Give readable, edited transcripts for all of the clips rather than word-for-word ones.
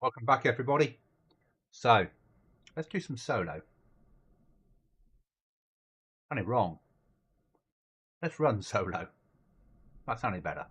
Welcome back, everybody. So, let's do some solo. Done it wrong. Let's run solo. That sounded better.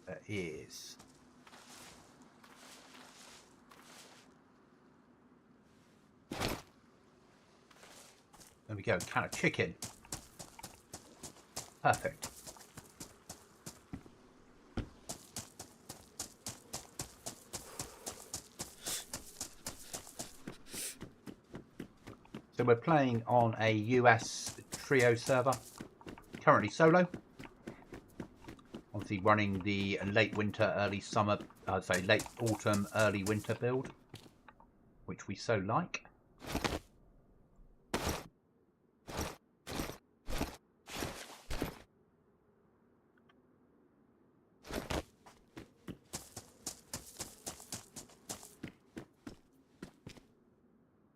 There is. There we go. Can of chicken. Perfect. So we're playing on a US trio server. Currently solo. Obviously running the late winter, early summer, late autumn, early winter build, which we so like.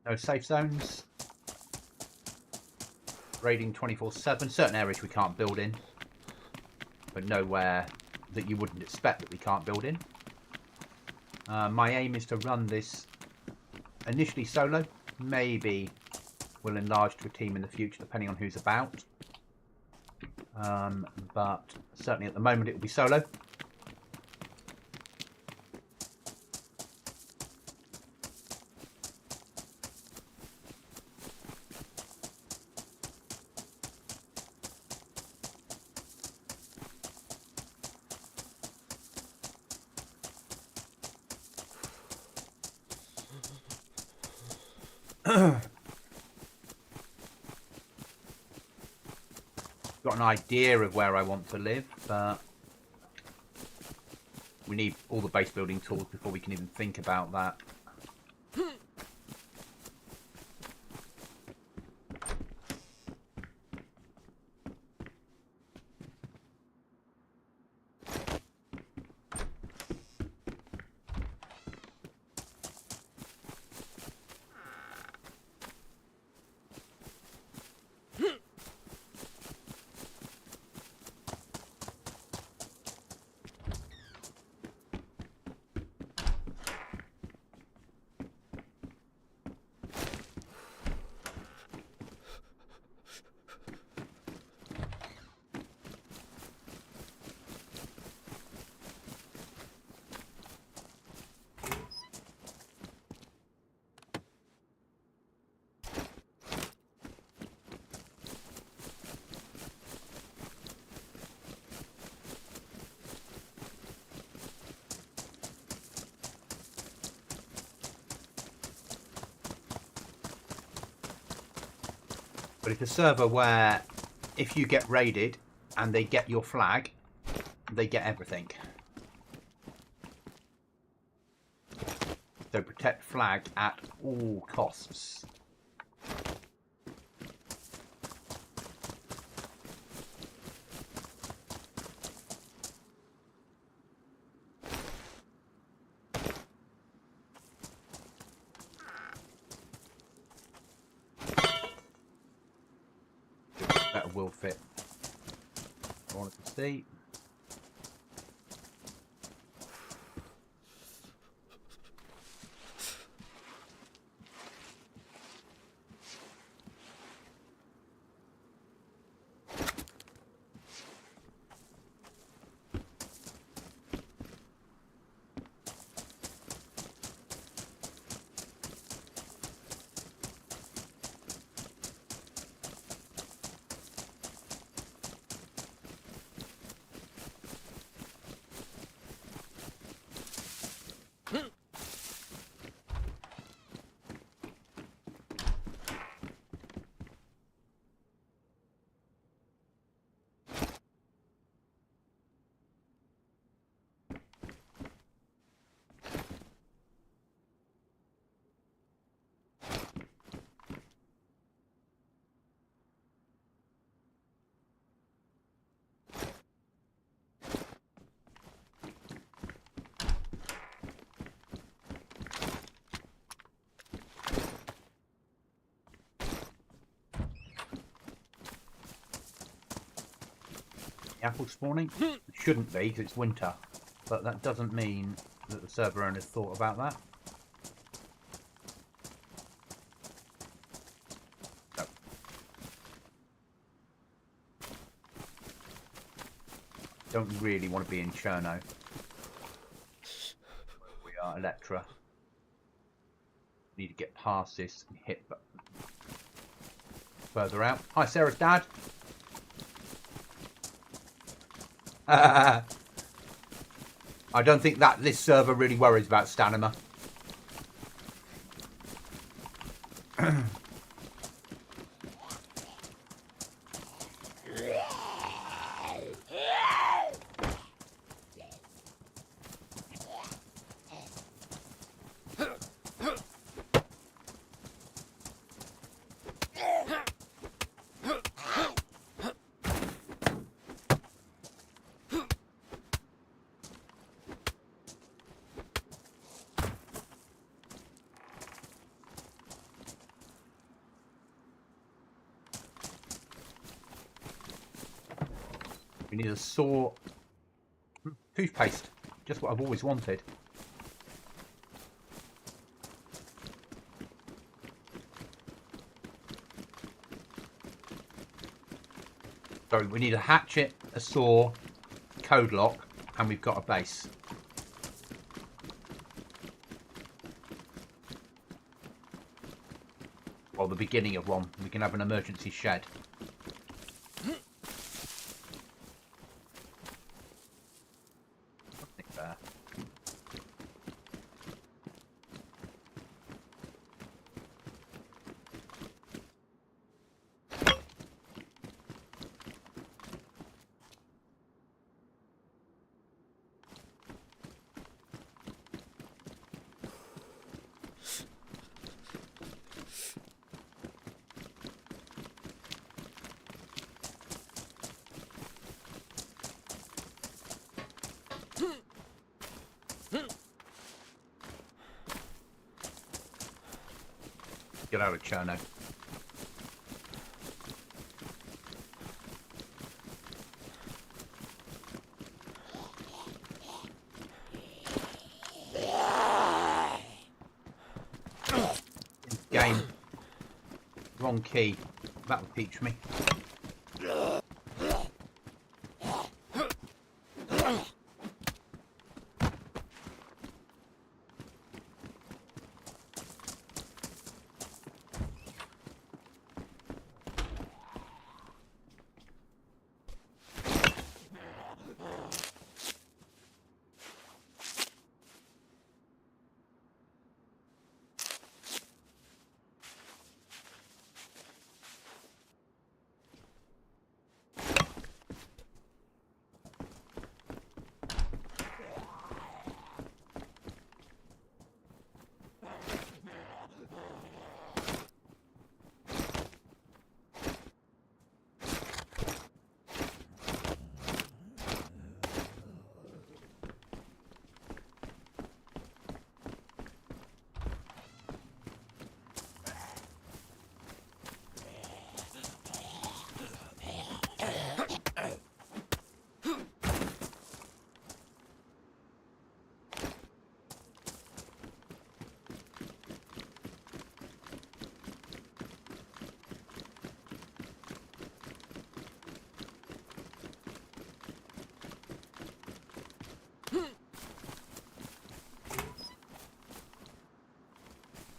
No safe zones. Raiding 24/7. Certain areas we can't build in, but nowhere that you wouldn't expect that we can't build in. My aim is to run this initially solo. Maybe we'll enlarge to a team in the future, depending on who's about. But certainly at the moment it will be solo. Got an idea of where I want to live, but we need all the base building tools before we can even think about that. But it's a server where if you get raided and they get your flag, they get everything. So protect flag at all costs. That will fit. I wanted to see. Apple spawning? It shouldn't be because it's winter, but that doesn't mean that the server owners thought about that. No. Don't really want to be in Cherno. We are Electra. Need to get past this and hit further out. Hi, Sarah's dad. I don't think that this server really worries about stamina. We need a saw. Toothpaste. Just what I've always wanted. So we need a hatchet, a saw, code lock, and we've got a base. Well, the beginning of one. We can have an emergency shed. There. Get out of Cherno. Game. Wrong key. That will teach me.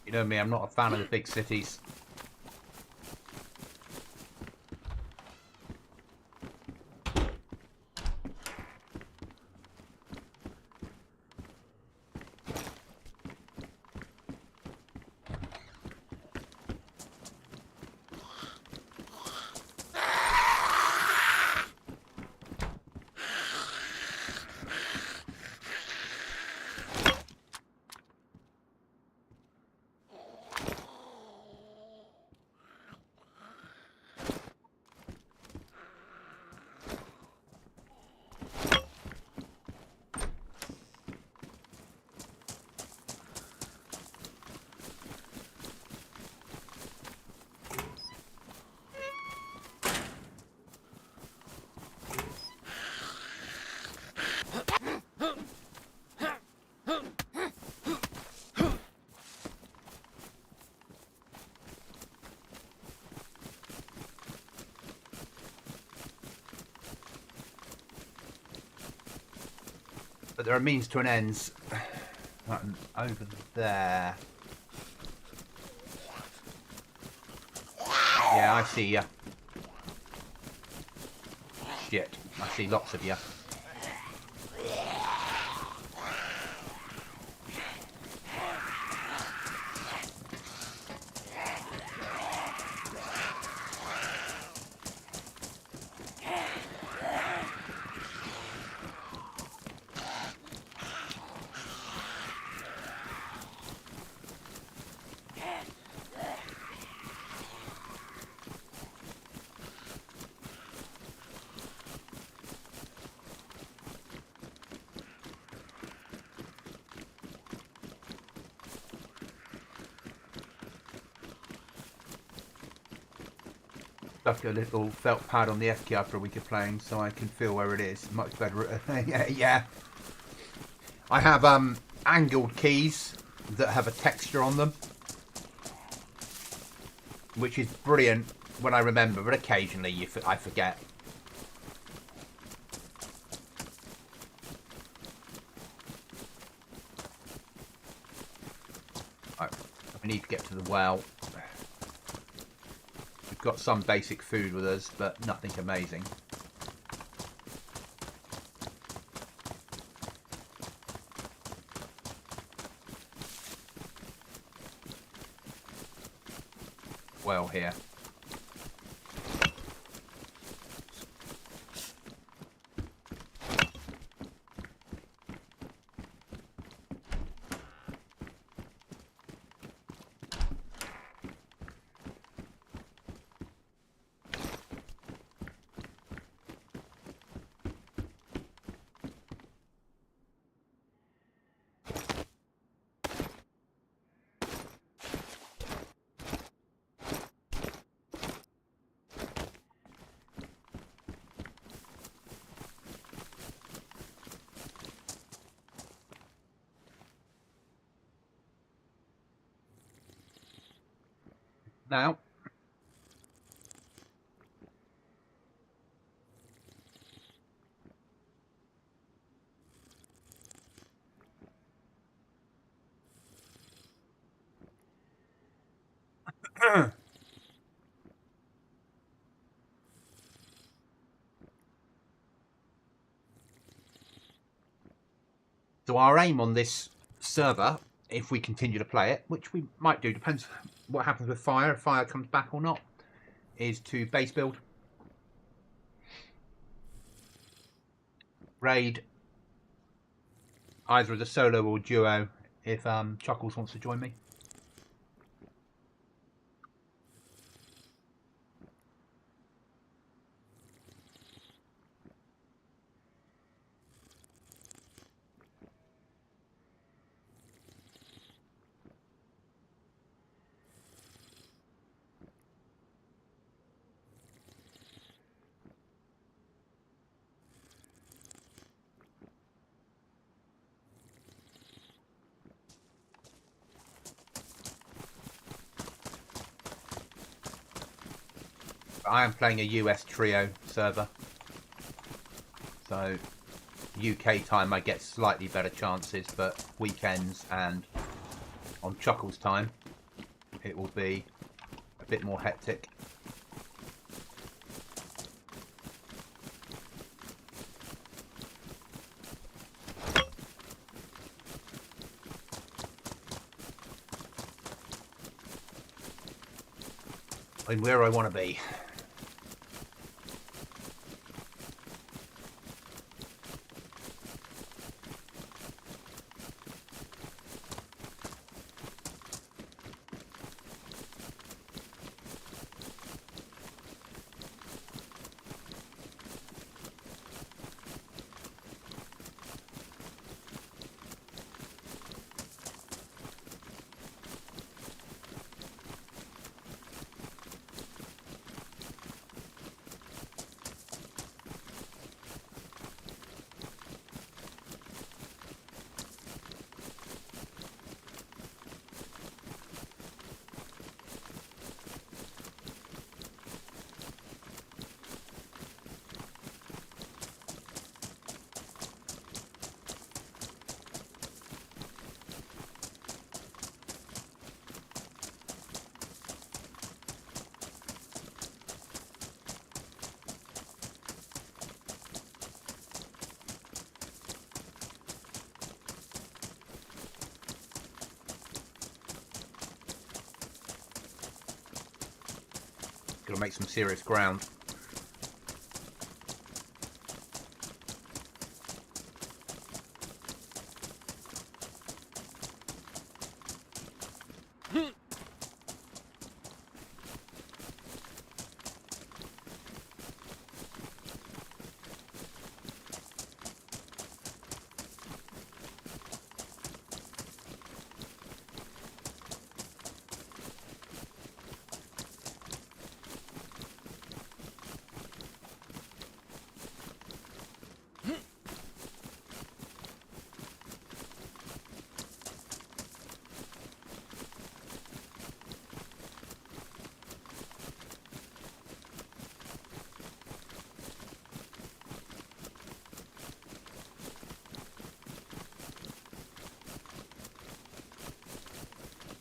You know me, I'm not a fan of the big cities. But there are means to an ends. Over there. Yeah, I see ya. Shit, I see lots of ya. Stuck a little felt pad on the F key after a week of playing, so I can feel where it is. Much better. Yeah. I have angled keys that have a texture on them, which is brilliant when I remember, but occasionally I forget. Right, we need to get to the well. We've got some basic food with us, but nothing amazing. Well here. Now, so our aim on this server, if we continue to play it, which we might do, depends what happens with fire, if fire comes back or not, is to base build, raid, either as a solo or duo, if Chuckles wants to join me. I am playing a US trio server, so UK time I get slightly better chances, but weekends and on Chuckles time it will be a bit more hectic. I'm where I want to be. Gotta make some serious ground.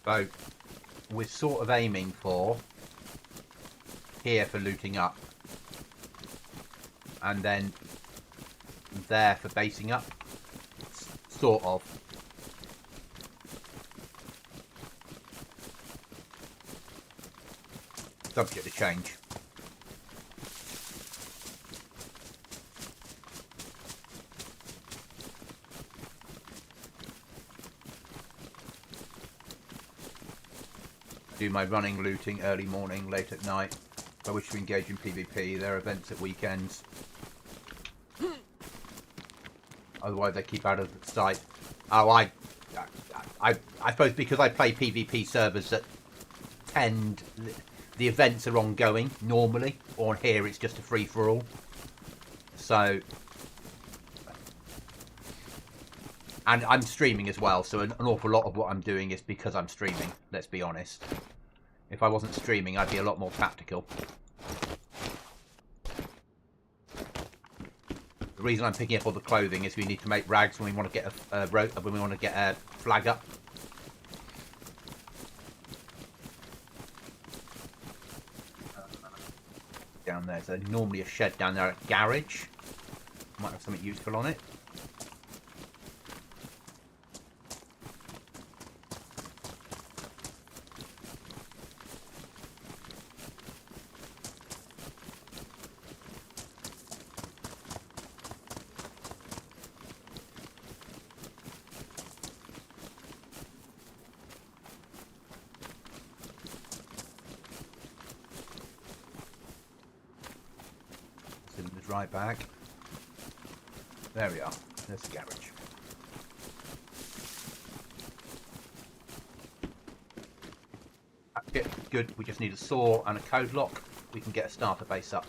So we're sort of aiming for here for looting up, and then there for basing up, sort of. Subject to change. Do my running, looting, early morning, late at night. If I wish to engage in PvP, there are events at weekends. Otherwise they keep out of sight. Oh, I suppose because I play PvP servers that tend... The events are ongoing, normally. Or here it's just a free-for-all. So... And I'm streaming as well, so an awful lot of what I'm doing is because I'm streaming, let's be honest. If I wasn't streaming, I'd be a lot more tactical. The reason I'm picking up all the clothing is we need to make rags when we want to get a when we want to get a flag up. Down there, so normally a shed down there at garage. Might have something useful on it. Right back. There we are. There's the garage. Okay, good. We just need a saw and a code lock. We can get a starter base up.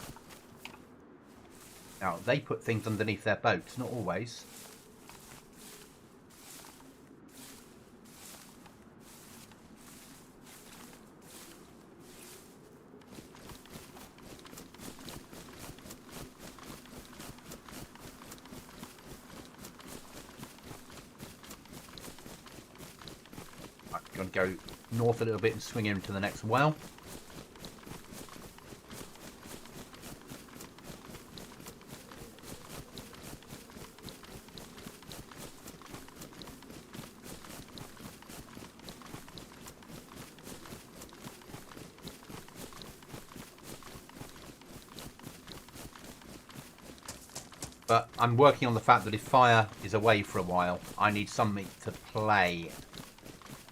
Now, they put things underneath their boats. Not always. Going to go north a little bit and swing into the next well. But I'm working on the fact that if fire is away for a while, I need something to play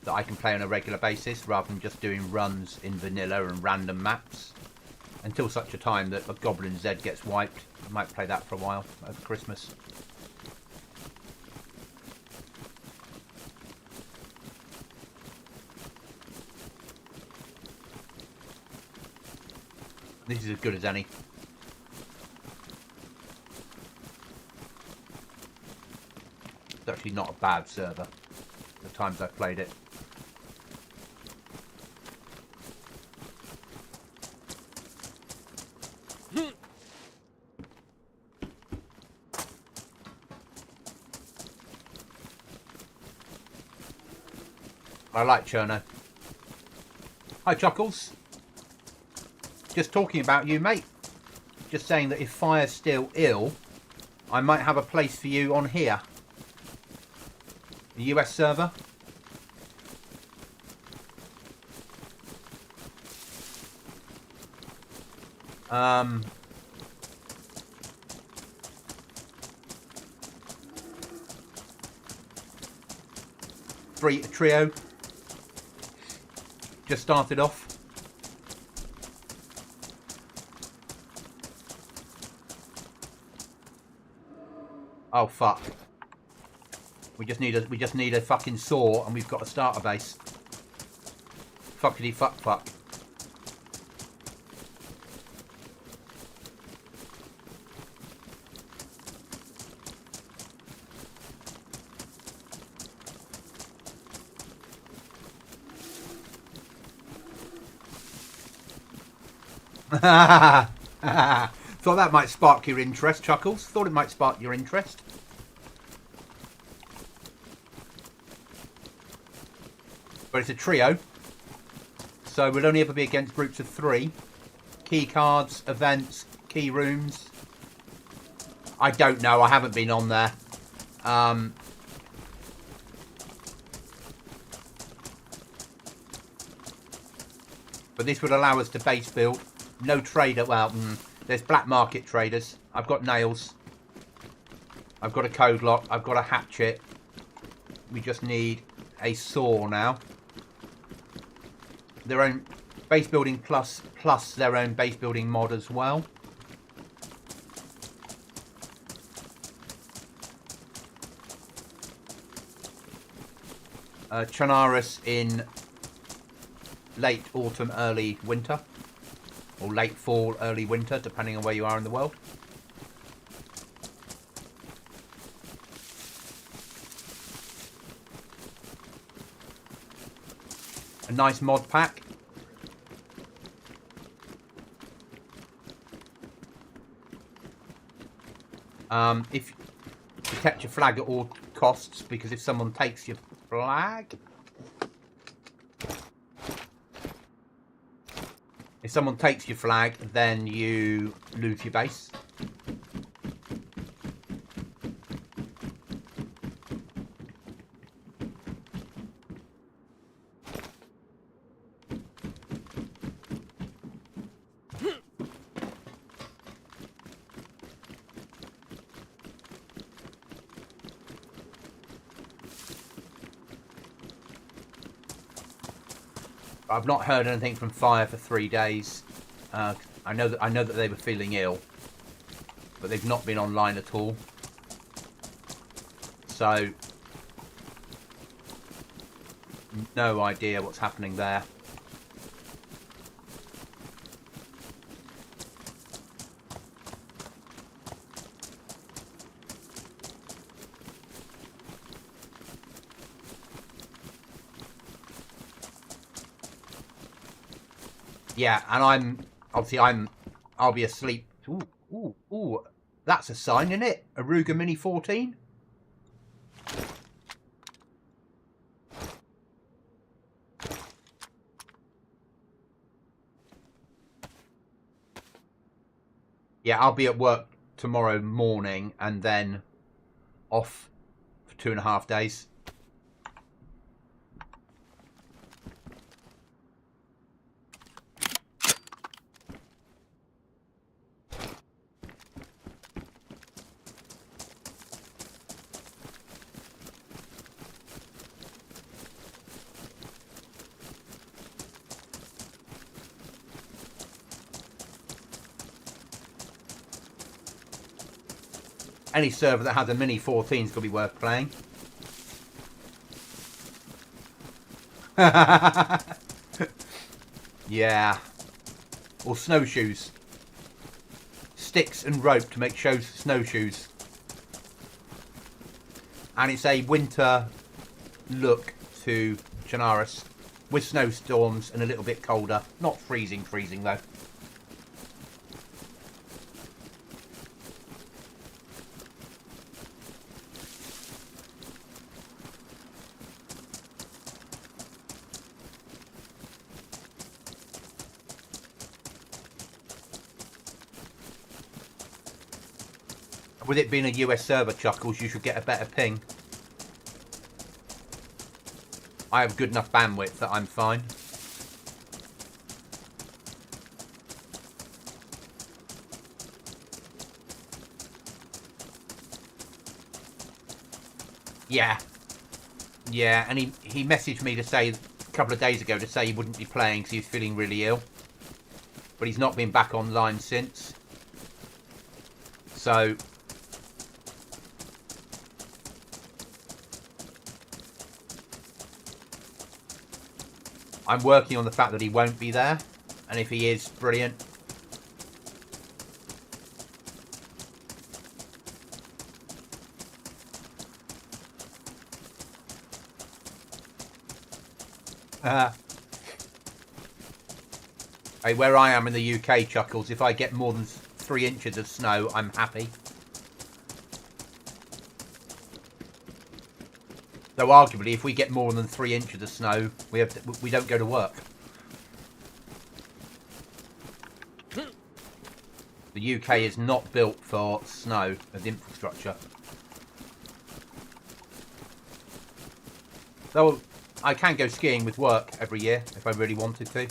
that I can play on a regular basis rather than just doing runs in vanilla and random maps until such a time that a Goblin Z gets wiped. I might play that for a while over Christmas. This is as good as any. It's actually not a bad server the times I've played it. I like Cherno. Hi, Chuckles. Just talking about you, mate. Just saying that if fire's still ill, I might have a place for you on here. The US server. Trio. Just started off. Oh fuck. We just need a fucking saw and we've got a starter base. Fuckity fuck fuck. Thought that might spark your interest, Chuckles. Thought it might spark your interest. But it's a trio. So we'll only ever be against groups of 3. Key cards, events, key rooms. I don't know. I haven't been on there. But this would allow us to base build. No trader. Well, there's black market traders. I've got nails. I've got a code lock. I've got a hatchet. We just need a saw now. Their own base building plus their own base building mod as well. Chernarus in late autumn, early winter. Or late fall, early winter, depending on where you are in the world. A nice mod pack. If protect your flag at all costs, because if someone takes your flag, then you lose your base. I've not heard anything from Fire for 3 days. I know that they were feeling ill, but they've not been online at all. So no idea what's happening there. Yeah, and I'll be asleep. Ooh, that's a sign, isn't it? Aruga Mini 14. Yeah, I'll be at work tomorrow morning and then off for 2.5 days. Any server that has a Mini 14 is going to be worth playing. Yeah. Or snowshoes. Sticks and rope to make snowshoes. And it's a winter look to Chernarus with snowstorms and a little bit colder. Not freezing though. With it being a US server, Chuckles, you should get a better ping. I have good enough bandwidth that I'm fine. Yeah. Yeah, and he messaged me to say a couple of days ago to say he wouldn't be playing because he was feeling really ill. But he's not been back online since. So I'm working on the fact that he won't be there. And if he is, brilliant. Hey, where I am in the UK, Chuckles, if I get more than 3 inches of snow, I'm happy. Though arguably, if we get more than 3 inches of snow, we don't go to work. The UK is not built for snow as infrastructure. Though I can go skiing with work every year if I really wanted to,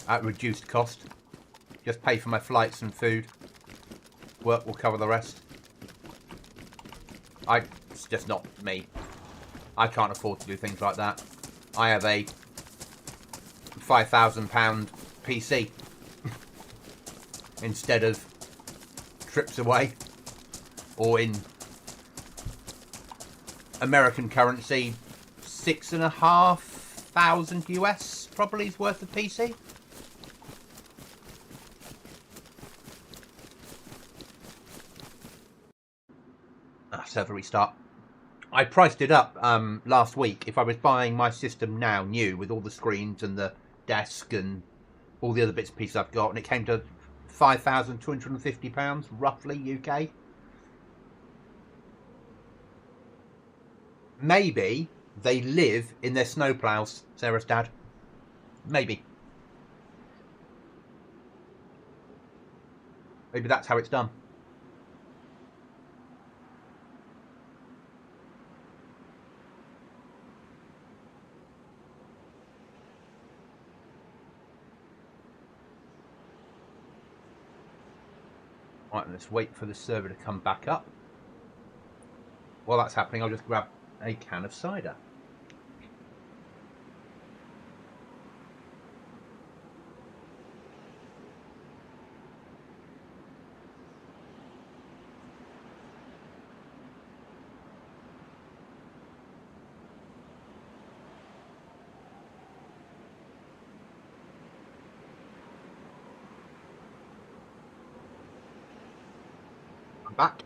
at reduced cost. Just pay for my flights and food. Work will cover the rest. It's just not me. I can't afford to do things like that. I have a £5,000 PC instead of trips away, or in American currency, 6,500 US probably is worth of PC. Server restart. I priced it up last week. If I was buying my system now, new, with all the screens and the desk and all the other bits and pieces I've got, and it came to £5,250, roughly, UK. Maybe they live in their snowplows, Sarah's dad. Maybe. Maybe that's how it's done. Right, let's wait for the server to come back up. While that's happening, I'll just grab a can of cider. I'm back.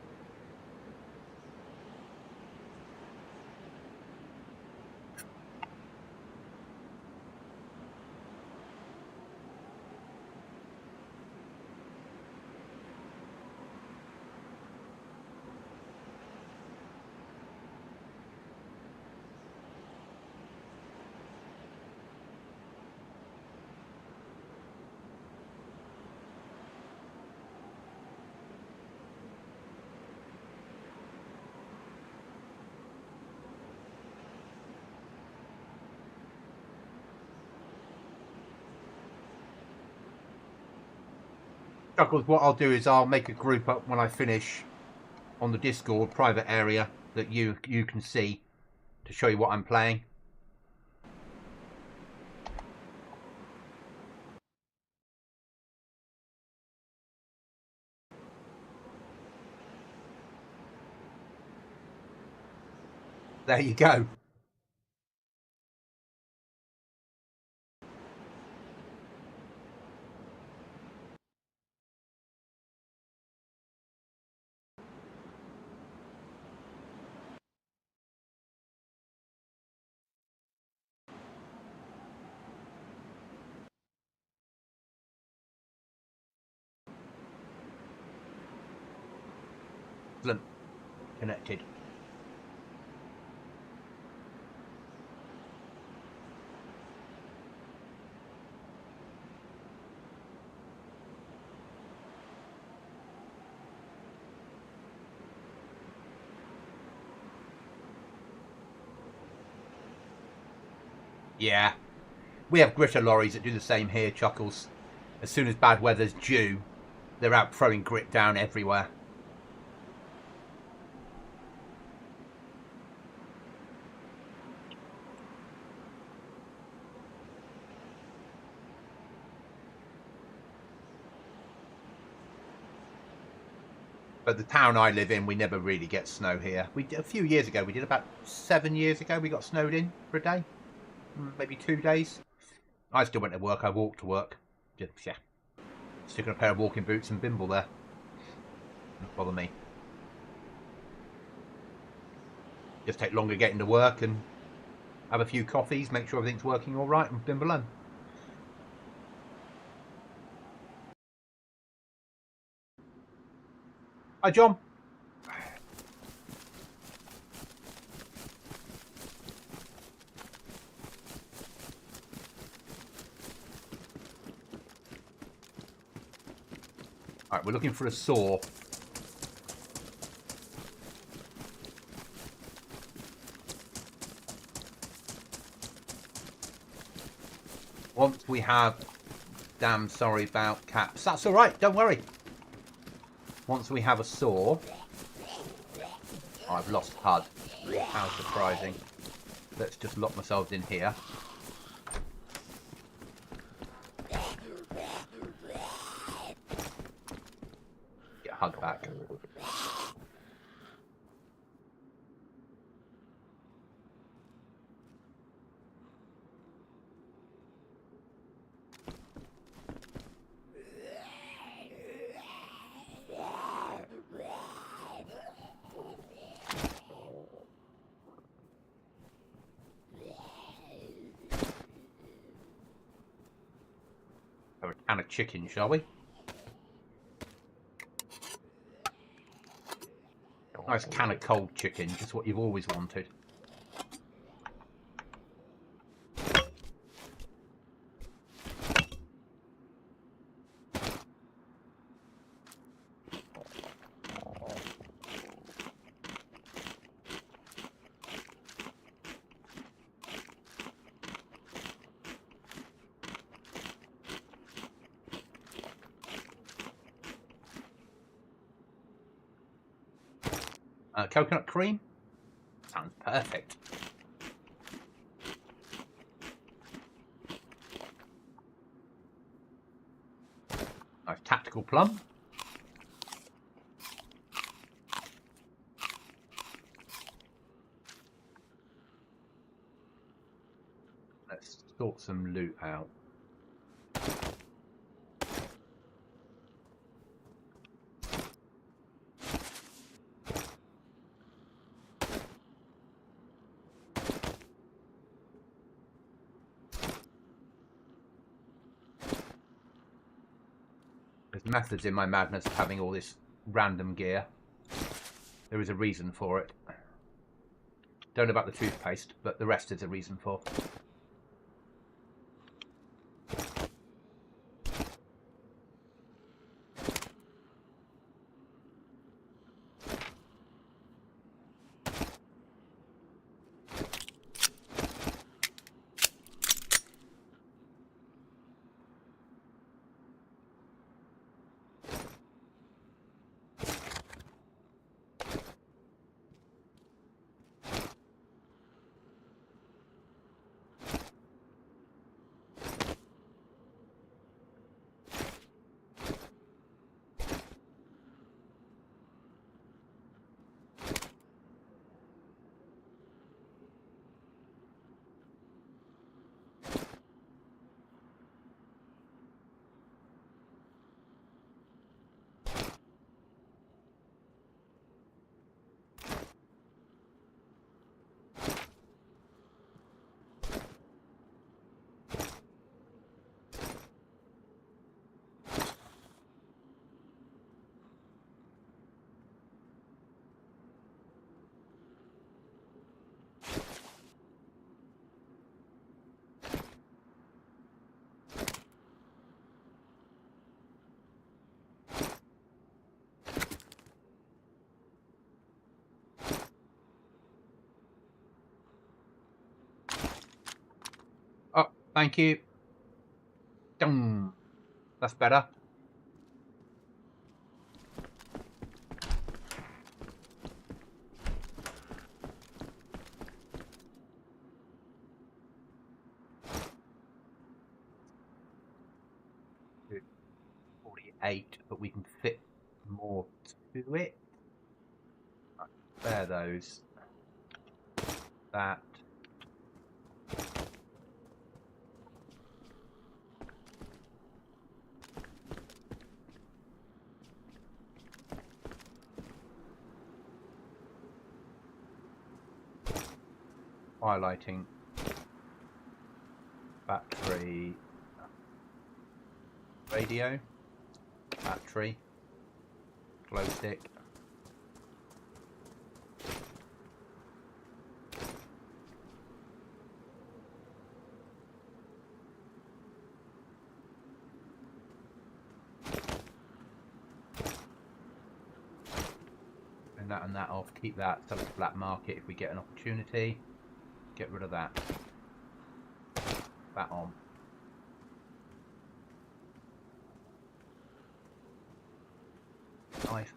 Chuckles, what I'll do is I'll make a group up when I finish on the Discord private area that you can see to show you what I'm playing. There you go. Excellent. Connected. Yeah. We have gritter lorries that do the same here, Chuckles. As soon as bad weather's due, they're out throwing grit down everywhere. But the town I live in, we never really get snow here. We did, a few years ago, we did about 7 years ago, we got snowed in for a day. Maybe 2 days. I still went to work. I walked to work. Just, yeah. Stick on a pair of walking boots and bimble there. Don't bother me. Just take longer getting to work and have a few coffees, make sure everything's working all right, and bimble on. Hi, John. Alright, we're looking for a saw. Once we have... Damn sorry about caps. That's alright, don't worry. Once we have a saw... Oh, I've lost HUD. How surprising. Let's just lock myself in here. Get HUD back. Have a can of chicken, shall we? Nice can of cold chicken, just what you've always wanted. Coconut cream? Sounds perfect. Nice tactical plum. Let's sort some loot out. There's methods in my madness of having all this random gear. There is a reason for it. Don't know about the toothpaste, but the rest is a reason for. Oh, thank you. Dum. That's better. Good. 48, but we can fit more to it. repair those. That. Highlighting. Battery. Radio. Battery. Glow stick. And that off. Keep that. Sell it to black market if we get an opportunity. Get rid of that. That on. Nice.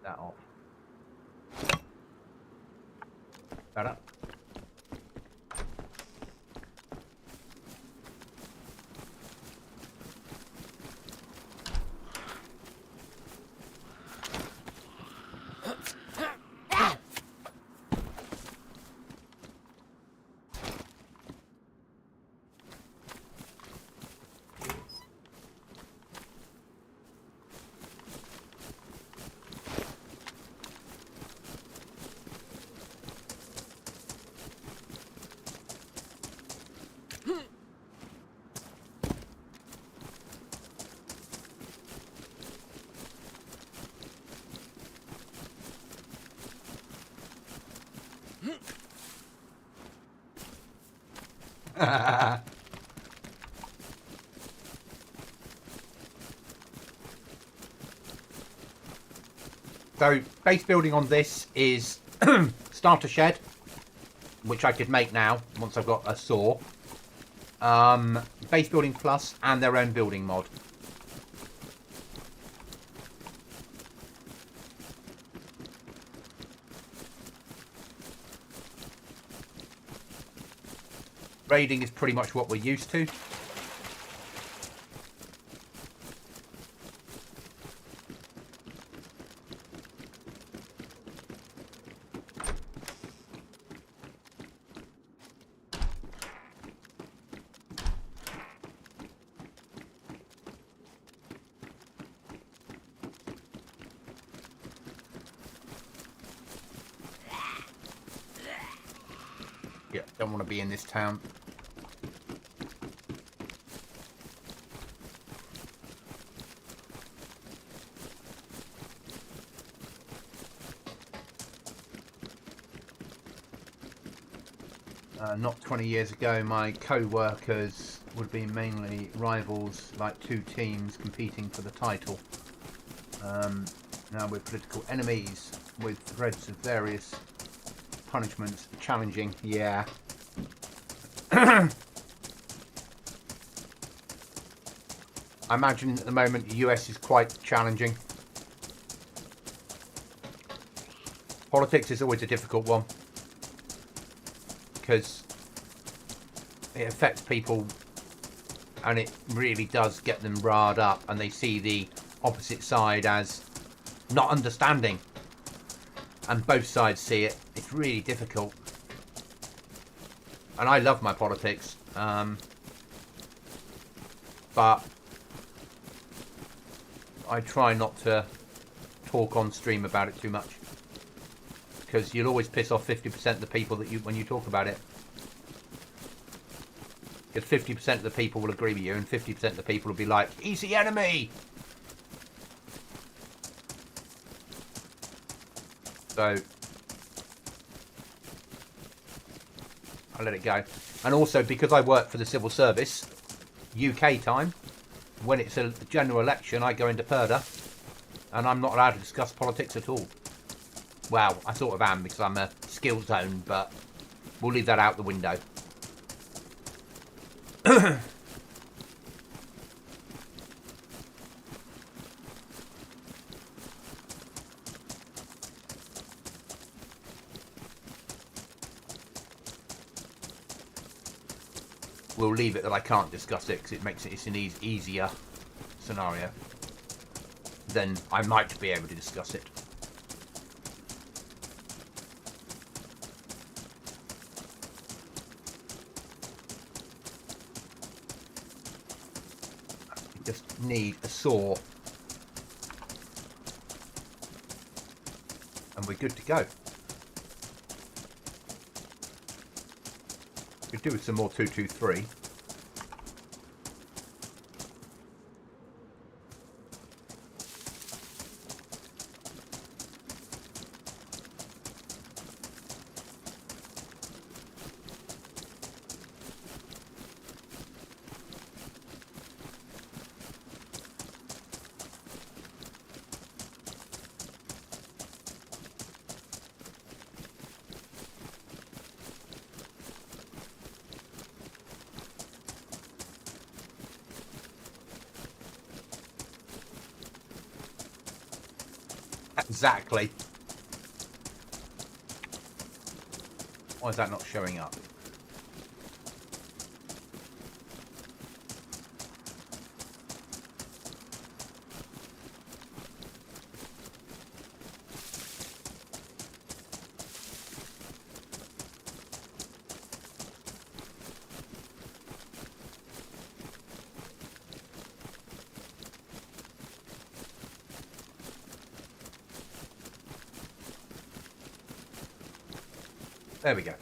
Get that off. Better. So, base building on this is starter shed, which I could make now once I've got a saw. Base building plus and their own building mod. Raiding is pretty much what we're used to. Yeah, don't want to be in this town. Not 20 years ago, my co-workers would be mainly rivals, like two teams competing for the title. Now we're political enemies with threads of various punishments. Challenging, yeah. I imagine at the moment the US is quite challenging. Politics is always a difficult one, because it affects people and it really does get them riled up, and they see the opposite side as not understanding, and both sides see it. It's really difficult, and I love my politics, but I try not to talk on stream about it too much, because you'll always piss off 50% of the people that when you talk about it. Because 50% of the people will agree with you, and 50% of the people will be like, he's the enemy! So I let it go. And also, because I work for the civil service, UK time, when it's a general election, I go into Purda, and I'm not allowed to discuss politics at all. Well, I sort of am, because I'm a skill zone, but we'll leave that out the window. We'll leave it that I can't discuss it, because it makes it's an easier scenario. Then I might be able to discuss it. just need a saw. And we're good to go. Could do with some more 223. Exactly. Why is that not showing up? There we go.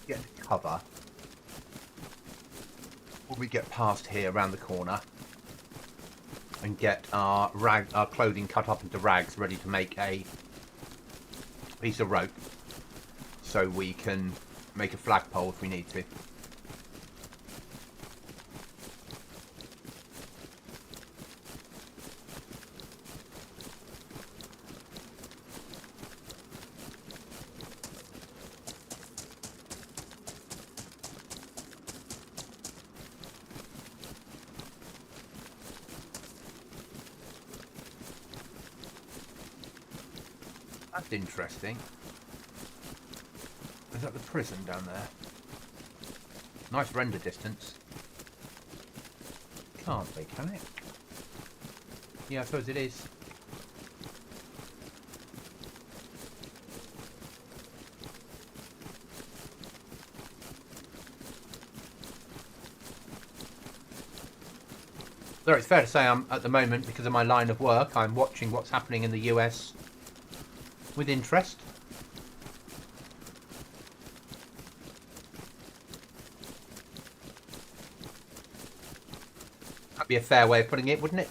Get to cover when we get past here around the corner and get our clothing cut up into rags ready to make a piece of rope so we can make a flagpole if we need to. That's interesting. Is that the prison down there? Nice render distance. Can't be, can it? Yeah, I suppose it is. Though it's fair to say I'm, at the moment, because of my line of work, I'm watching what's happening in the US with interest. That'd be a fair way of putting it, wouldn't it?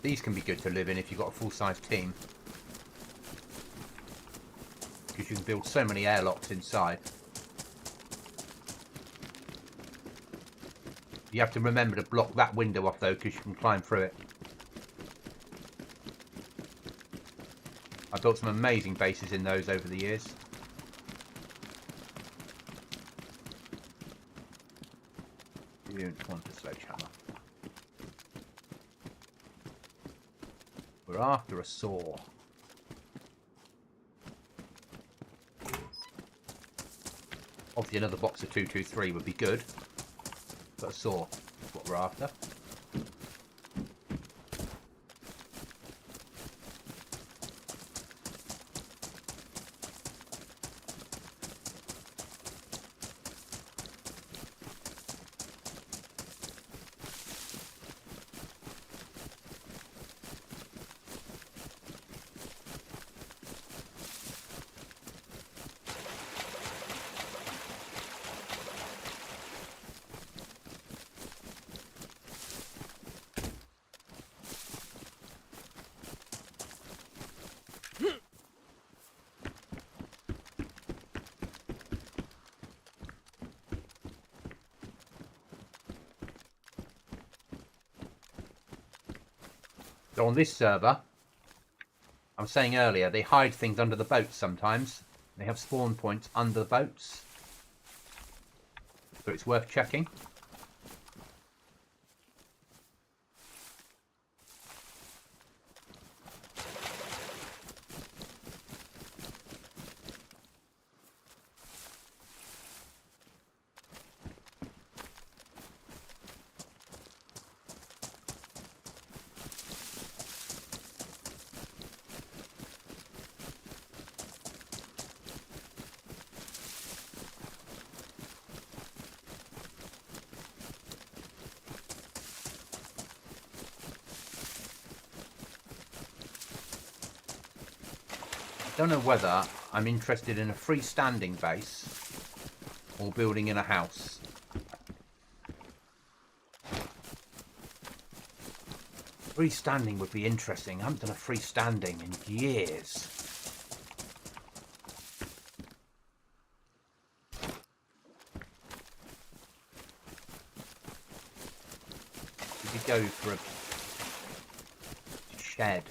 These can be good to live in if you've got a full-size team, because you can build so many airlocks inside. You have to remember to block that window off though, because you can climb through it. I built some amazing bases in those over the years. You don't want a sledgehammer. We're after a saw. Obviously another box of 223 would be good, but a saw is what we're after. So on this server, I was saying earlier, they hide things under the boats sometimes. They have spawn points under the boats. So it's worth checking. I don't know whether I'm interested in a freestanding base or building in a house. Freestanding would be interesting. I haven't done a freestanding in years. We could go for a shed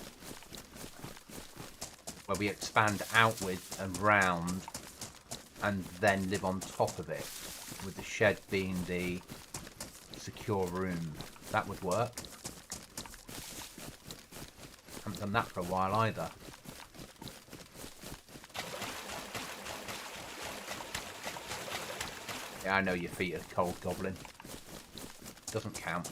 where we expand outwards and round and then live on top of it, with the shed being the secure room. That would work. Haven't done that for a while either. Yeah, I know your feet are cold, Goblin. Doesn't count.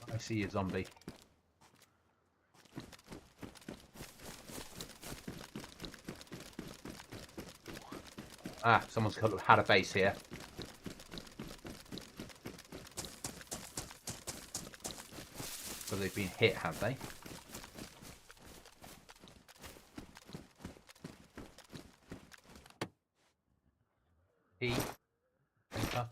I see you, zombie. Ah, someone's had a base here. So they've been hit, have they? E. Enter.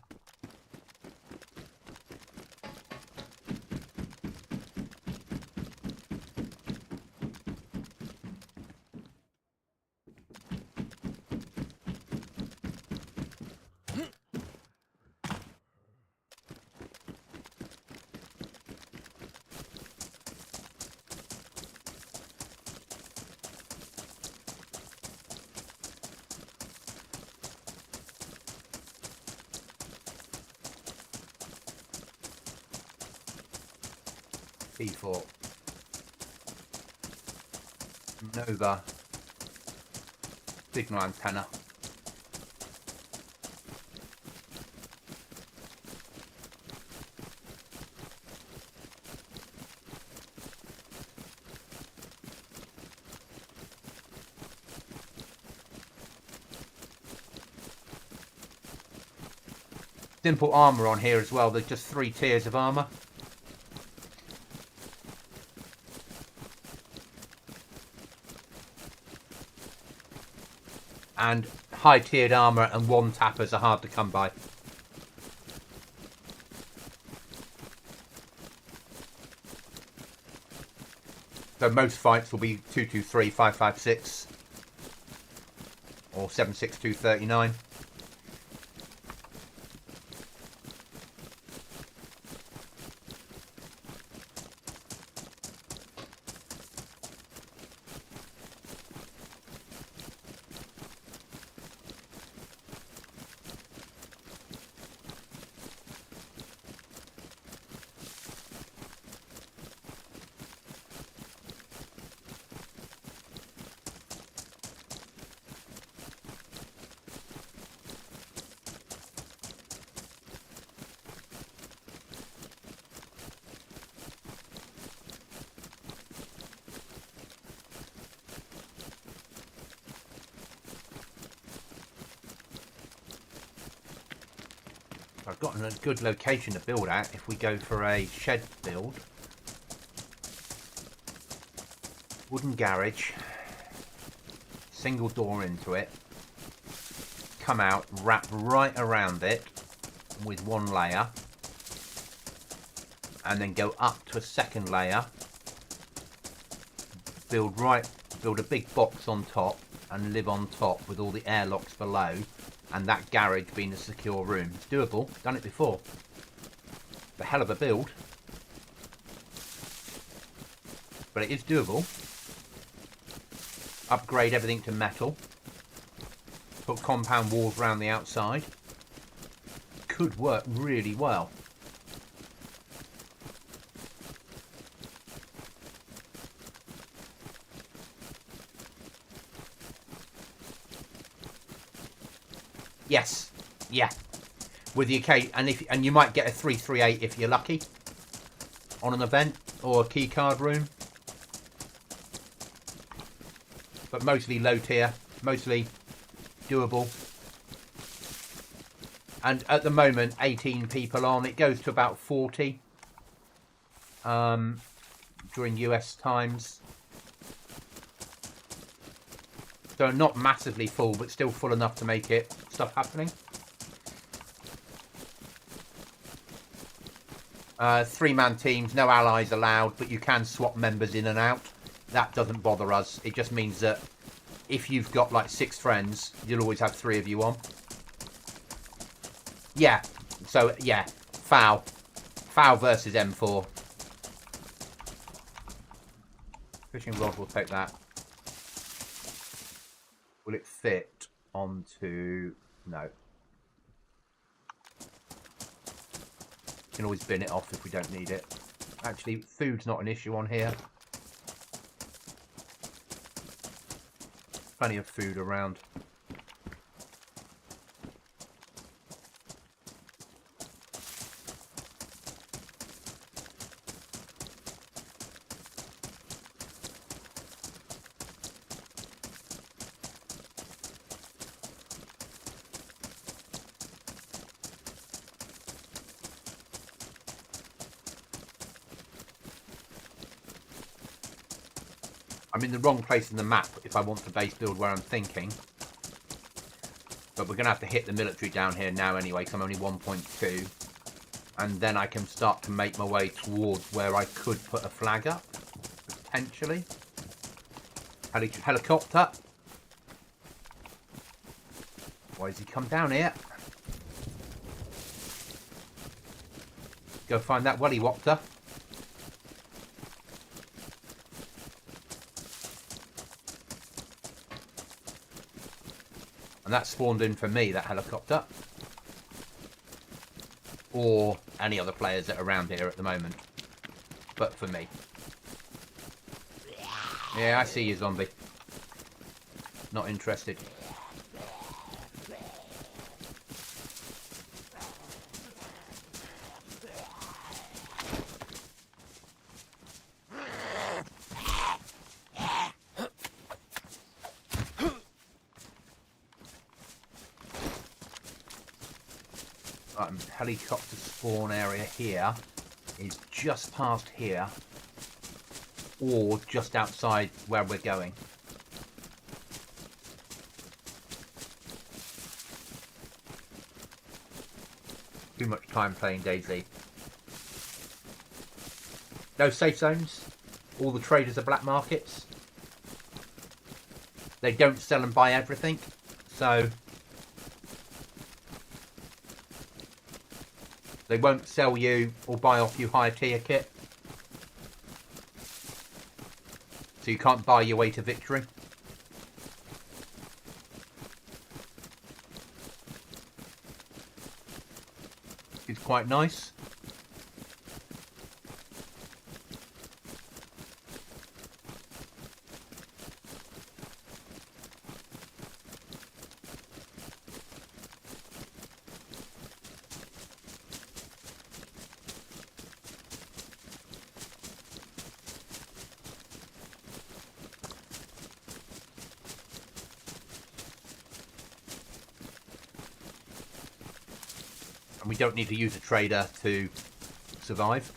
P4. Nova. Signal antenna. Simple armour on here as well. There's just 3 tiers of armour. And high tiered armour and 1 tappers are hard to come by. So most fights will be 223, 556 or 762, 39. I've got a good location to build at if we go for a shed build. Wooden garage. Single door into it. Come out, wrap right around it with one layer. And then go up to a second layer. Build a big box on top and live on top with all the airlocks below. And that garage being a secure room. It's doable. Done it before. It's a hell of a build. But it is doable. Upgrade everything to metal. Put compound walls around the outside. Could work really well. Yes, yeah. With the occasion, and you might get a 338 if you're lucky on an event or a key card room, but mostly low tier, mostly doable. And at the moment, 18 people on. It goes to about 40 during US times. So not massively full, but still full enough to make it stuff happening. 3-man teams, no allies allowed, but you can swap members in and out. That doesn't bother us. It just means that if you've got like 6 friends, you'll always have 3 of you on. Yeah, so yeah, foul. Foul versus M4. Fishing rod, will take that. Will it fit onto... No. Can always bin it off if we don't need it. Actually, food's not an issue on here. Plenty of food around. I'm in the wrong place in the map if I want to base build where I'm thinking. But we're going to have to hit the military down here now anyway, because I'm only 1.2. And then I can start to make my way towards where I could put a flag up, potentially. Helicopter. Why has he come down here? Go find that welly-wopter. And that spawned in for me, that helicopter. Or any other players that are around here at the moment. But for me. Yeah, I see you, zombie. Not interested. Helicopter spawn area here is just past here or just outside where we're going. Too much time playing Dayz. No safe zones. All the traders are black markets. They don't sell and buy everything, so they won't sell you or buy off you higher tier kit. So you can't buy your way to victory. It's quite nice. And we don't need to use a trader to survive.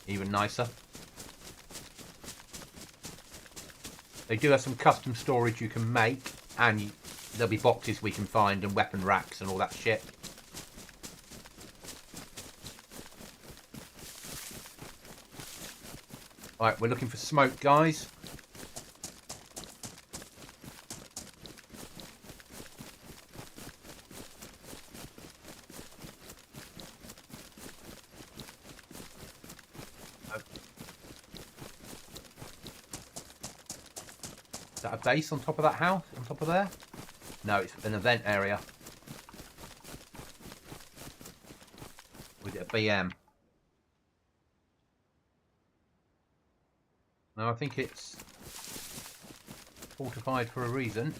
Even nicer. They do have some custom storage you can make, and there'll be boxes we can find and weapon racks and all that shit. Right, we're looking for smoke, guys. Is that a base on top of that house? On top of there? No, it's an event area. With a BM. No, I think it's fortified for a reason.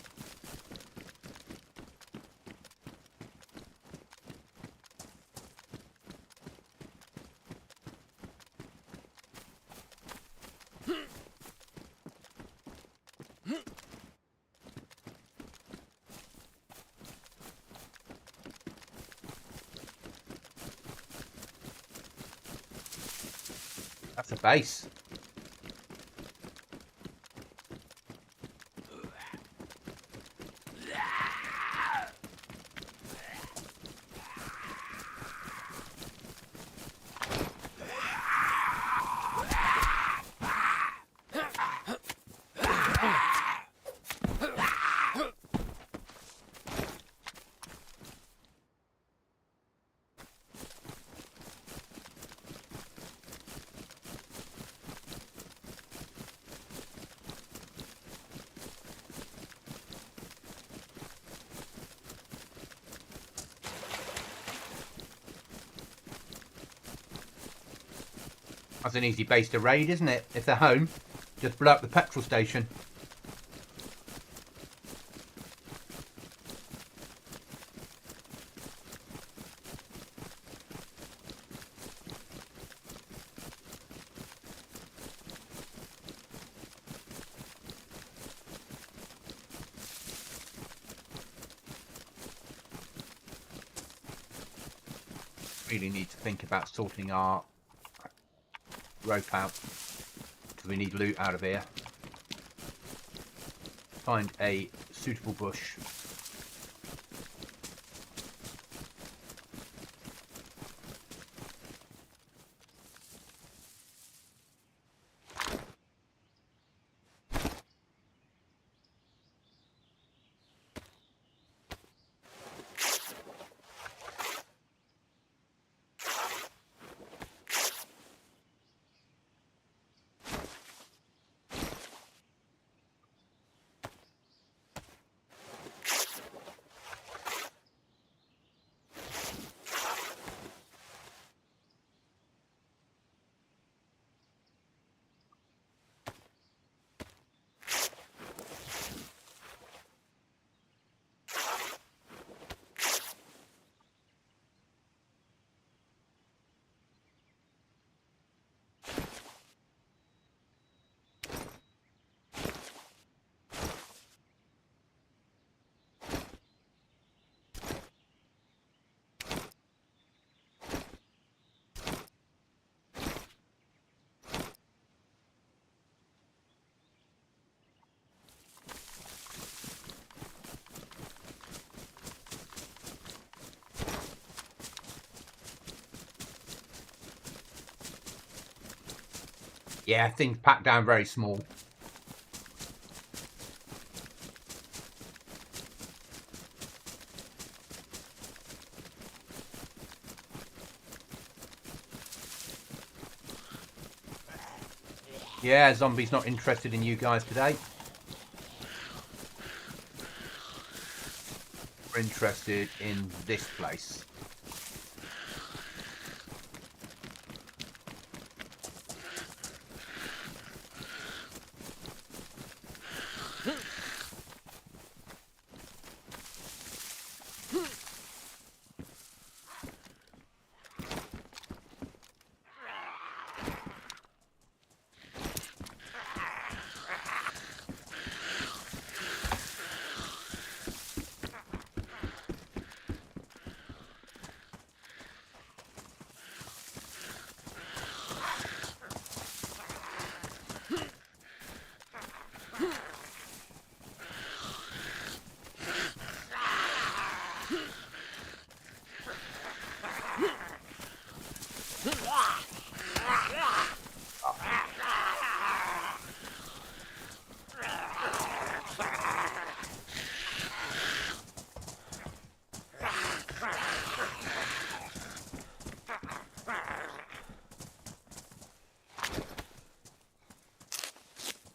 That's a base. That's an easy base to raid, isn't it? If they're home, just blow up the petrol station. Really need to think about sorting our rope out, because we need loot out of here. Find a suitable bush. Yeah, things packed down very small. Yeah, Zombie's not interested in you guys today. We're interested in this place.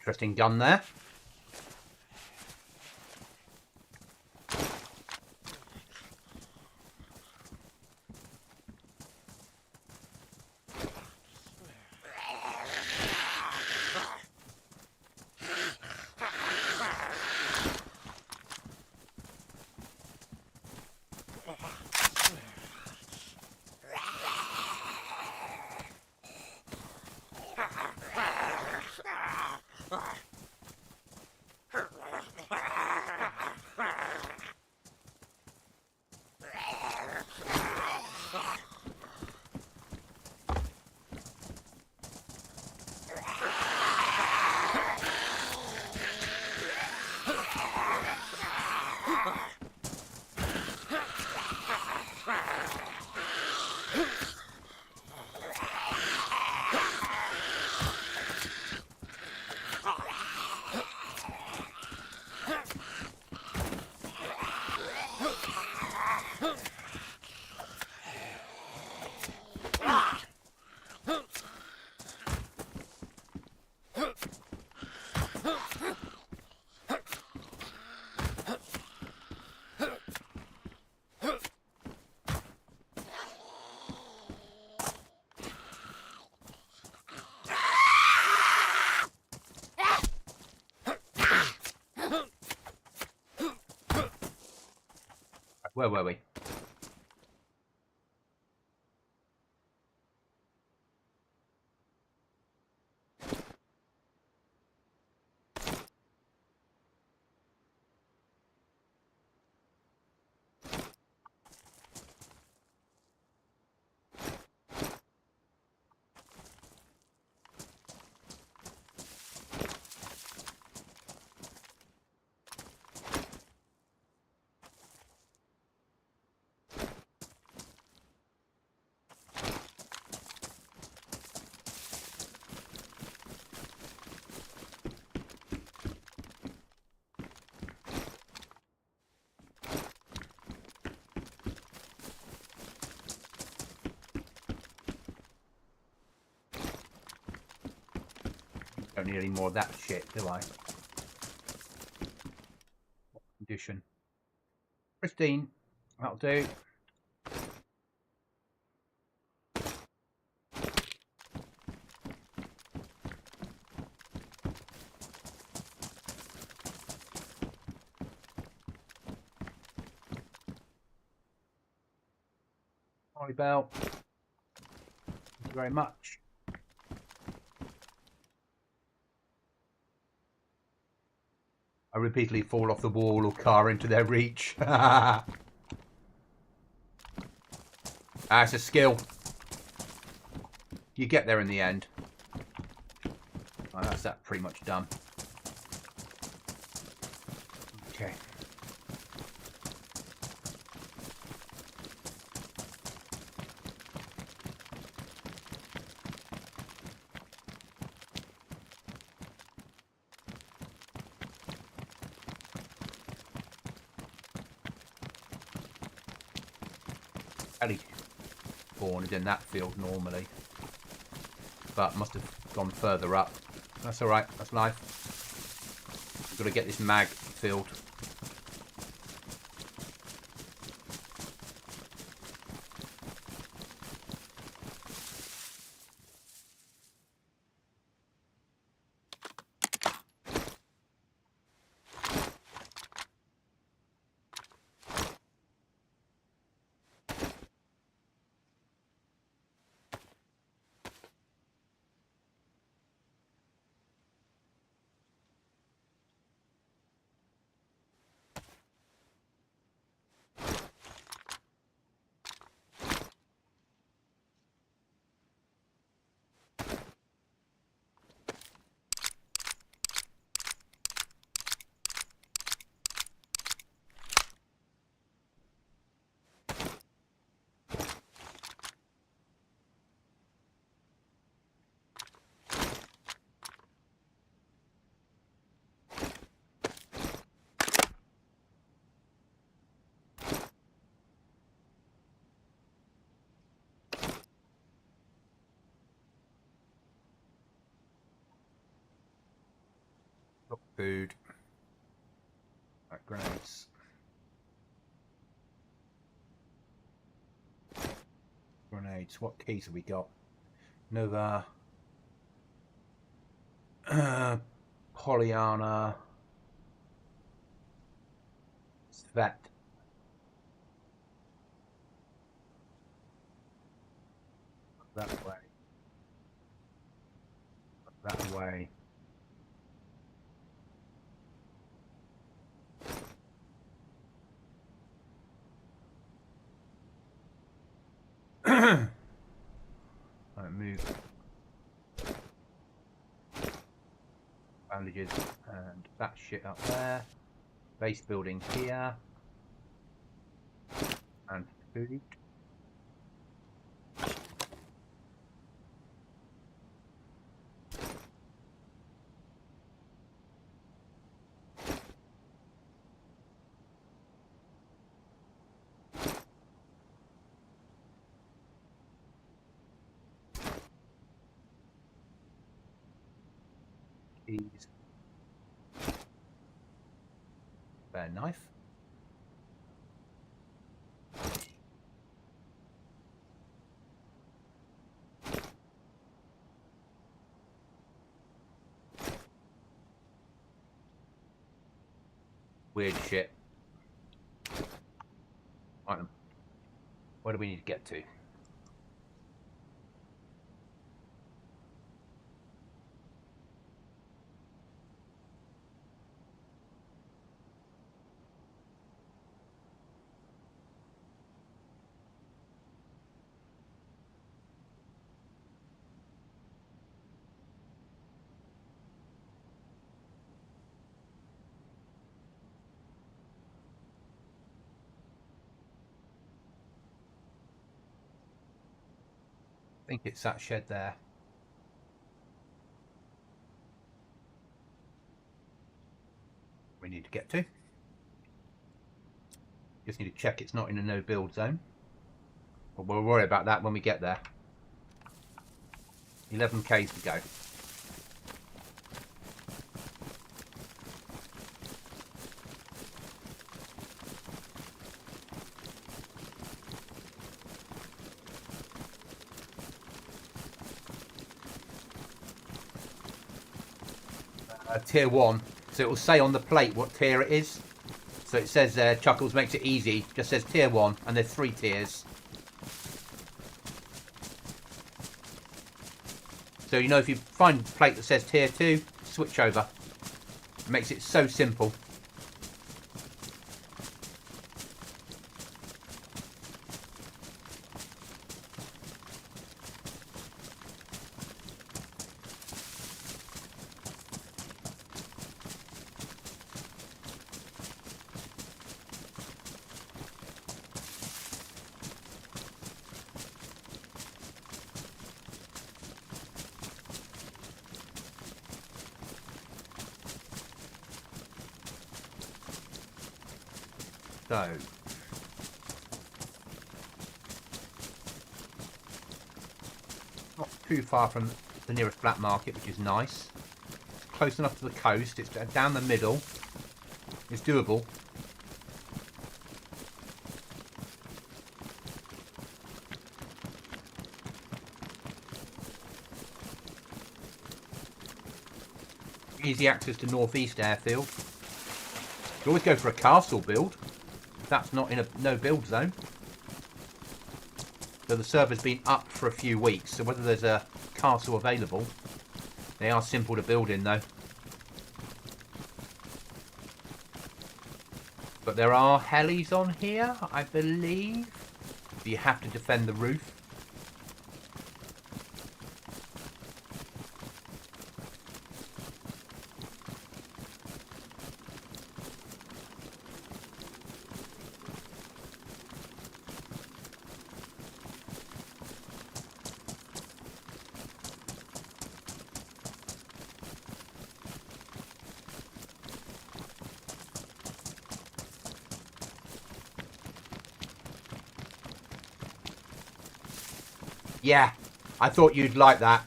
Interesting gun there. Where were we? Don't need any more of that shit, do I? Condition. Pristine. That'll do. Sorry, Bell. Thank you very much. I repeatedly fall off the wall or car into their reach. That's a skill. You get there in the end. Oh, that's that pretty much done. Okay. Ellie spawned in that field normally, but must have gone further up. That's alright, that's life. We've got to get this mag filled. Got food. Right, grenades. Grenades. What keys have we got? Nova. Pollyanna. Svet. That way. That way. Right, move bandages and that shit up there. Base building here. And food. Keys. Spare knife. Weird shit. Right then. Where do we need to get to? I think it's that shed there. We need to get to. Just need to check it's not in a no build zone. But we'll worry about that when we get there. 11 Ks to go. Tier 1, so it will say on the plate what tier it is. So it says there, Chuckles makes it easy, just says tier 1, and there's 3 tiers. So you know, if you find a plate that says tier 2, switch over. It makes it so simple. So, not too far from the nearest black market, which is nice. It's close enough to the coast. It's down the middle. It's doable. Easy access to northeast airfield. You can always go for a castle build. That's not in a no build zone. So the server's been up for a few weeks, so whether there's a castle available, they are simple to build in though. But there are helis on here, I believe. But you have to defend the roof. Yeah, I thought you'd like that.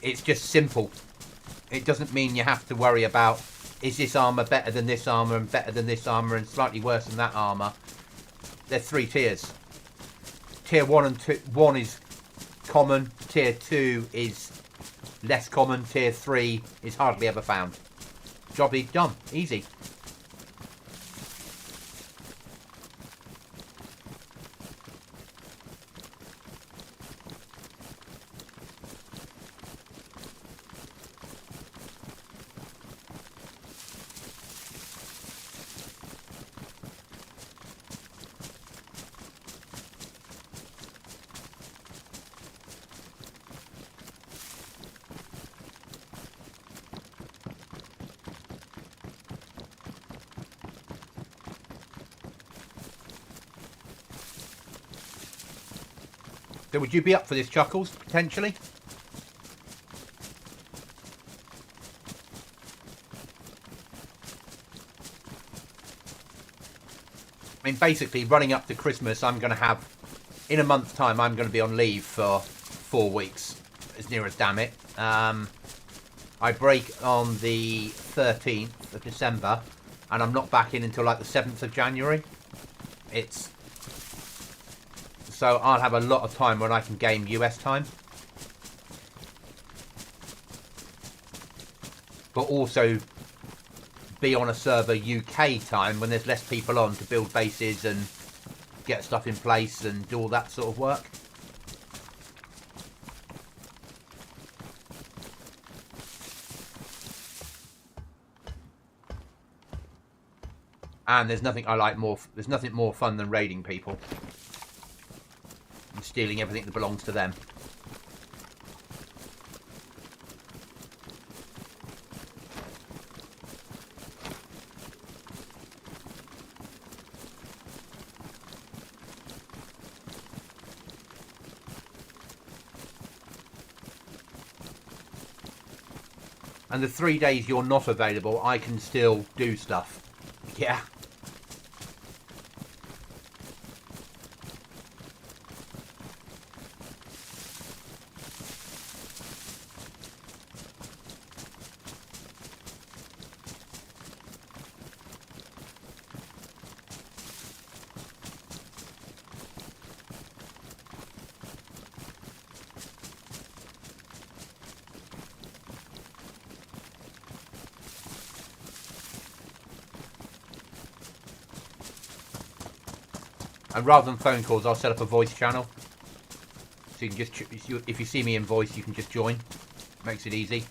It's just simple. It doesn't mean you have to worry about, is this armour better than this armour and better than this armour and slightly worse than that armour. There's 3 tiers. Tier 1 and 1 is common. Tier 2 is less common. Tier 3 is hardly ever found. Jobby done. Easy. So would you be up for this, Chuckles, potentially? I mean, basically, running up to Christmas, I'm going to have... In a month's time, I'm going to be on leave for 4 weeks. As near as damn it. I break on the 13th of December. And I'm not back in until like the 7th of January. So I'll have a lot of time when I can game US time. But also be on a server UK time when there's less people on to build bases and get stuff in place and do all that sort of work. And there's nothing I like more. There's nothing more fun than raiding people. Stealing everything that belongs to them. And the 3 days you're not available, I can still do stuff. Yeah. And rather than phone calls, I'll set up a voice channel. So you can just, if you see me in voice, you can just join. Makes it easy.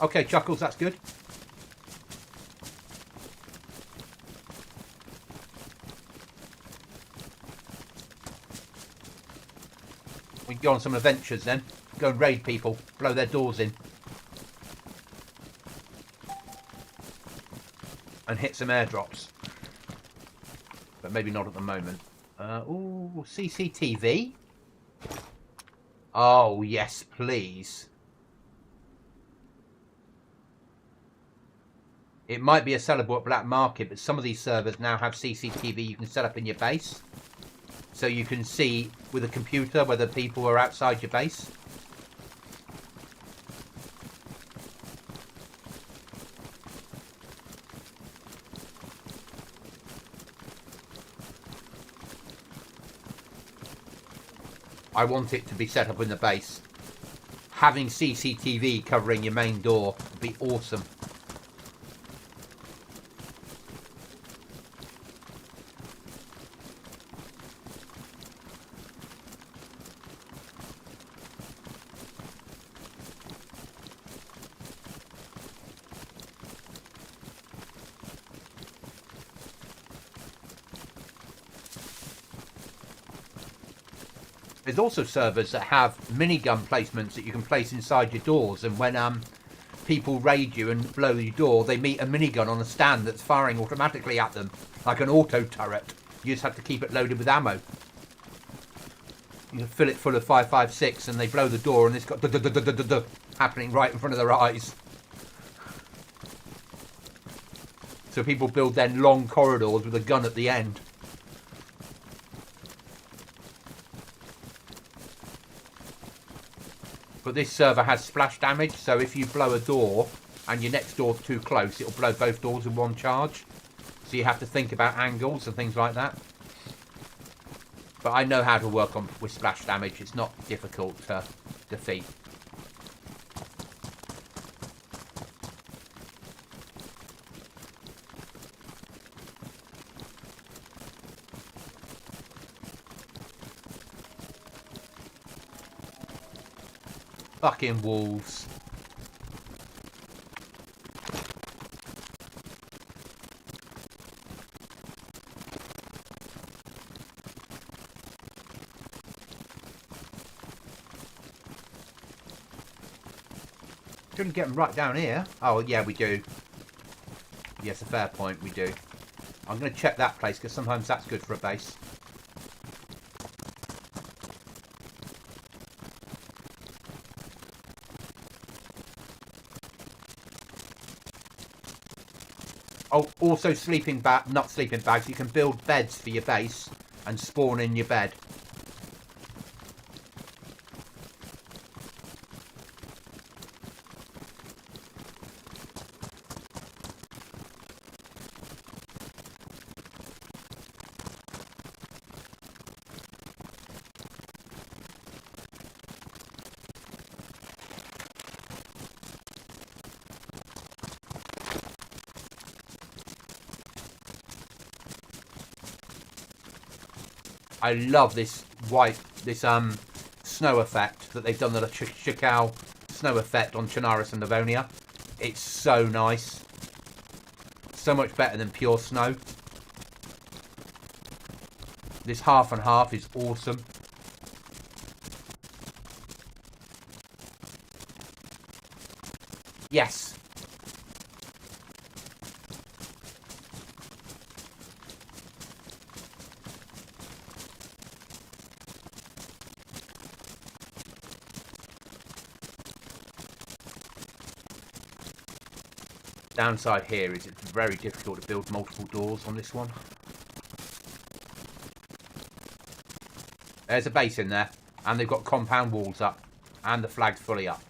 Okay, Chuckles, that's good. We can go on some adventures then. Go and raid people, blow their doors in. And hit some airdrops. But maybe not at the moment. Ooh, CCTV? Oh, yes, please. It might be a sellable at black market, but some of these servers now have CCTV you can set up in your base. So you can see with a computer whether people are outside your base. I want it to be set up in the base. Having CCTV covering your main door would be awesome. There's also servers that have minigun placements that you can place inside your doors, and when people raid you and blow your door, they meet a minigun on a stand that's firing automatically at them, like an auto turret. You just have to keep it loaded with ammo. You can fill it full of 5.56 and they blow the door and it's got happening right in front of their eyes. So people build then long corridors with a gun at the end. But this server has splash damage, so if you blow a door and your next door's too close, it'll blow both doors in one charge. So you have to think about angles and things like that. But I know how to work on with splash damage. It's not difficult to defeat. Fucking wolves. Couldn't get them right down here. Oh, yeah, we do. Yes, a fair point, we do. I'm going to check that place, because sometimes that's good for a base. Oh, also not sleeping bags. You can build beds for your base and spawn in your bed. I love this snow effect that they've done, the Shakal snow effect on Chernarus and Livonia. It's so nice. So much better than pure snow. This half and half is awesome. Yes. Downside here is it's very difficult to build multiple doors on this one. There's a base in there, and they've got compound walls up, and the flag's fully up.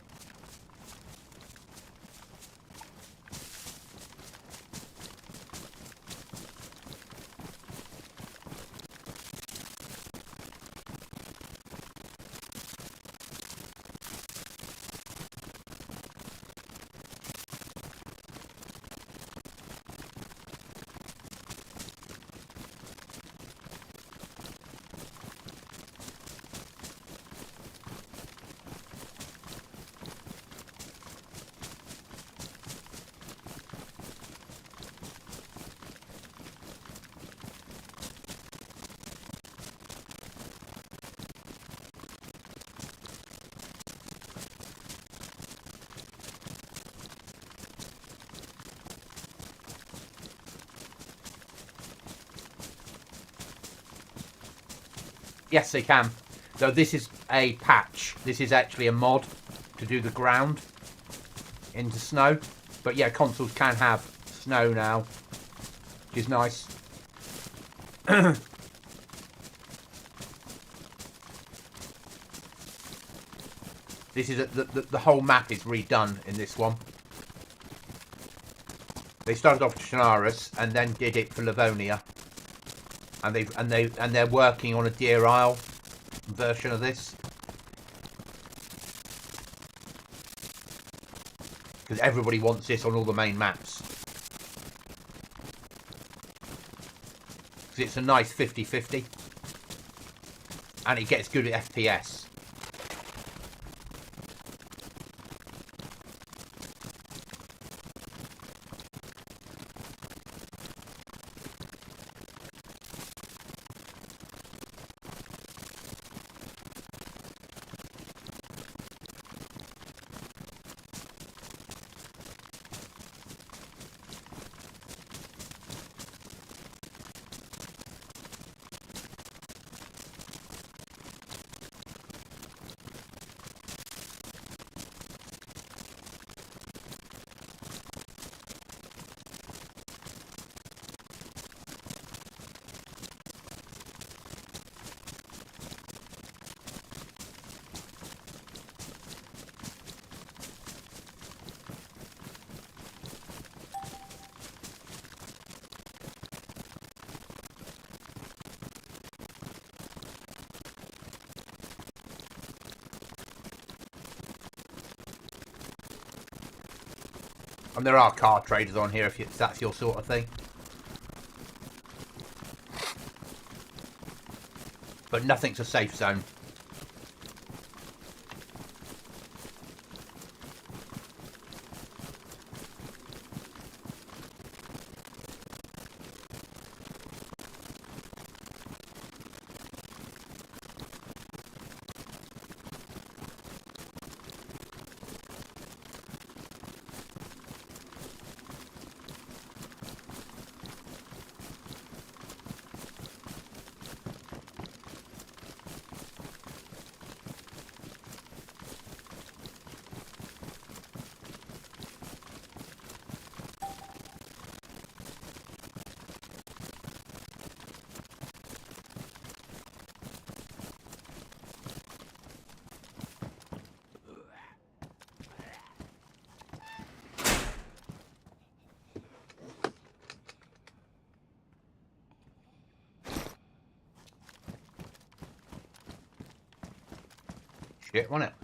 Yes, they can. Though this is a patch. This is actually a mod to do the ground into snow. But yeah, consoles can have snow now, which is nice. This is the whole map is redone in this one. They started off with Chernarus and then did it for Livonia. And they're working on a Deer Isle version of this, because everybody wants this on all the main maps. Because it's a nice 50-50, and it gets good at FPS. And there are car traders on here if that's your sort of thing. But nothing's a safe zone. Shit, wasn't it?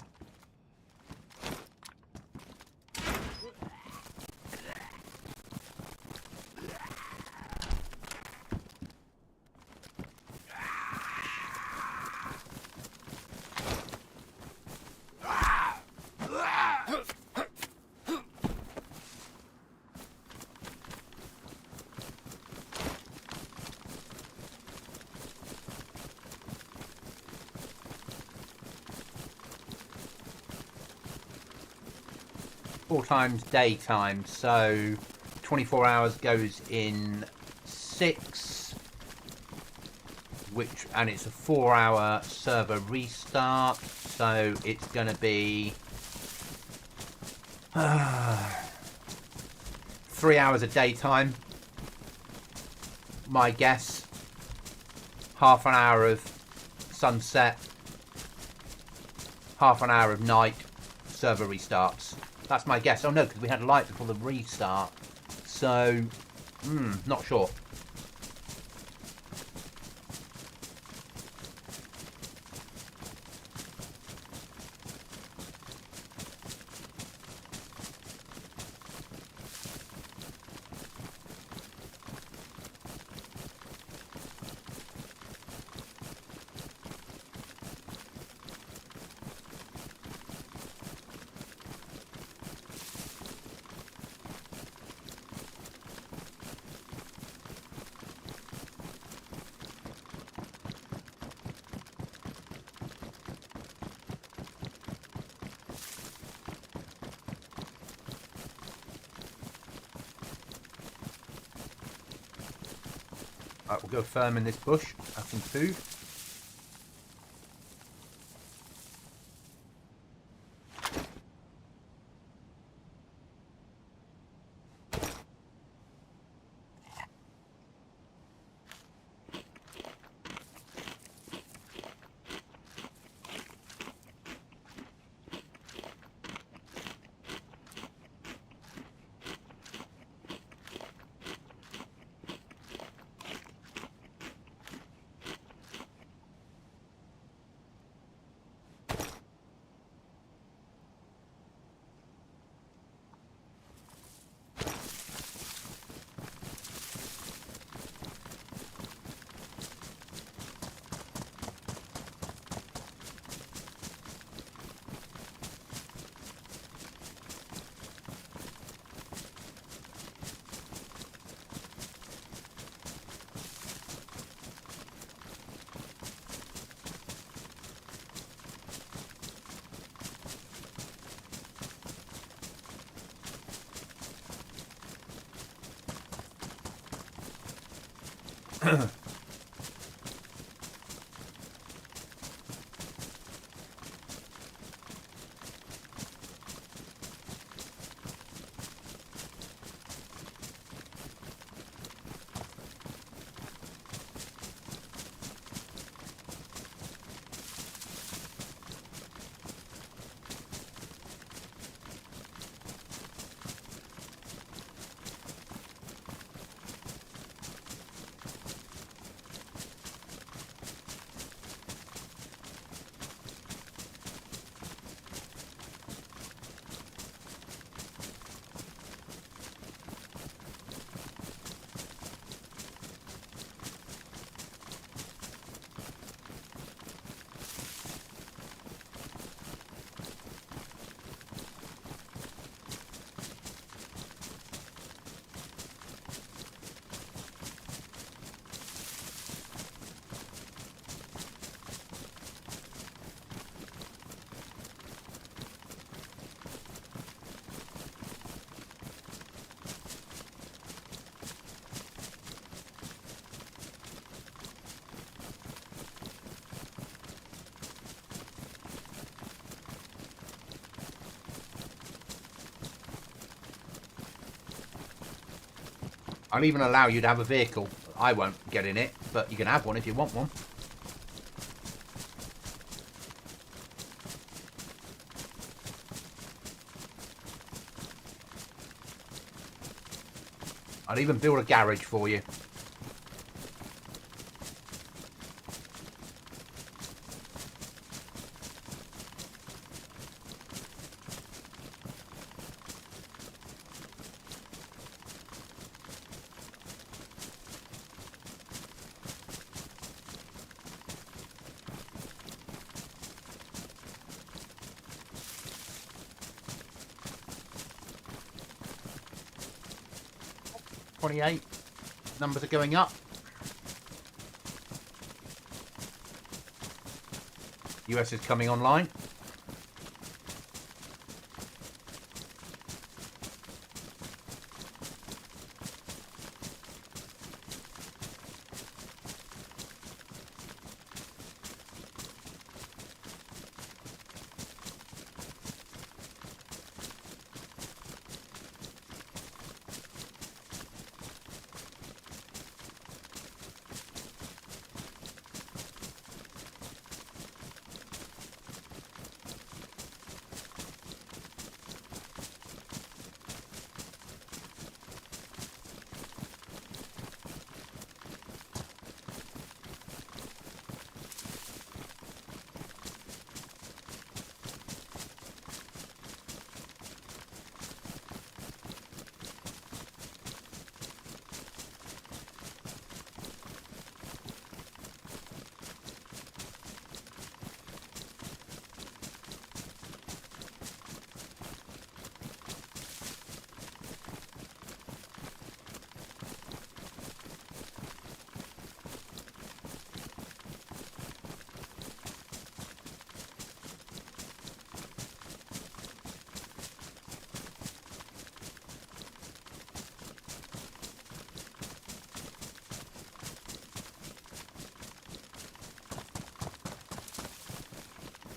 Four times daytime, so 24 hours goes in 6, and it's a 4-hour server restart, so it's going to be 3 hours of daytime, my guess, half an hour of sunset, half an hour of night, server restarts. That's my guess. Oh no, because we had light before the restart. So, not sure. Right, we'll go firm in this bush, have some food. I'll even allow you to have a vehicle. I won't get in it, but you can have one if you want one. I'll even build a garage for you. Numbers are going up. US is coming online.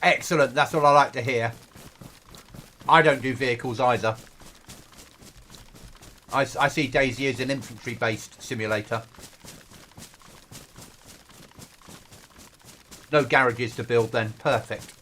Excellent, that's what I like to hear. I don't do vehicles either. I see Dayz as an infantry-based simulator. No garages to build then, perfect.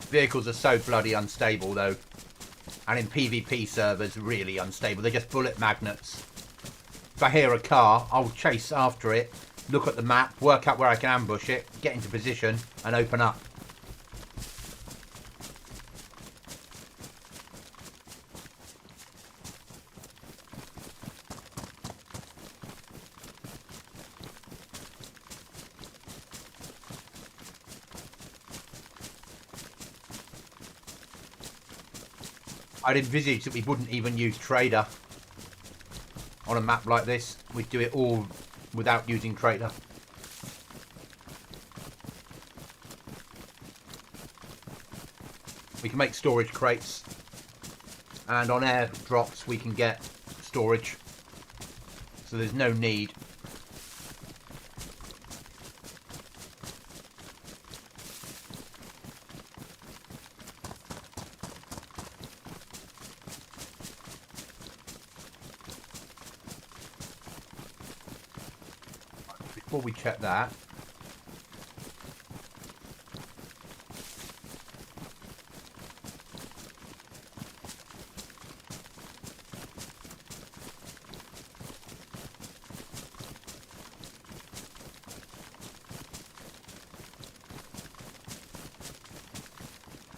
Vehicles are so bloody unstable though, and in PvP servers really unstable. They're just bullet magnets. If I hear a car, I'll chase after it, look at the map, work out where I can ambush it, get into position and open up. I'd envisage that we wouldn't even use Trader on a map like this. We'd do it all without using Trader. We can make storage crates, and on airdrops we can get storage, so there's no need. Before we check that,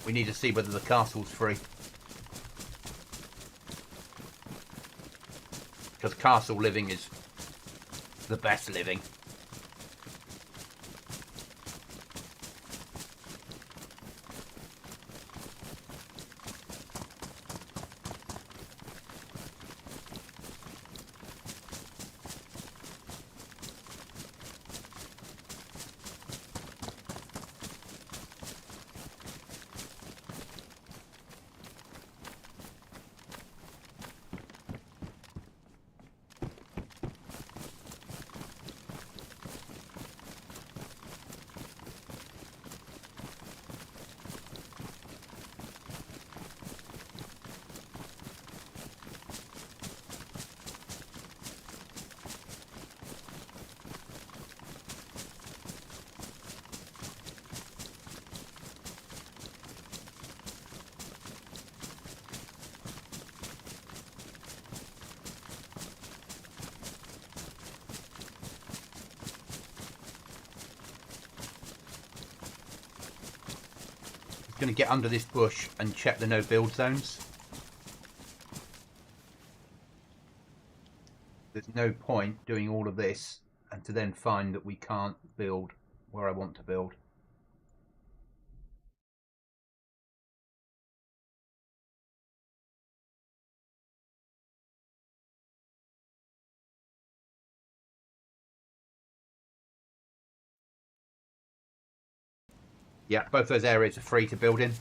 we need to see whether the castle's free. Because castle living is the best living. going to get under this bush and check the no build zones. There's no point doing all of this and to then find that we can't build where I want to build. Yeah, both those areas are free to build in.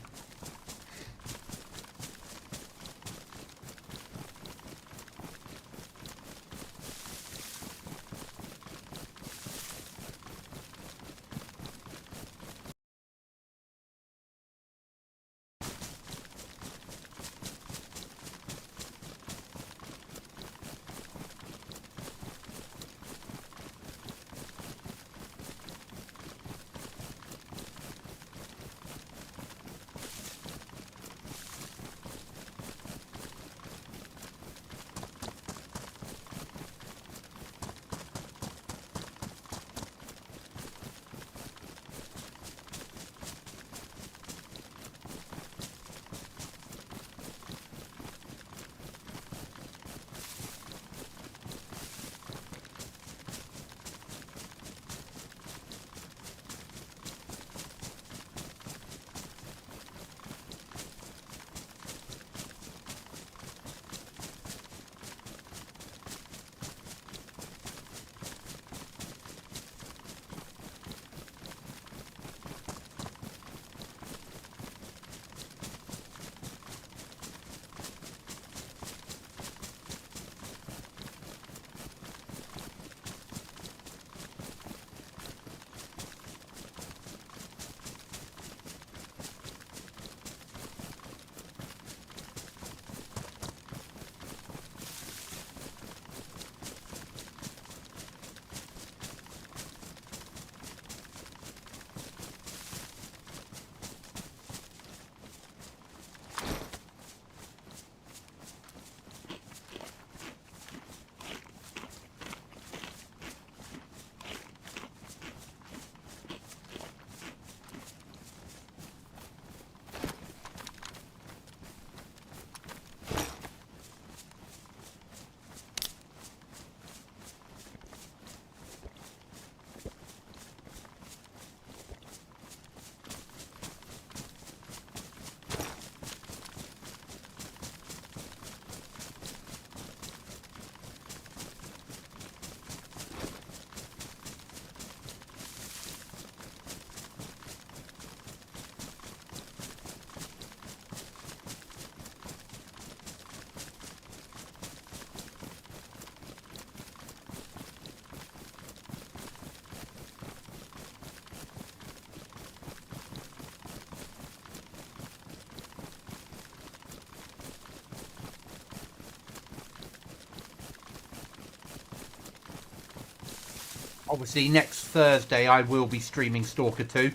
Obviously, next Thursday I will be streaming Stalker 2.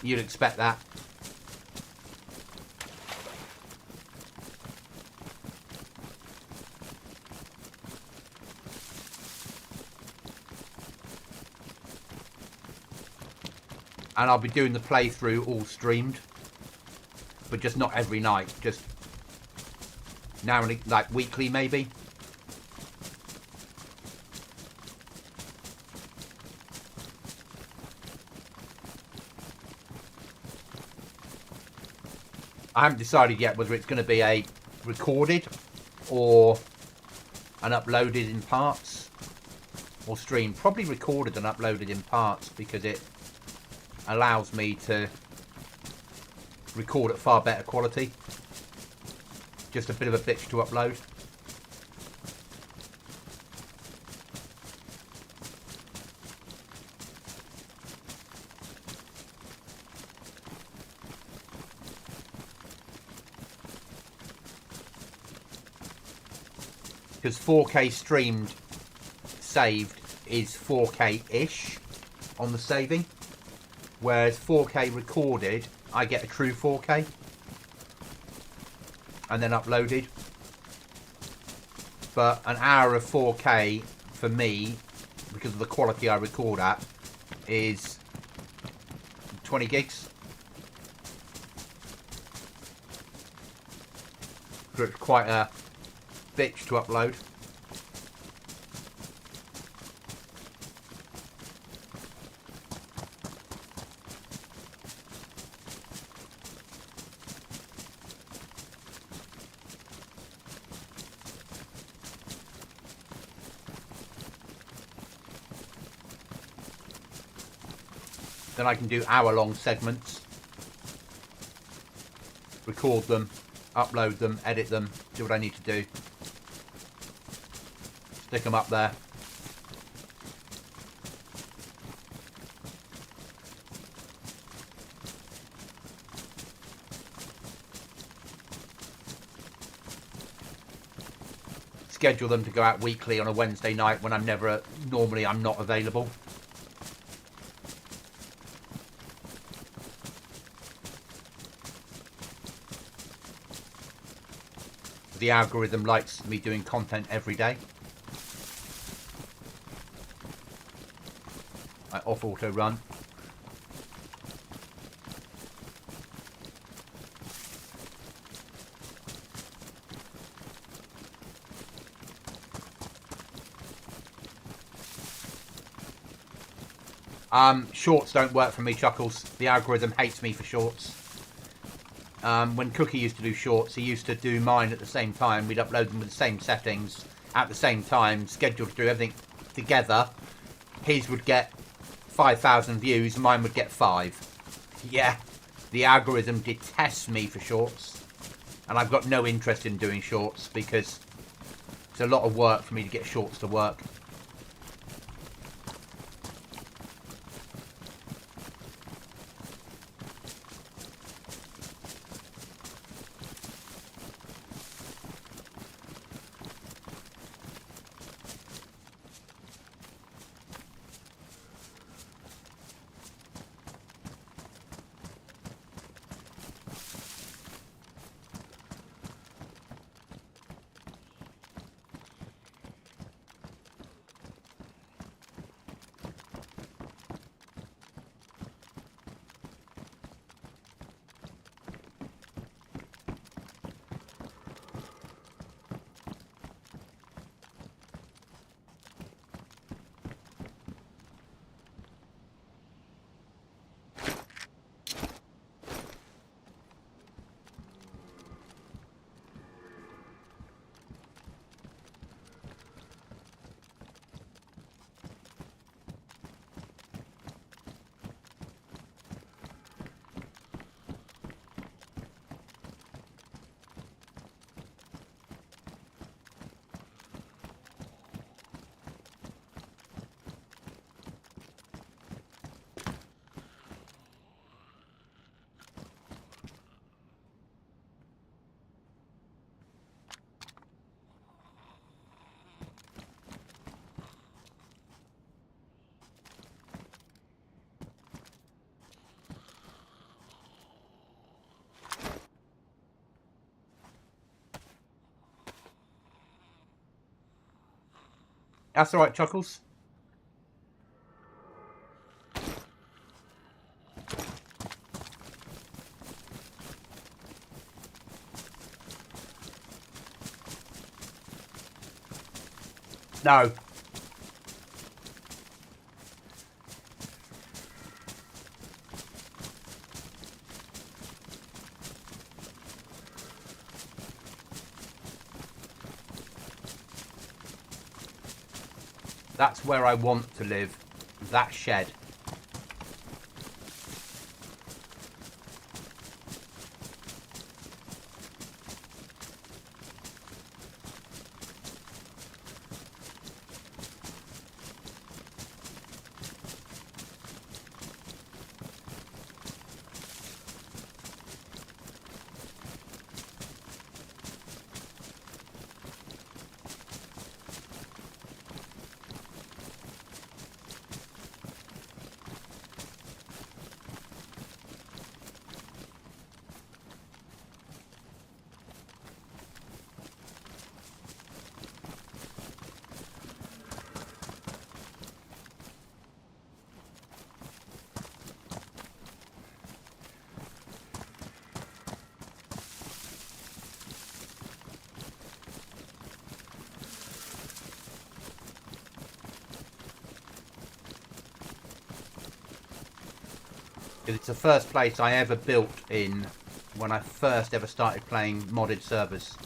You'd expect that. And I'll be doing the playthrough all streamed. But just not every night. Just now and like weekly maybe. I haven't decided yet whether it's going to be a recorded or an uploaded in parts or streamed. Probably recorded and uploaded in parts because it allows me to record at far better quality. Just a bit of a bitch to upload. Because 4K streamed saved is 4K-ish on the saving. Whereas 4K recorded, I get a true 4K. And then uploaded. But an hour of 4K for me, because of the quality I record at, is 20 gigs. So it's quite a bitch to upload. Then I can do hour-long segments, record them, upload them, edit them, do what I need to do, stick them up there. Schedule them to go out weekly on a Wednesday night when I'm normally I'm not available. The algorithm likes me doing content every day. I off auto run. Shorts don't work for me, Chuckles. The algorithm hates me for shorts. When Cookie used to do shorts, he used to do mine at the same time. We'd upload them with the same settings at the same time, scheduled to do everything together. His would get 5,000 views, mine would get 5. Yeah, the algorithm detests me for shorts. And I've got no interest in doing shorts because it's a lot of work for me to get shorts to work. That's alright, Chuckles. No. That's where I want to live. That shed. It's the first place I ever built in when I first ever started playing modded servers.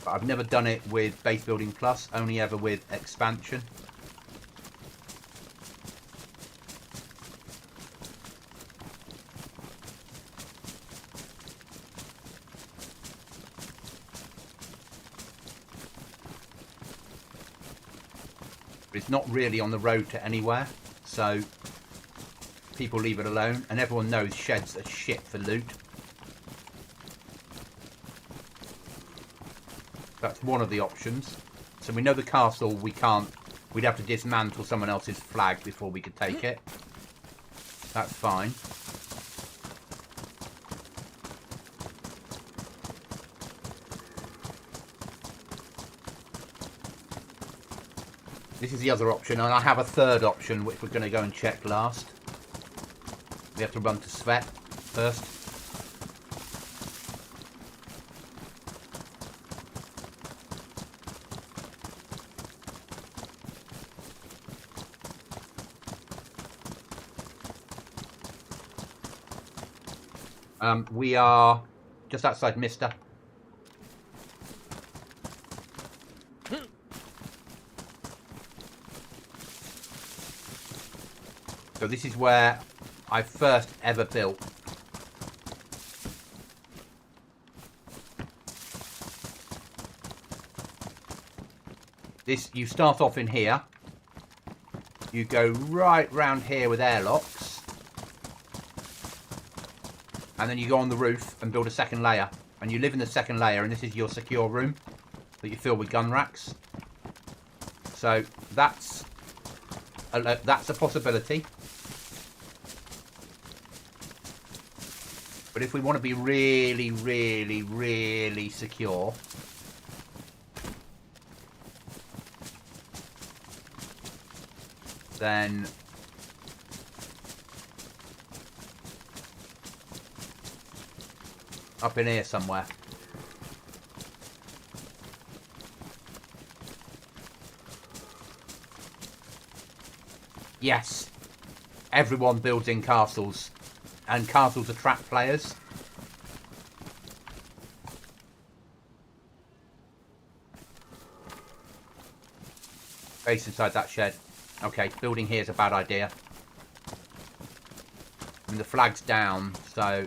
But I've never done it with Base Building Plus, only ever with expansion. But it's not really on the road to anywhere, so people leave it alone, and everyone knows sheds are shit for loot. That's one of the options. So we know the castle we can't, we'd have to dismantle someone else's flag before we could take it. That's fine. This is the other option, and I have a third option which we're going to go and check last. We have to run to Svet first. We are just outside Mister. So this is where I first ever built. This, you start off in here. You go right round here with airlocks. And then you go on the roof and build a second layer. And you live in the second layer, and this is your secure room that you fill with gun racks. So that's a possibility. But if we want to be really, really, really secure, then up in here somewhere. Yes, everyone builds in castles, and castles attract players. Base inside that shed. Okay, building here is a bad idea. And the flag's down, so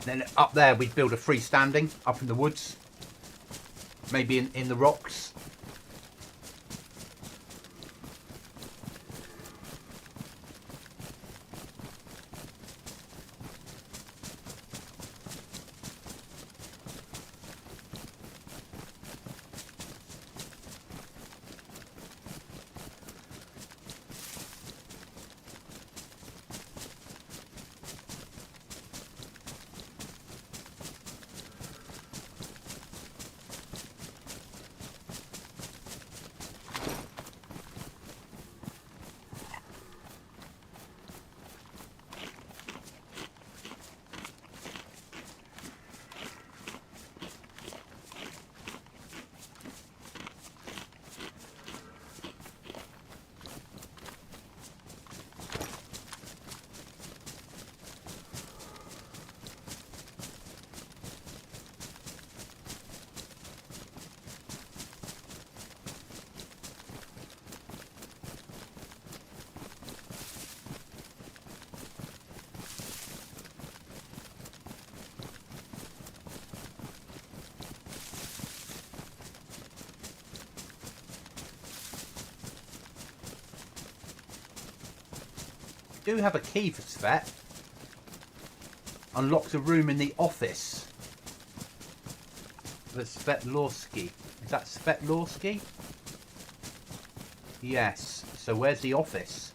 then up there we'd build a freestanding up in the woods, maybe in the rocks. do have a key for Svet. Unlocks a room in the office. The Svetlorski. Is that Svetlorski? Yes. So where's the office?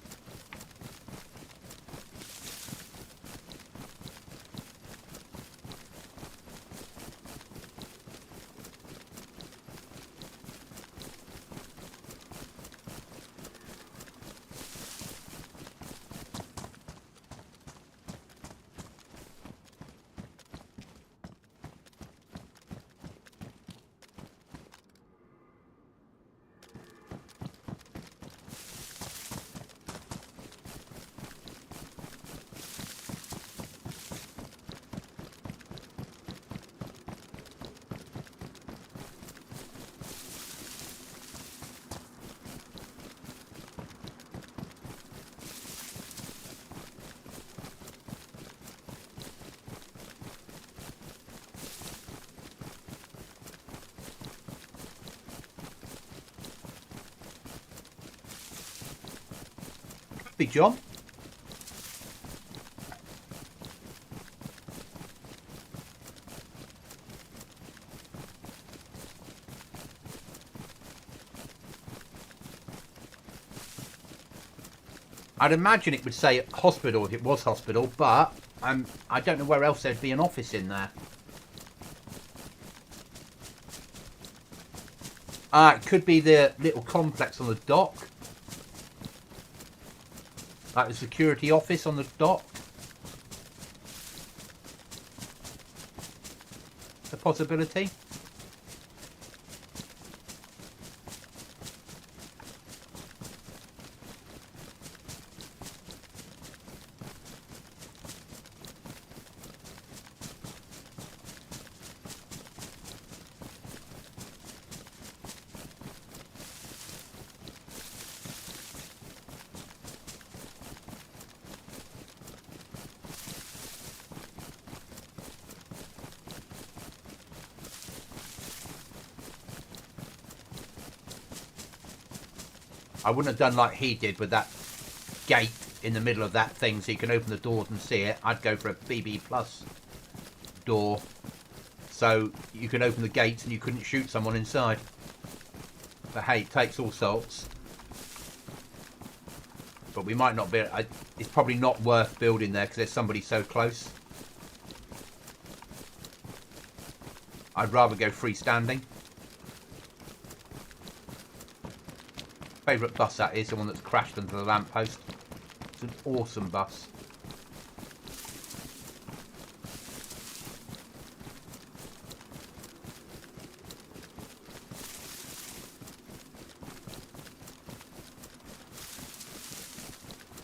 Big John. I'd imagine it would say hospital if it was hospital, but I don't know where else there'd be an office in there. It could be the little complex on the dock. Like the security office on the dock. It's a possibility. I wouldn't have done like he did with that gate in the middle of that thing so you can open the doors and see it. I'd go for a BB plus door so you can open the gates and you couldn't shoot someone inside. But hey, it takes all sorts. But we might not be... It's probably not worth building there because there's somebody so close. I'd rather go freestanding. Favourite bus that is, the one that's crashed into the lamppost. It's an awesome bus.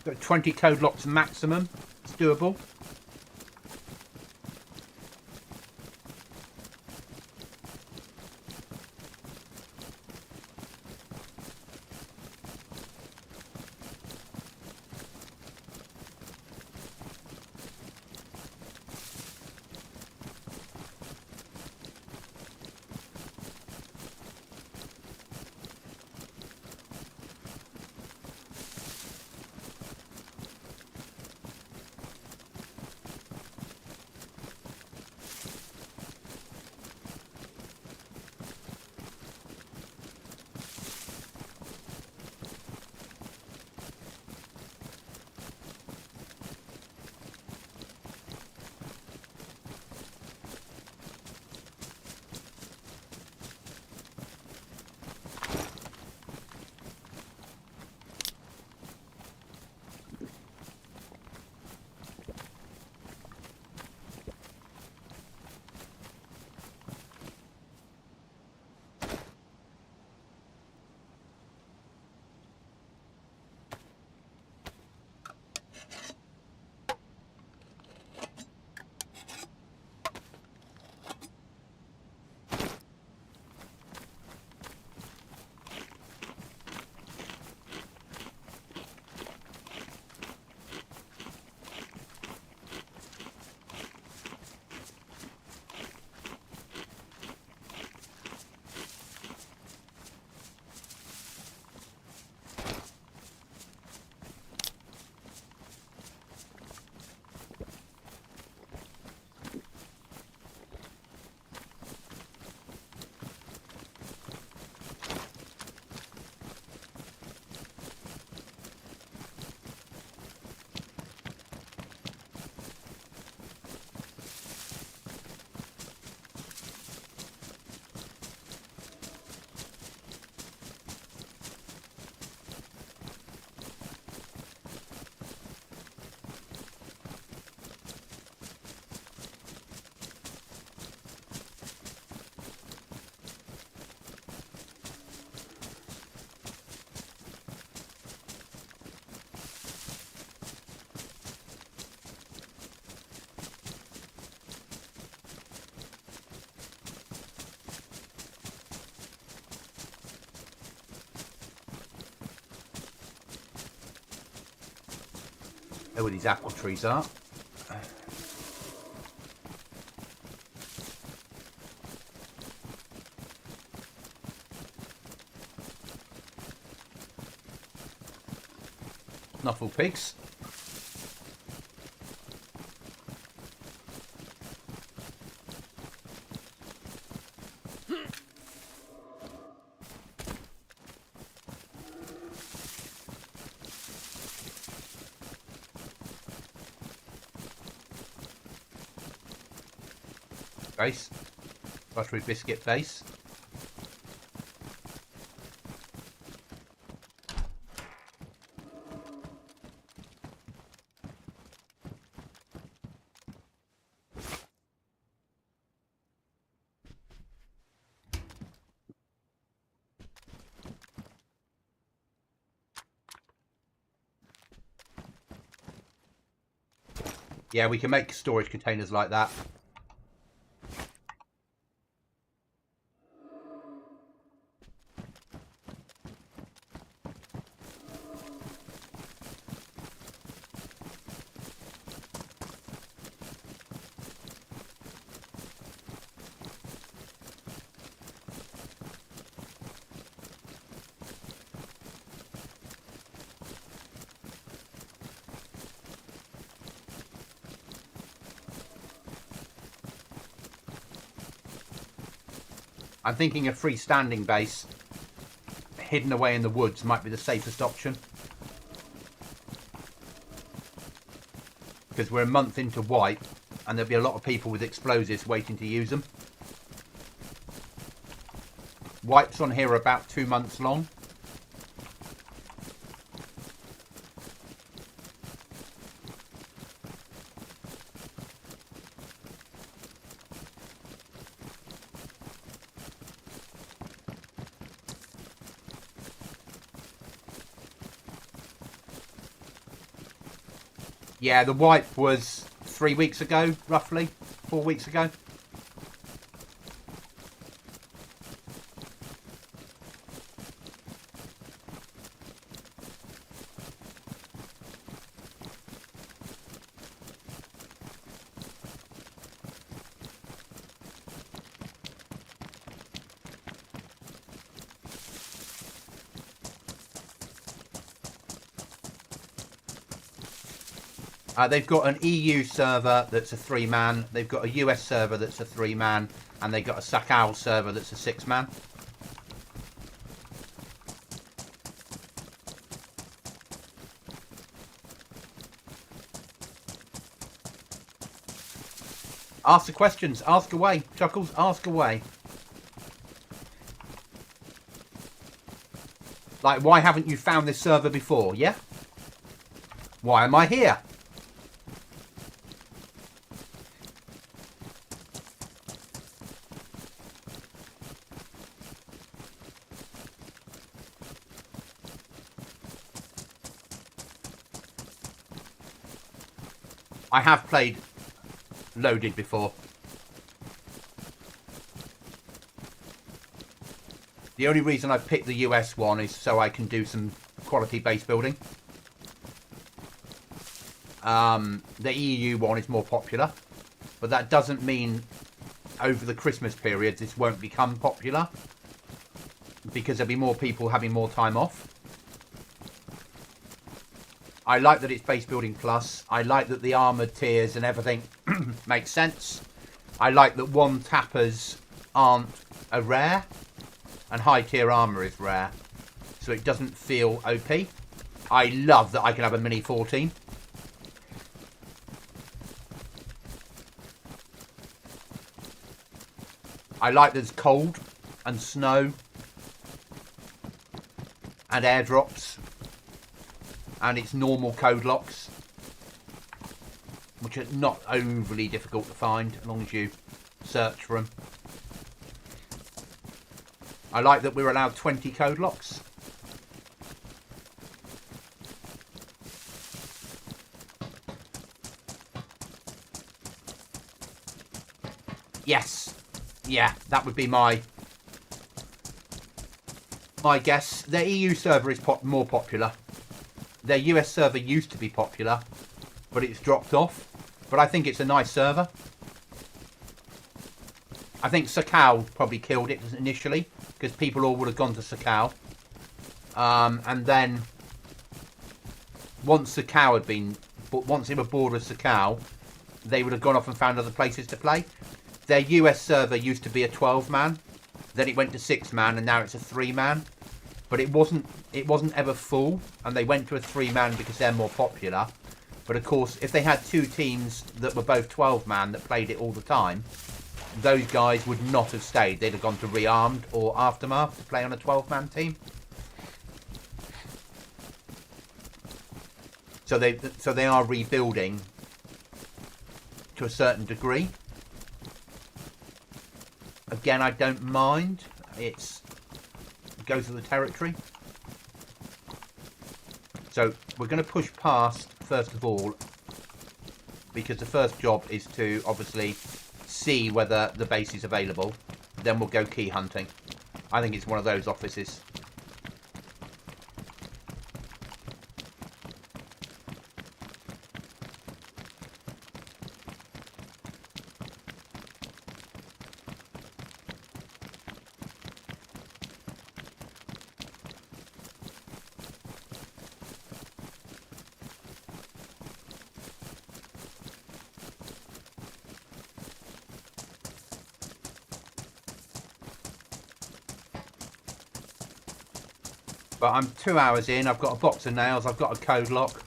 Got 20 code locks maximum. It's doable. Know where these apple trees are. Snuffle pigs. Base. Buttery biscuit base. Yeah, we can make storage containers like that. I'm thinking a freestanding base hidden away in the woods might be the safest option. Because we're a month into wipe and there'll be a lot of people with explosives waiting to use them. Wipes on here are about 2 months long. Yeah, the wipe was 3 weeks ago, roughly. 4 weeks ago. They've got an EU server that's a 3-man. They've got a US server that's a 3-man. And they've got a Sakal server that's a 6-man. Ask the questions. Ask away. Chuckles, ask away. Like, why haven't you found this server before? Yeah? Why am I here? I have played Loaded before. The only reason I picked the US one is so I can do some quality base building. The EU one is more popular, but that doesn't mean over the Christmas period this won't become popular, because there'll be more people having more time off. I like that it's base building plus. I like that the armoured tiers and everything makes sense. I like that 1 tappers aren't a rare and high tier armour is rare, so it doesn't feel OP. I love that I can have a mini 14. I like that there's cold and snow and airdrops. And it's normal code locks, which are not overly difficult to find as long as you search for them. I like that we're allowed 20 code locks. Yes. Yeah, that would be my guess. The EU server is more popular. Their US server used to be popular, but it's dropped off. But I think it's a nice server. I think Sakau probably killed it initially, because people all would have gone to Sakau. And then once Sakau had been, once they were bored with Sakau, they would have gone off and found other places to play. Their US server used to be a 12-man, then it went to 6-man, and now it's a 3-man. But it wasn't ever full, and they went to a 3-man because they're more popular. But of course, if they had two teams that were both 12-man that played it all the time, those guys would not have stayed. They'd have gone to Rearmed or Aftermath to play on a 12-man team. So they are rebuilding to a certain degree. Again, I don't mind. It goes with the territory. So we're going to push past, first of all, because the first job is to obviously see whether the base is available. Then we'll go key hunting. I think it's one of those offices. But I'm 2 hours in, I've got a box of nails, I've got a code lock.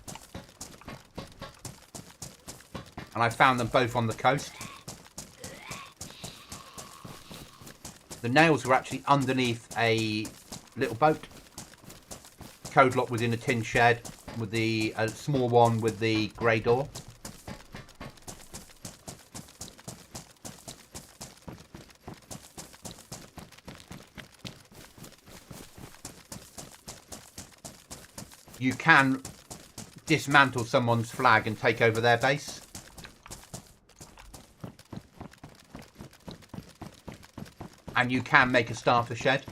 And I found them both on the coast. The nails were actually underneath a little boat. Code lock was in a tin shed with the small one with the grey door. You can dismantle someone's flag and take over their base. And you can make a starter shed.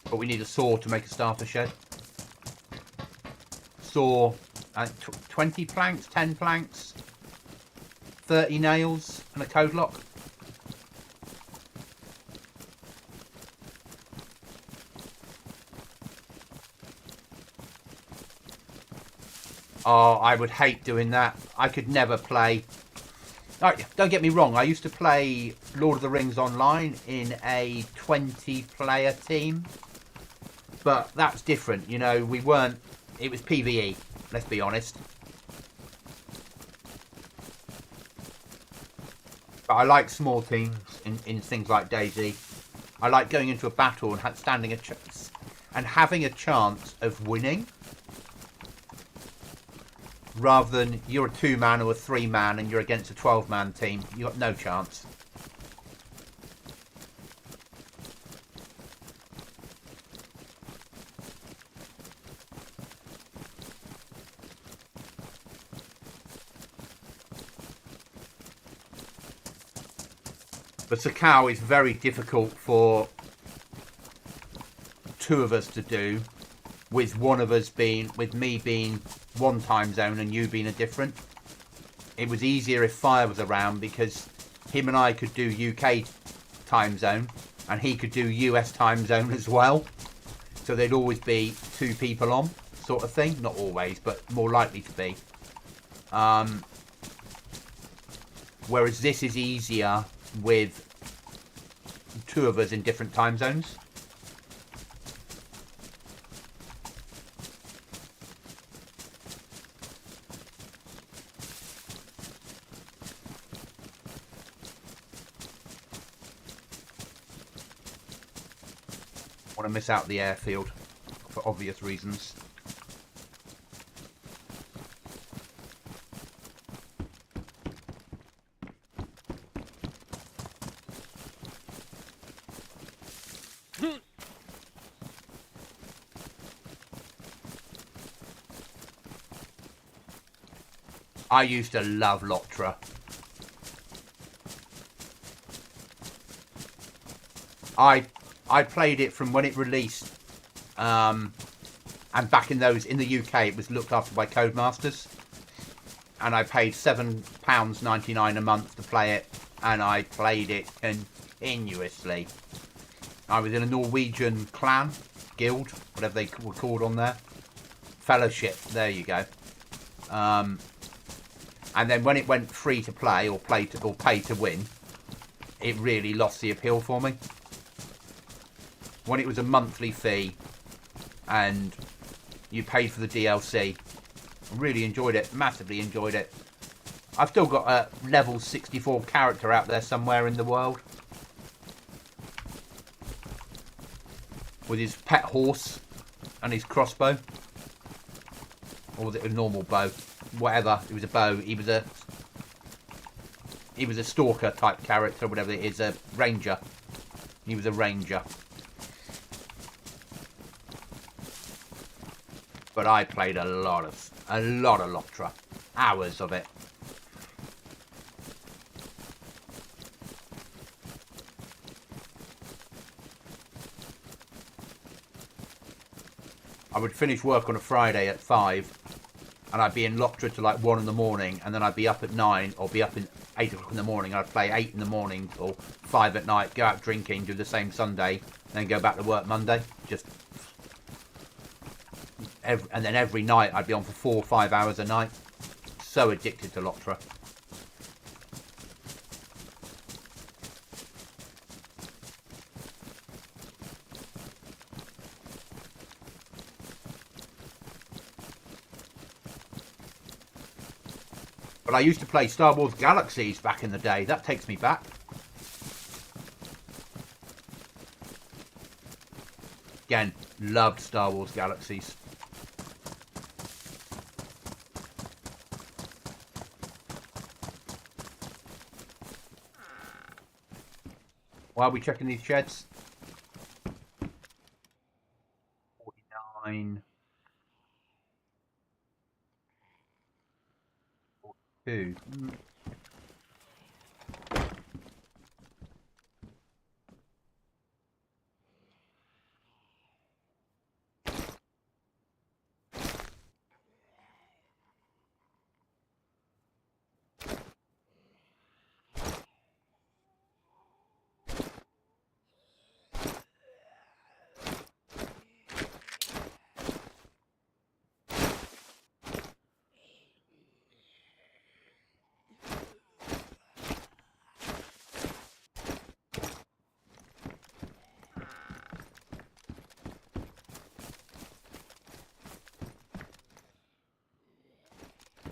But we need a saw to make a starter shed. Saw 20 planks, 10 planks, 30 nails and a code lock. Oh, I would hate doing that. I could never play. Oh, don't get me wrong. I used to play Lord of the Rings online in a 20-player team. But that's different. You know, we weren't... It was PvE, let's be honest. But I like small teams in things like Dayz. I like going into a battle and standing a chance and having a chance of winning. Rather than you're a 2-man or a 3-man and you're against a 12-man team. You've got no chance. But Sakau is very difficult for two of us to do. With one of us being, with me being one time zone and you being a different. It was easier if Fire was around because him and I could do UK time zone and he could do US time zone as well. So there'd always be 2 people on, sort of thing. Not always, but more likely to be. Whereas this is easier with 2 of us in different time zones. Want to miss out the airfield for obvious reasons. I used to love Loctra. I played it from when it released, and back in the UK it was looked after by Codemasters. and I paid £7.99 a month to play it, and I played it continuously. I was in a Norwegian clan, guild, whatever they were called on there. Fellowship, there you go. And then when it went free to play or pay to win, it really lost the appeal for me. When it was a monthly fee and you paid for the DLC, I really enjoyed it, massively enjoyed it. I've still got a level 64 character out there somewhere in the world. With his pet horse and his crossbow. Or was it a normal bow? Whatever, it was a bow. He was a stalker type character, whatever it is, a ranger. He was a ranger. But I played a lot of Lotra. Hours of it. I would finish work on a Friday at 5, and I'd be in Lotra till like 1 in the morning, and then I'd be up at 9, or be up at 8 o'clock in the morning. I'd play 8 in the morning till 5 at night, go out drinking, do the same Sunday, then go back to work Monday. And then every night I'd be on for 4 or 5 hours a night. So addicted to Lotra. But I used to play Star Wars Galaxies back in the day. That takes me back. Again, loved Star Wars Galaxies. Why are we checking these sheds? 49. 42.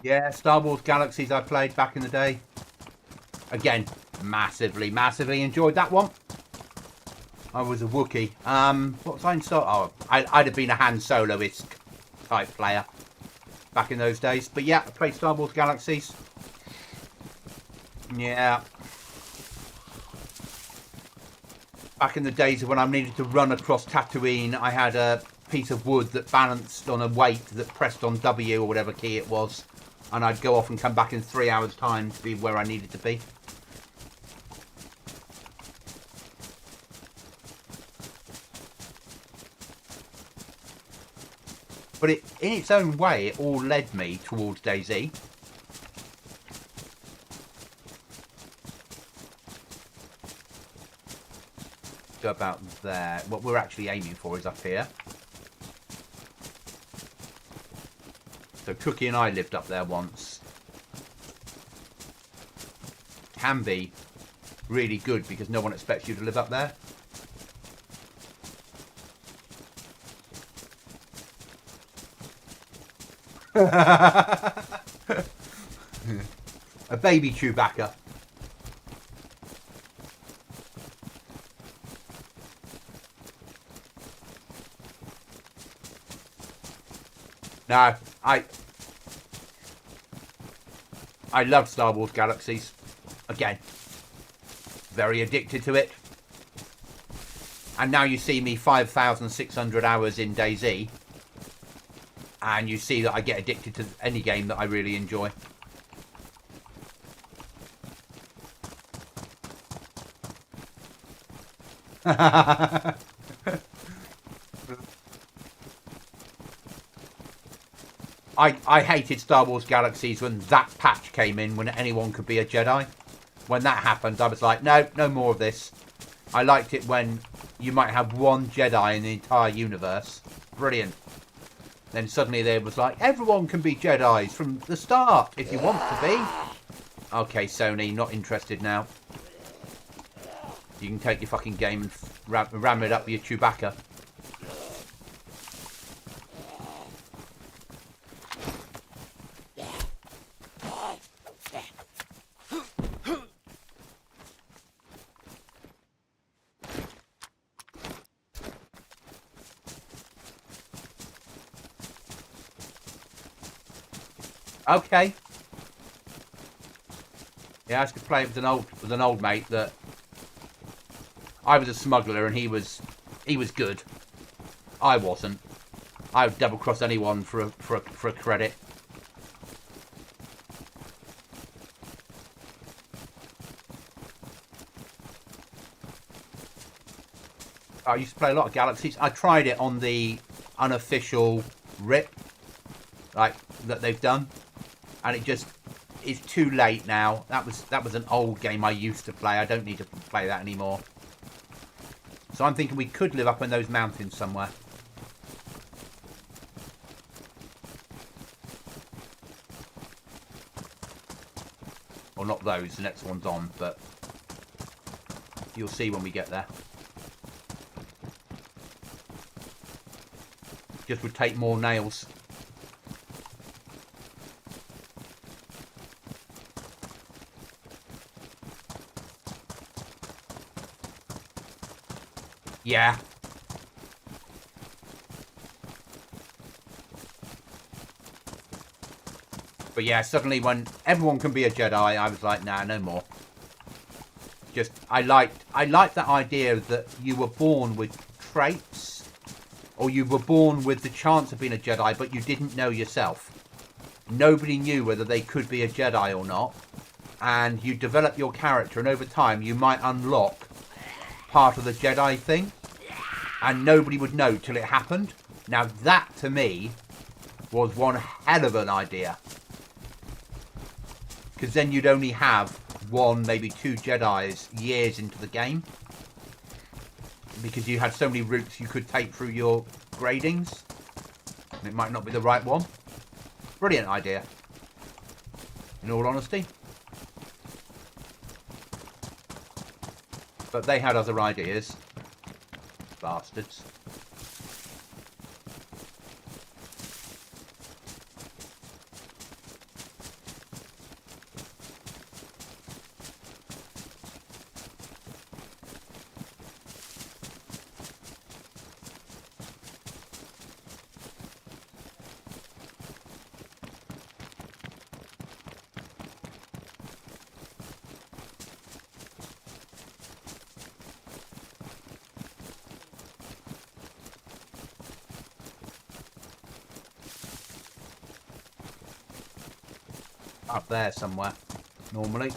Yeah, Star Wars Galaxies I played back in the day. Again, massively enjoyed that one. I was a Wookiee. What was I in Star? Oh, I'd have been a Han Solo-esque type player back in those days. But yeah, I played Star Wars Galaxies. Yeah. Back in the days when I needed to run across Tatooine, I had a piece of wood that balanced on a weight that pressed on W or whatever key it was. And I'd go off and come back in 3 hours' time to be where I needed to be. But in its own way, it all led me towards Dayz. So about there. What we're actually aiming for is up here. So Cookie and I lived up there once. Can be really good because no one expects you to live up there. A baby Chewbacca. No, I love Star Wars Galaxies. Again, very addicted to it. And now you see me 5,600 hours in Dayz. And you see that I get addicted to any game that I really enjoy. I hated Star Wars Galaxies when that patch came in, when anyone could be a Jedi. When that happened, I was like, no, no more of this. I liked it when you might have one Jedi in the entire universe. Brilliant. Then suddenly there was like, everyone can be Jedis from the start if you want to be. Okay, Sony, not interested now. You can take your fucking game and ram it up your Chewbacca. Okay. Yeah, I used to play with an old mate that I was a smuggler and he was good. I wasn't. I would double cross anyone for a credit. I used to play a lot of Galaxies. I tried it on the unofficial RIP, like that they've done, and it just is too late now. That was an old game I used to play. I don't need to play that anymore. So I'm thinking we could live up in those mountains somewhere. Well, not those. The next one's on, but you'll see when we get there. Just would take more nails. Yeah. But yeah, suddenly when everyone can be a Jedi, I was like, nah, no more. Just, I liked that idea that you were born with traits, or you were born with the chance of being a Jedi, but you didn't know yourself. Nobody knew whether they could be a Jedi or not. And you develop your character, and over time you might unlock part of the Jedi thing. And nobody would know till it happened. Now that, to me, was one hell of an idea. Because then you'd only have one, maybe two Jedis years into the game. Because you had so many routes you could take through your gradings. And it might not be the right one. Brilliant idea. In all honesty. But they had other ideas. Bastards. Up there somewhere, normally.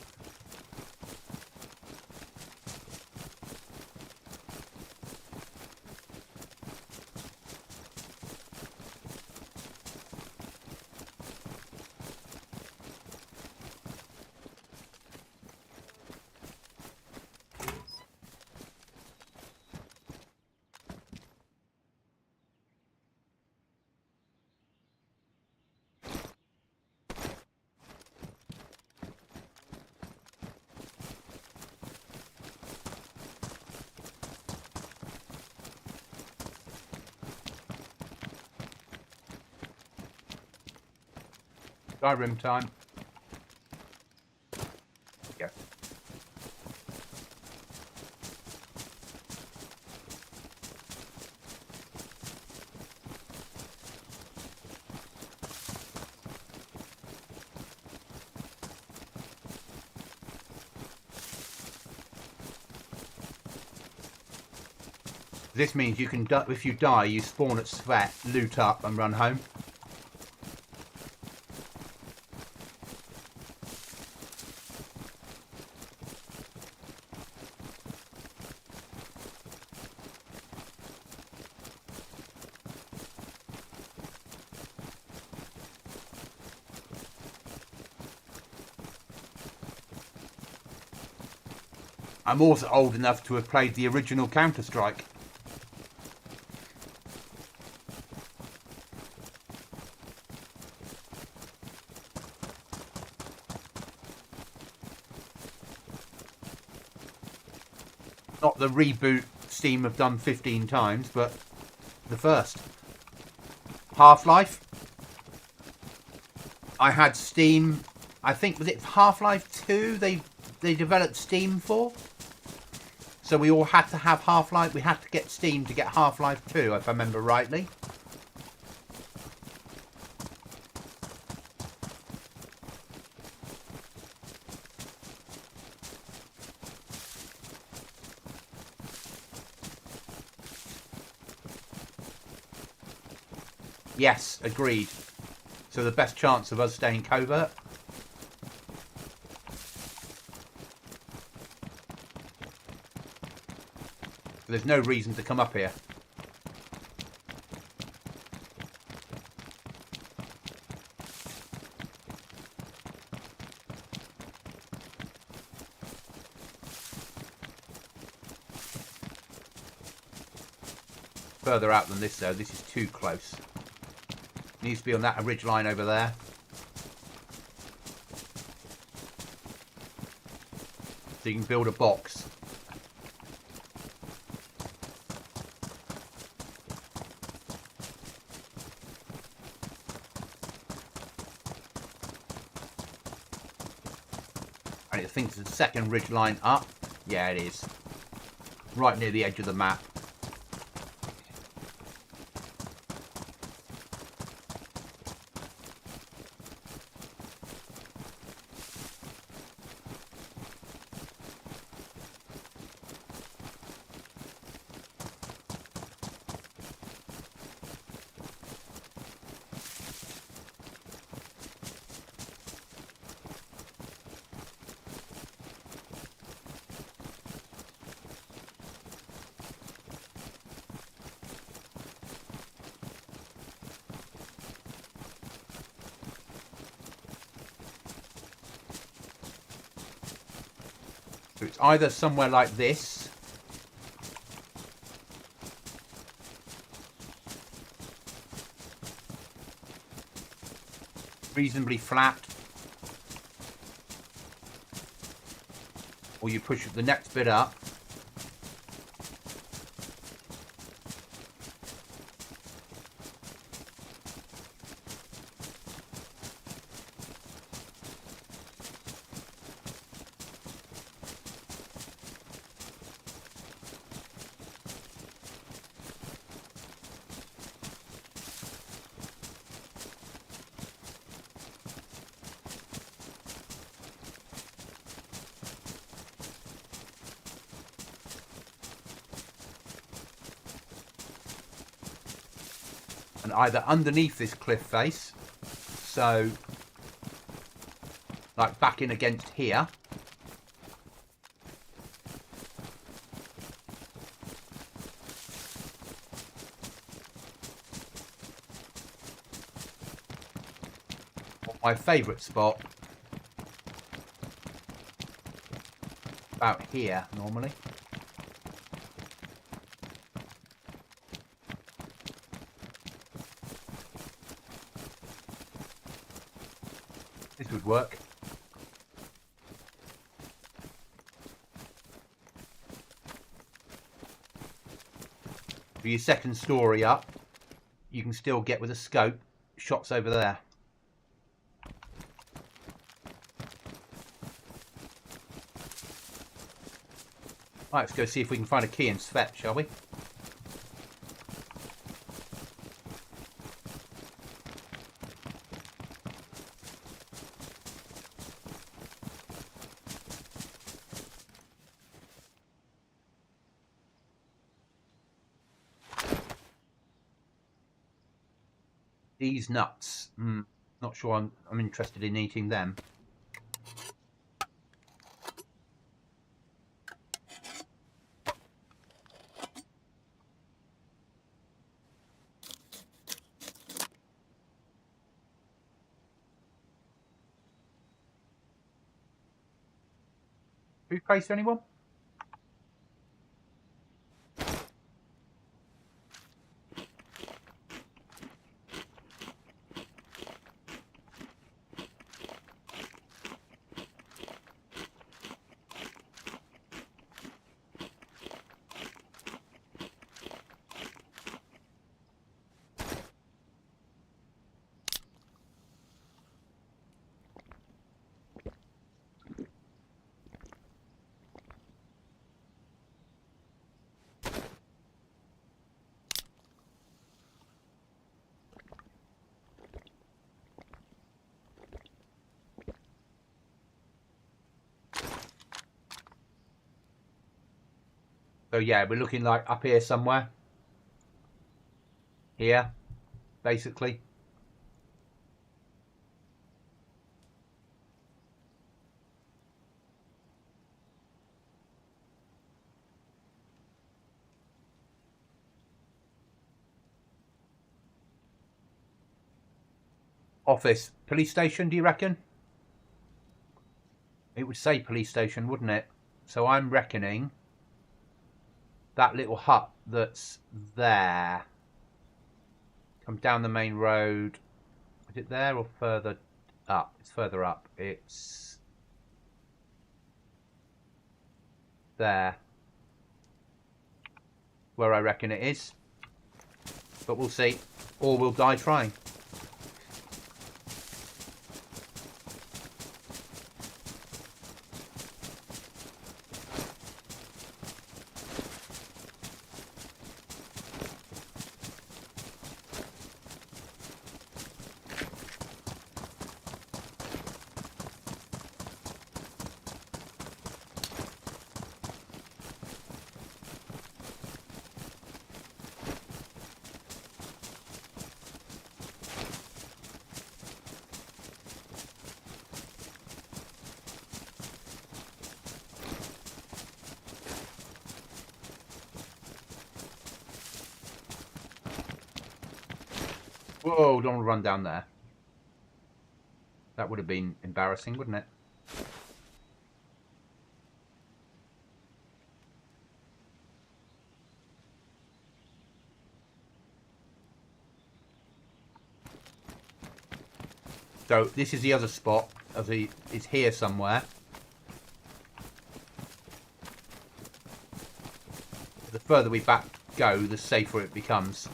Skyrim time. Yeah. This means you can, if you die, you spawn at Svet, loot up and run home. I'm also old enough to have played the original Counter-Strike. Not the reboot Steam have done 15 times, but the first. Half-Life. I had Steam, I think, was it Half-Life 2 they developed Steam for? So we all had to have Half-Life, we had to get Steam to get Half-Life 2, if I remember rightly. Yes, agreed. So the best chance of us staying covert. There's no reason to come up here. Further out than this though, this is too close. Needs to be on that ridge line over there. So you can build a box. And I think it's the second ridge line up. Yeah, it is. Right near the edge of the map. So it's either somewhere like this, reasonably flat, or you push the next bit up. And either underneath this cliff face, so like back in against here, or my favourite spot, about here normally. This would work. For your second story up, you can still get with a scope shots over there. Right, let's go see if we can find a key in Svet, shall we? These nuts. Not sure I'm interested in eating them. Food place, anyone? So yeah, we're looking like up here somewhere. Here, basically. Office. Police station, do you reckon? It would say police station, wouldn't it? So I'm reckoning that little hut that's there. Come down the main road. Is it there or further up? It's further up. It's there. Where I reckon it is. But we'll see. Or we'll die trying. Whoa, don't run down there. That would have been embarrassing, wouldn't it? So this is the other spot. It's here somewhere. The further we back go, the safer it becomes.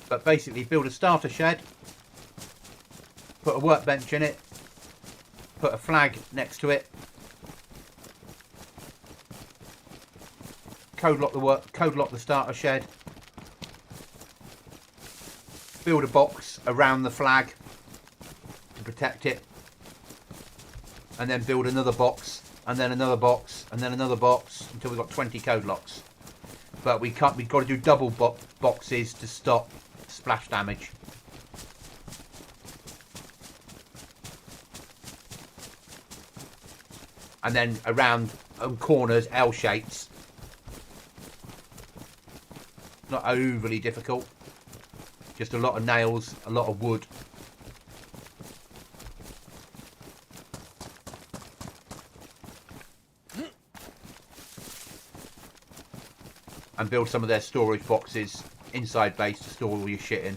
But basically build a starter shed, put a workbench in it, put a flag next to it, code lock the starter shed, build a box around the flag to protect it, and then build another box, and then another box, and then another box until we've got 20 code locks. But we've got to do double boxes to stop splash damage. And then around corners, L shapes. Not overly difficult. Just a lot of nails, a lot of wood. And build some of their storage boxes inside base to store all your shit in.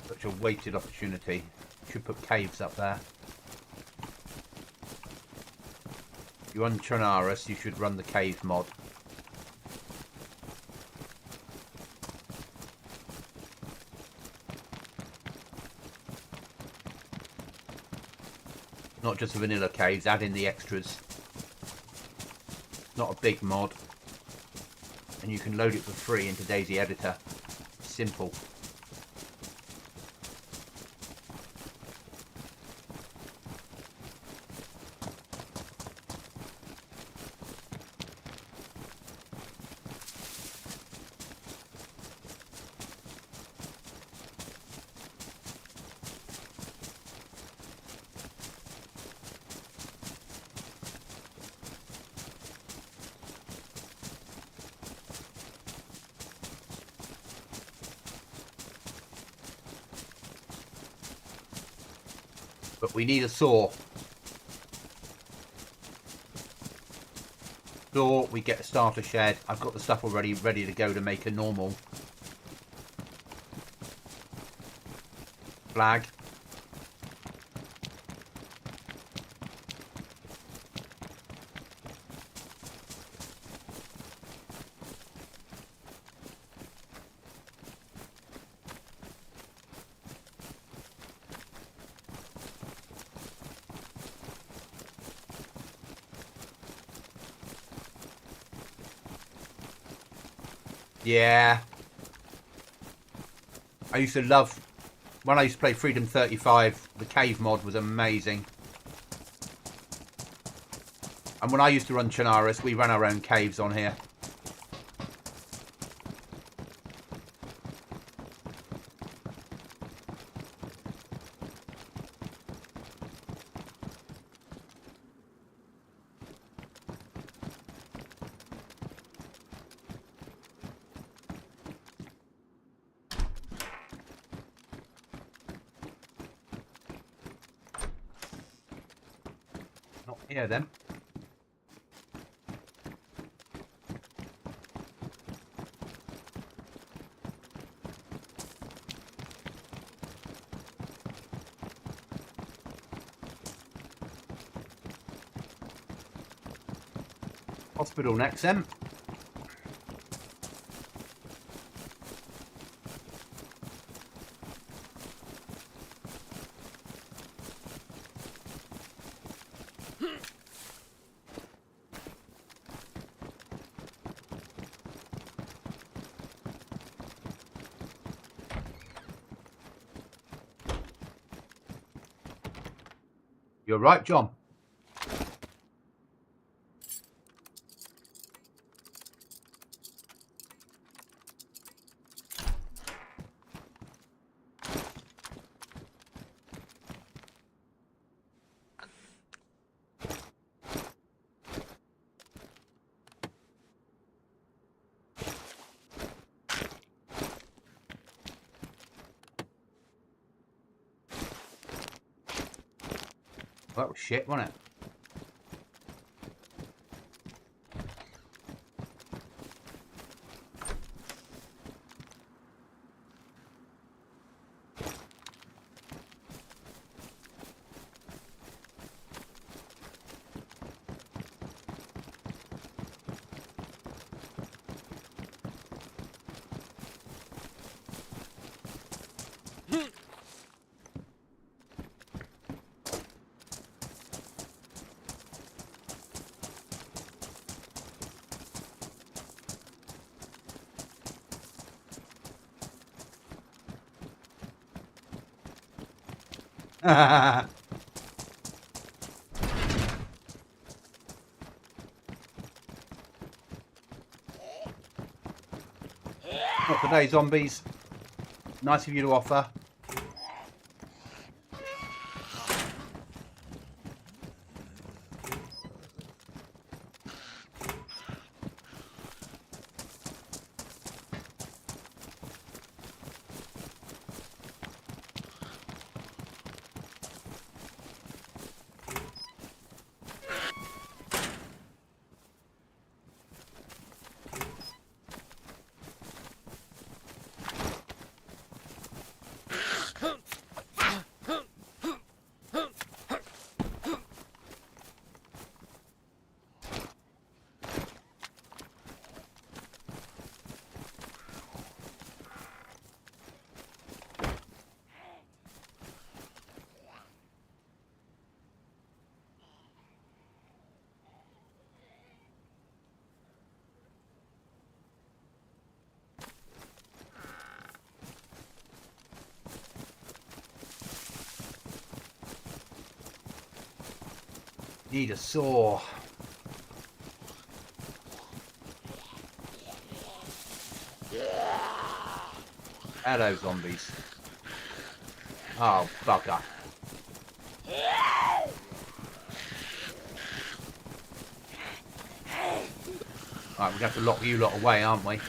Such a wasted opportunity. Should put caves up there. If you run Trinaris, you should run the cave mod. Not just vanilla caves, add in the extras. a big mod. And you can load it for free into Dayz Editor. Simple. But we need a saw. Saw, we get a starter shed. I've got the stuff already ready to go to make a normal flag. Yeah. I used to love, when I used to play Freedom 35, the cave mod was amazing. And when I used to run Chernarus, we ran our own caves on here. Not here then. Hospital next then. You're right, John. Well, that was shit, wasn't it? Not today, zombies. Nice of you to offer. Need a saw. Hello, zombies. Oh, bugger. Right, we're going to have to lock you lot away, aren't we?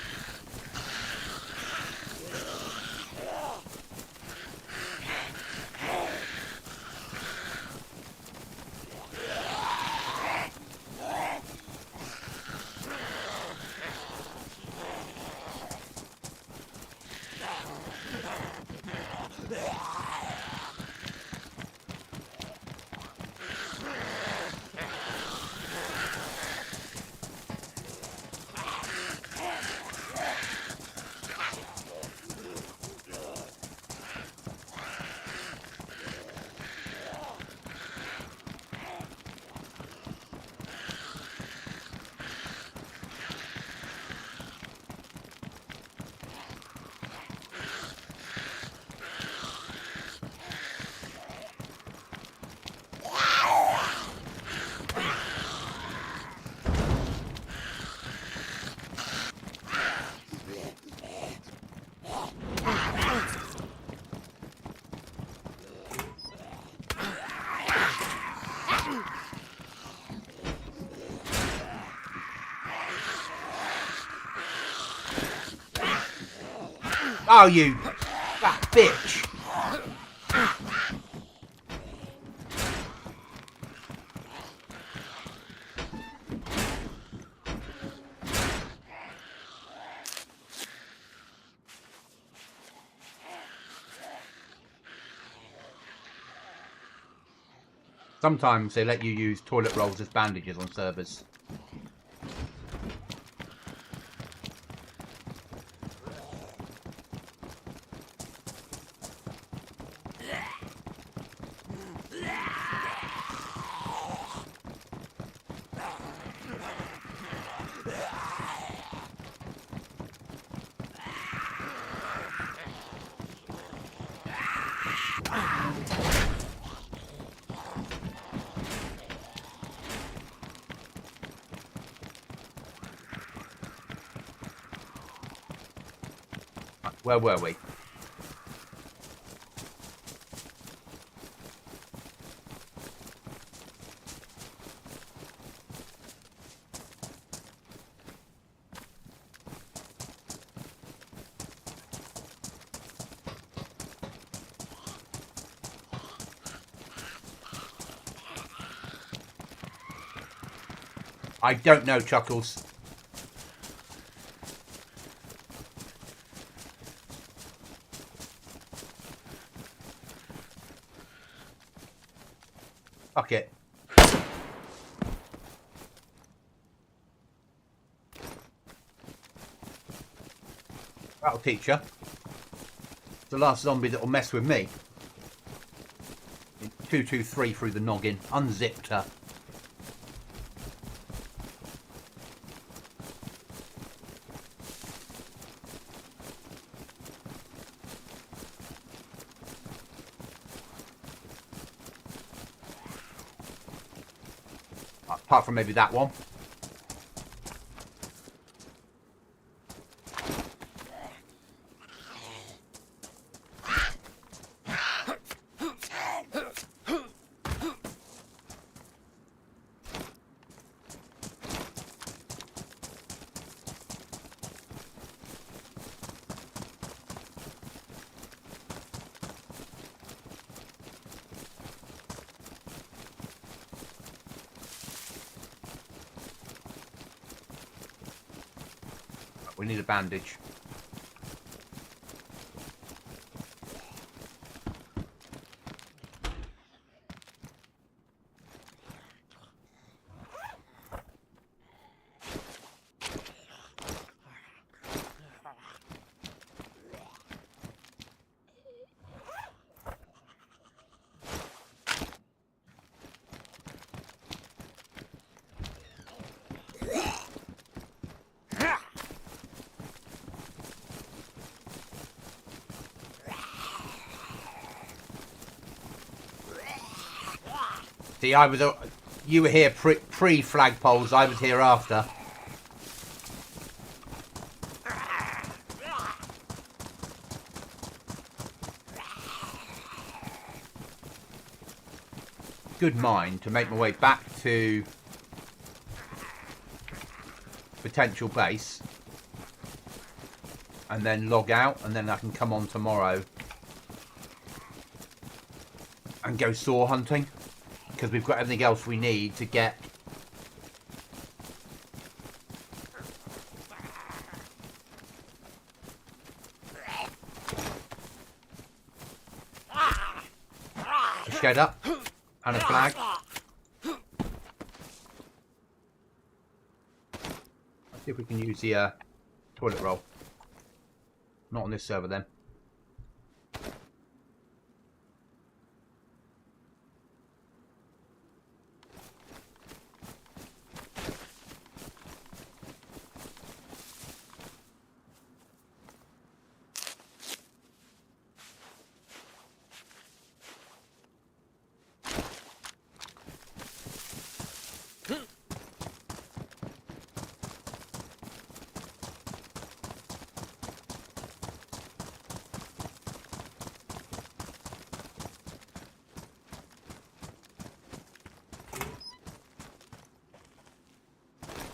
Oh, you fat bitch. Sometimes they let you use toilet rolls as bandages on servers. Where were we? I don't know, Chuckles. Fuck it. That'll teach you. It's the last zombie that'll mess with me. 223 through the noggin. Unzipped her. Apart from maybe that one. We need a bandage. See, You were here pre-flagpoles. I was here after. Good mind to make my way back to potential base and then log out, and then I can come on tomorrow and go saw hunting, because we've got everything else we need to get a shed up and a flag. Let's see if we can use the toilet roll. Not on this server then.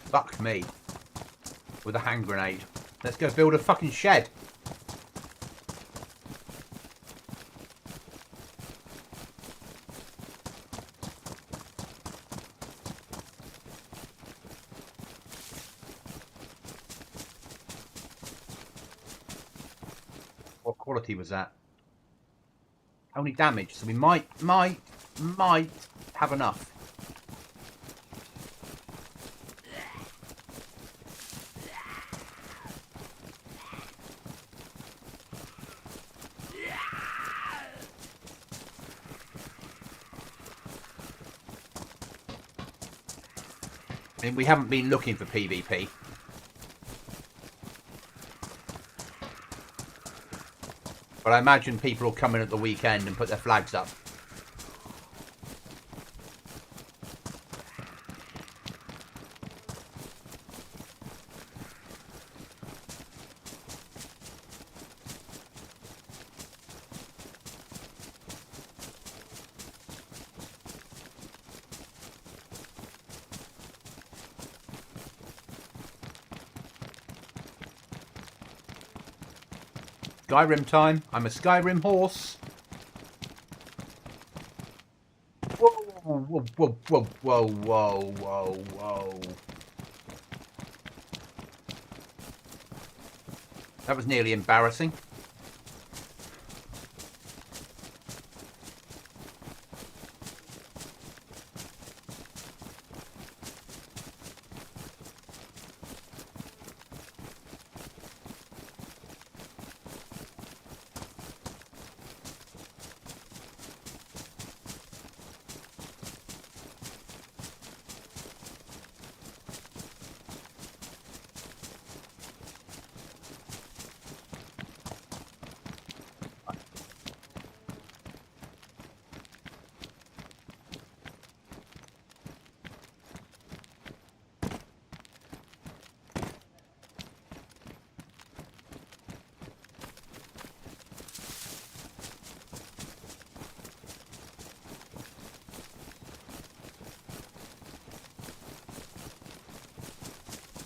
Fuck me. With a hand grenade. Let's go build a fucking shed. What quality was that? Only damage, so we might have enough. I mean, we haven't been looking for PvP. But I imagine people will come in at the weekend and put their flags up. Skyrim time. I'm a Skyrim horse. Whoa, whoa, whoa, whoa, whoa, whoa, whoa, whoa. That was nearly embarrassing.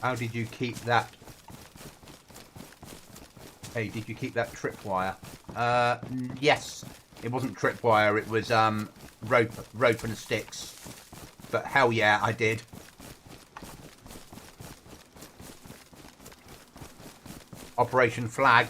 How did you keep that? Hey, did you keep that tripwire? Yes. It wasn't tripwire, it was rope and sticks. But hell yeah, I did. Operation Flag.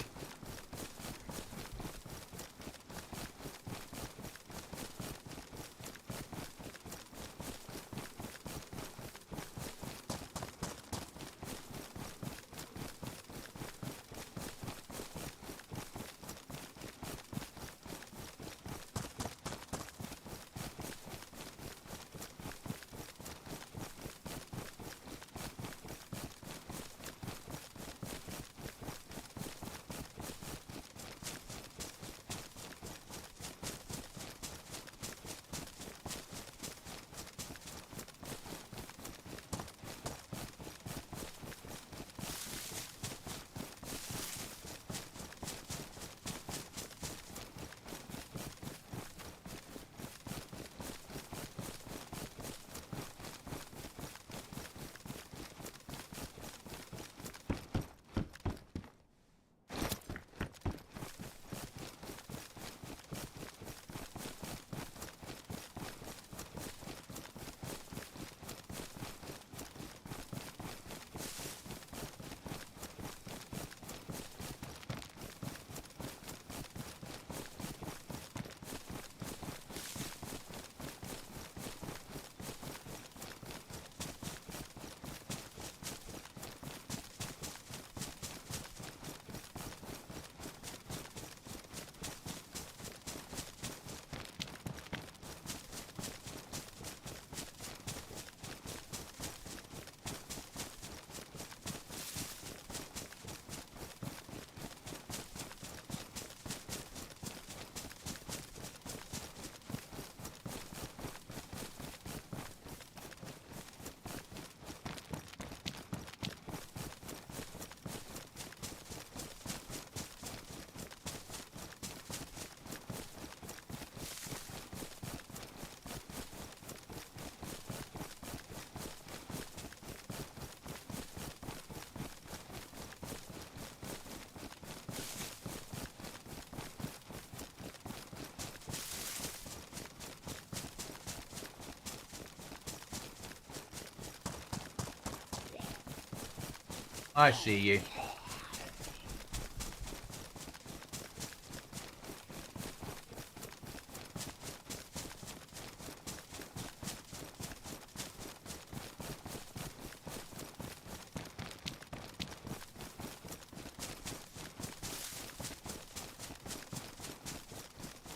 I see you.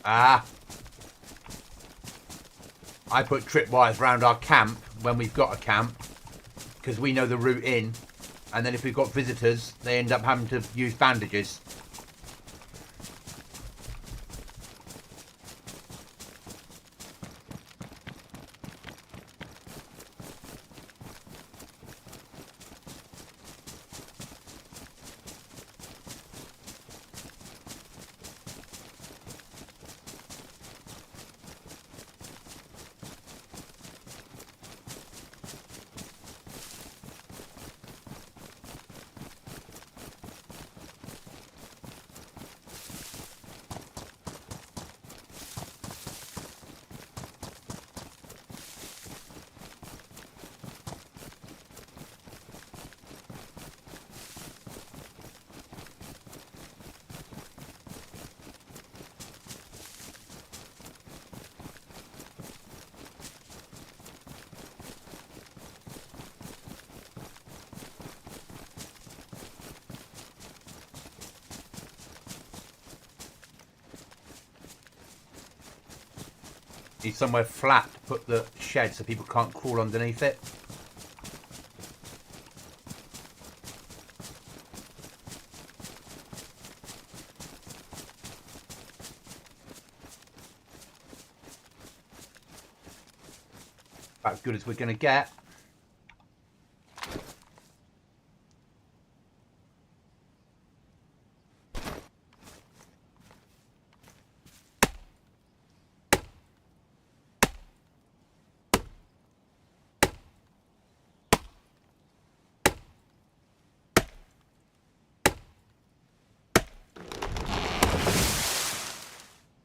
Ah. I put tripwires around our camp when we've got a camp, because we know the route in, and then if we've got visitors, they end up having to use bandages. Need somewhere flat to put the shed so people can't crawl underneath it. About as good as we're going to get.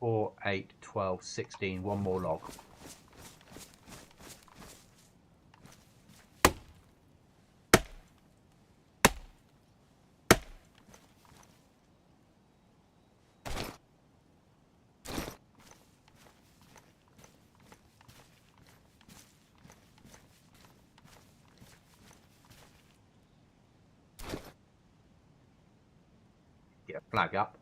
Four, 8, 12, 16. One more log. Get a flag up.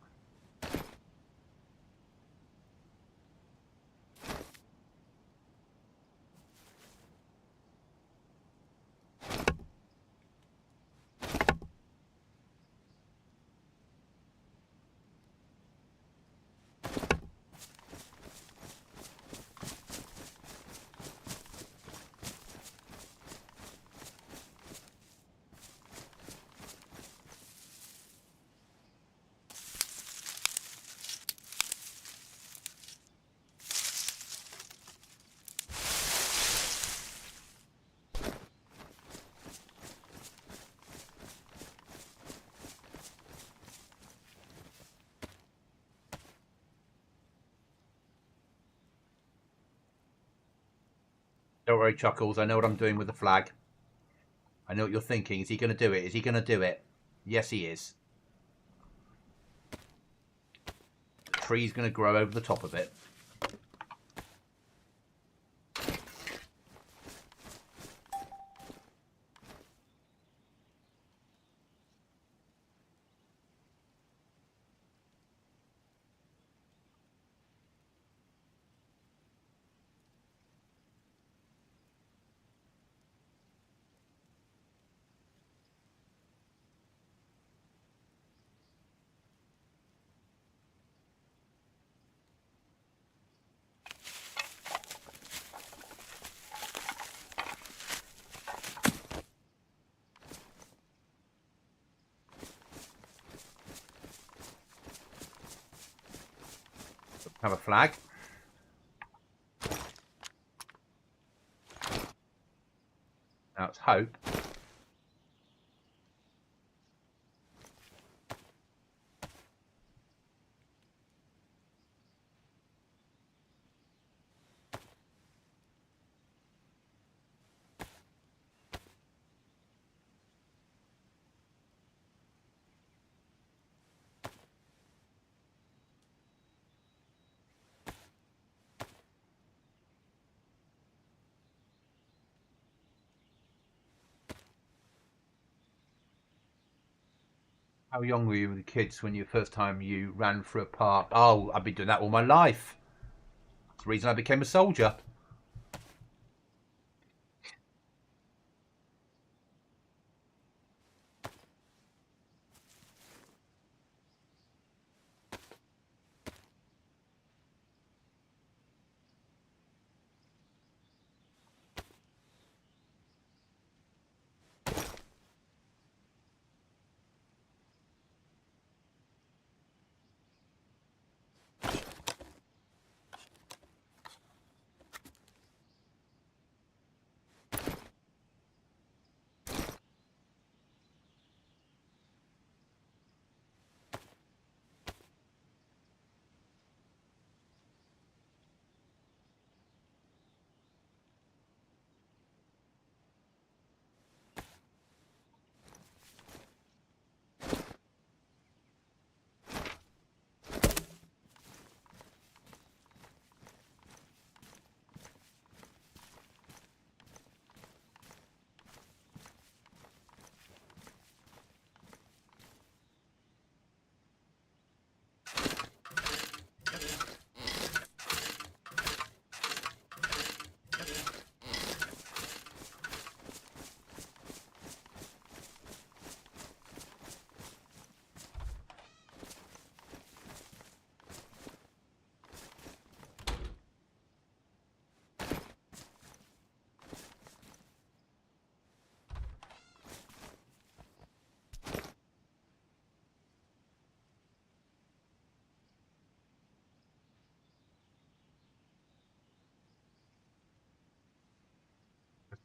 Don't worry, Chuckles. I know what I'm doing with the flag. I know what you're thinking. Is he going to do it? Is he going to do it? Yes, he is. The tree's going to grow over the top of it. Have a flag. Now it's hope. How young were you with the kids when you first time you ran through a park? Oh, I've been doing that all my life. That's the reason I became a soldier.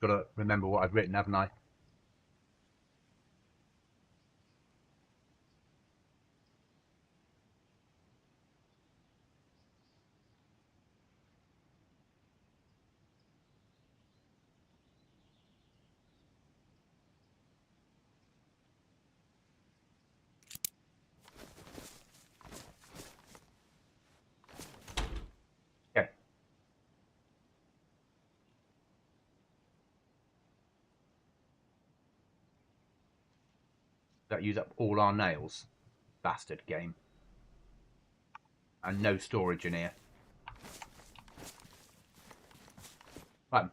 I've got to remember what I've written, haven't I? Okay. That use up all our nails. Bastard game. And no storage in here. Right.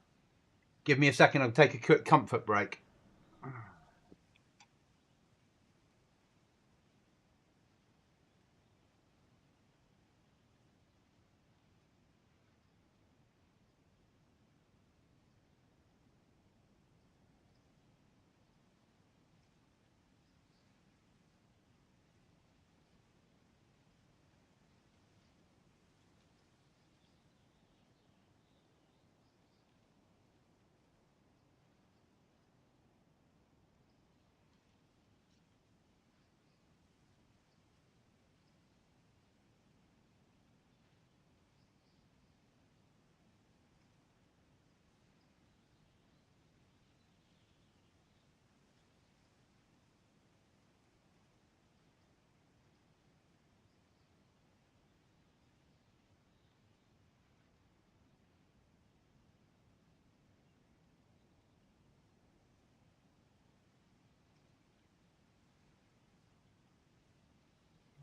Give me a second, I'll take a quick comfort break.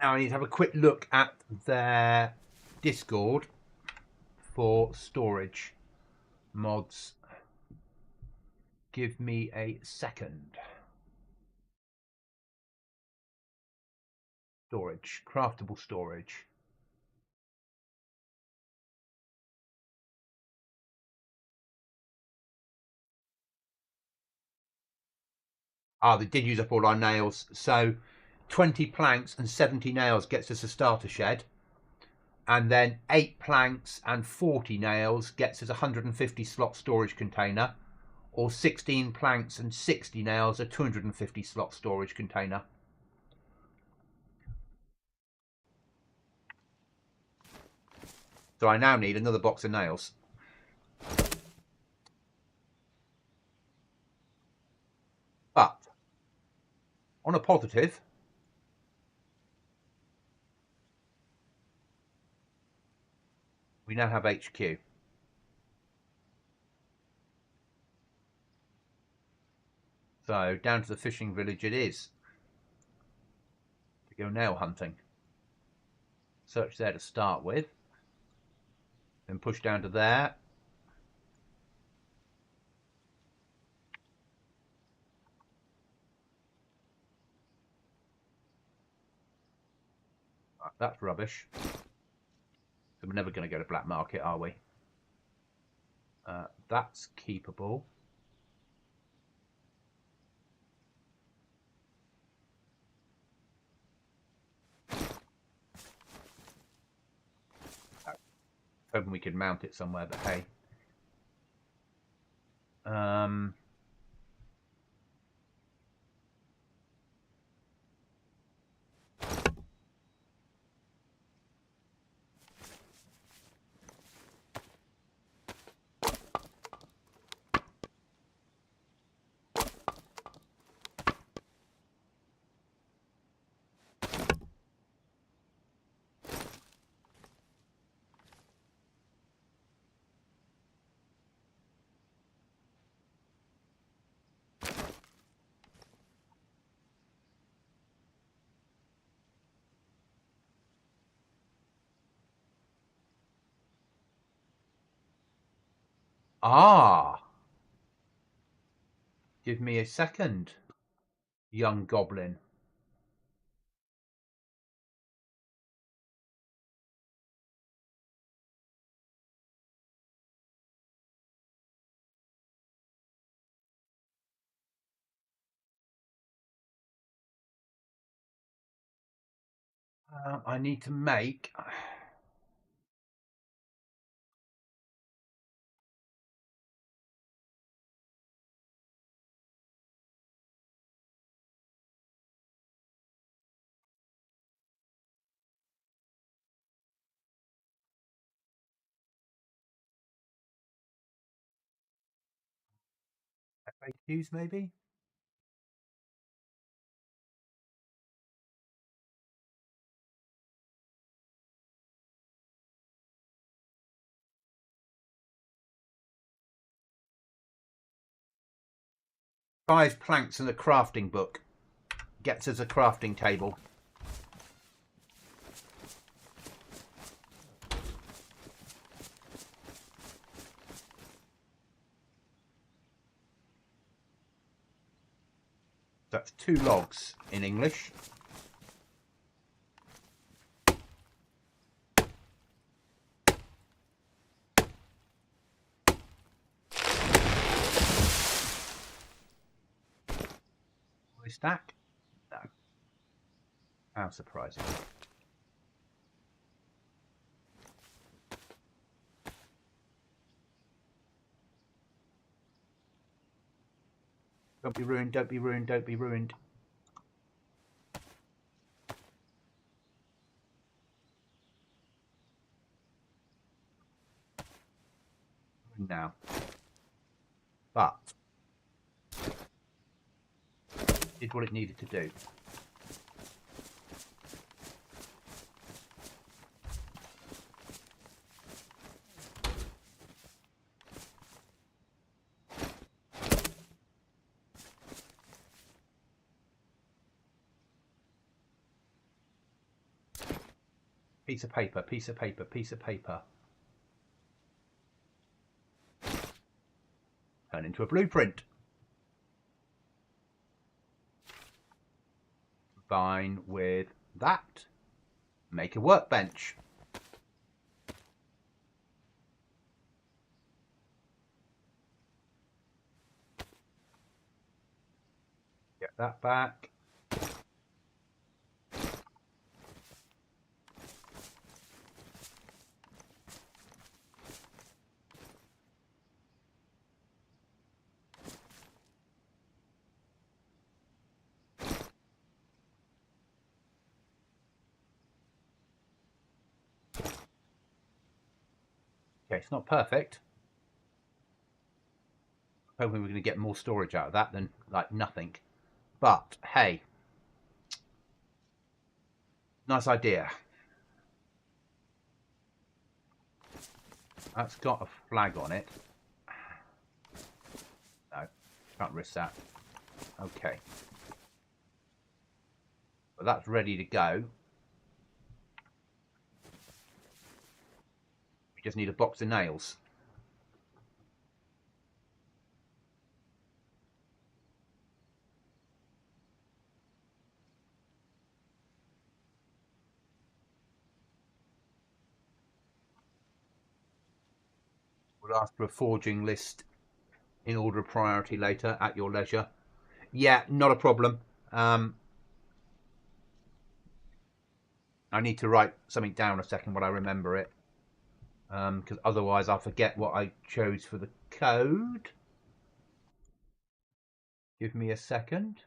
Now I need to have a quick look at their Discord for storage mods. Give me a second. Storage, craftable storage. Ah, they did use up all our nails. So 20 planks and 70 nails gets us a starter shed. And then 8 planks and 40 nails gets us a 150 slot storage container. Or 16 planks and 60 nails, a 250 slot storage container. So I now need another box of nails. But on a positive, we now have HQ. So down to the fishing village it is. Go nail hunting. Search there to start with. Then push down to there. Right, that's rubbish. So we're never going to go to black market, are we? That's keepable. Hoping we could mount it somewhere, but hey. Ah! Give me a second, young goblin. I need to make... FAQs, maybe? Five planks and a crafting book. Gets us a crafting table. That's 2 logs in English. Stack? No. How surprising. Don't be ruined, don't be ruined, don't be ruined. Now. But did what it needed to do. Piece of paper, piece of paper, piece of paper. Turn into a blueprint. Combine with that. Make a workbench. Get that back. Okay, it's not perfect. Hoping we're going to get more storage out of that than like nothing. But hey, nice idea. That's got a flag on it. No, can't risk that. Okay. But that's ready to go. We just need a box of nails. We'll ask for a forging list in order of priority later at your leisure. Yeah, not a problem. I need to write something down a second when I remember it. Because otherwise I'll forget what I chose for the code. Give me a second.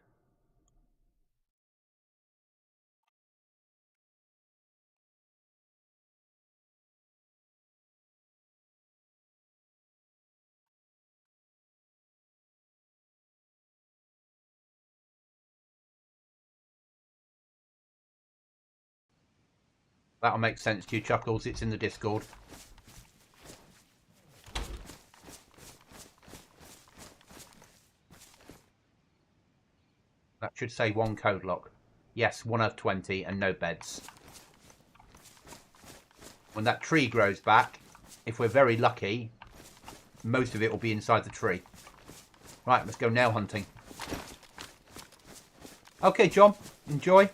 That'll make sense to you, Chuckles. It's in the Discord. That should say one code lock. Yes, 1 of 20 and no beds. When that tree grows back, if we're very lucky, most of it will be inside the tree. Right, let's go nail hunting. Okay, John, enjoy.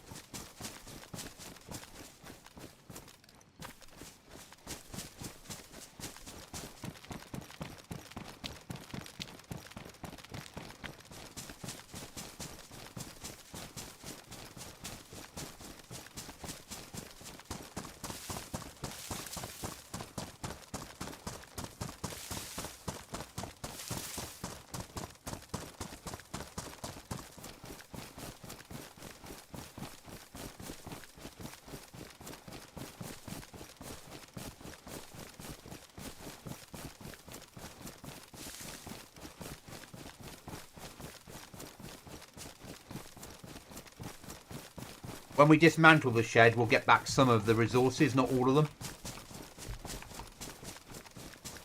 When we dismantle the shed, we'll get back some of the resources, not all of them,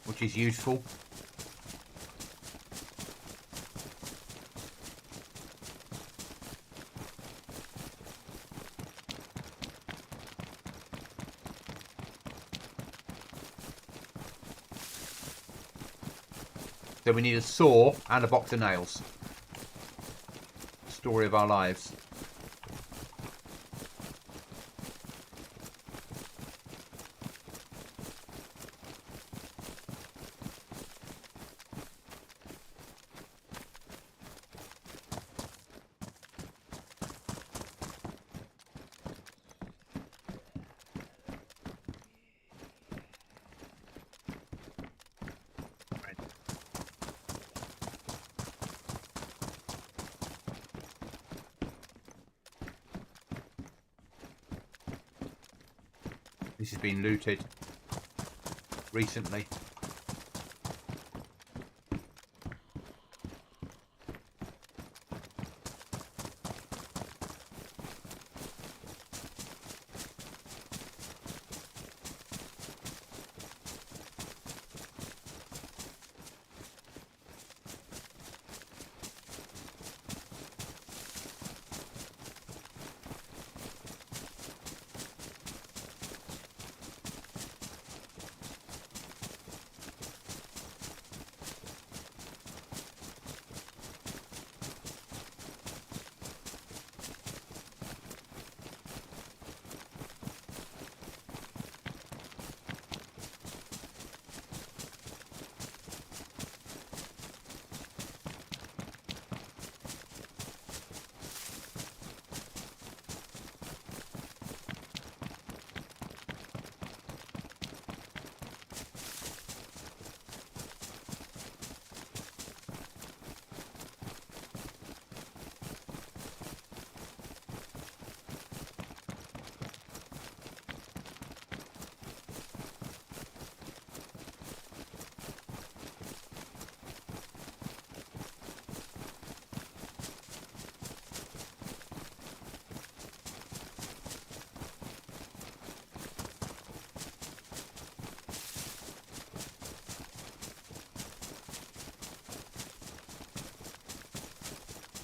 which is useful. So we need a saw and a box of nails. Story of our lives. This has been looted recently.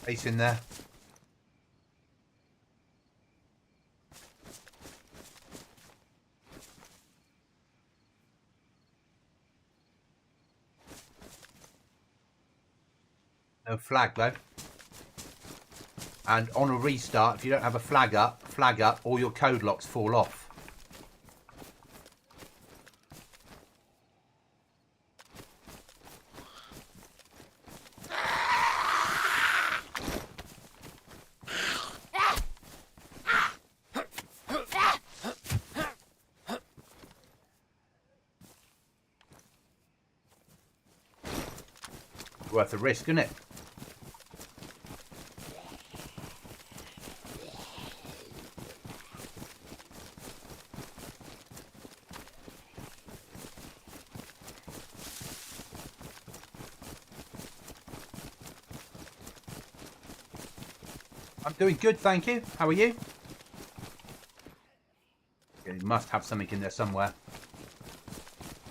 Ace in there. No flag though. And on a restart, if you don't have a flag up, all your code locks fall off. Worth a risk, isn't it? I'm doing good, thank you. How are you? You must have something in there somewhere.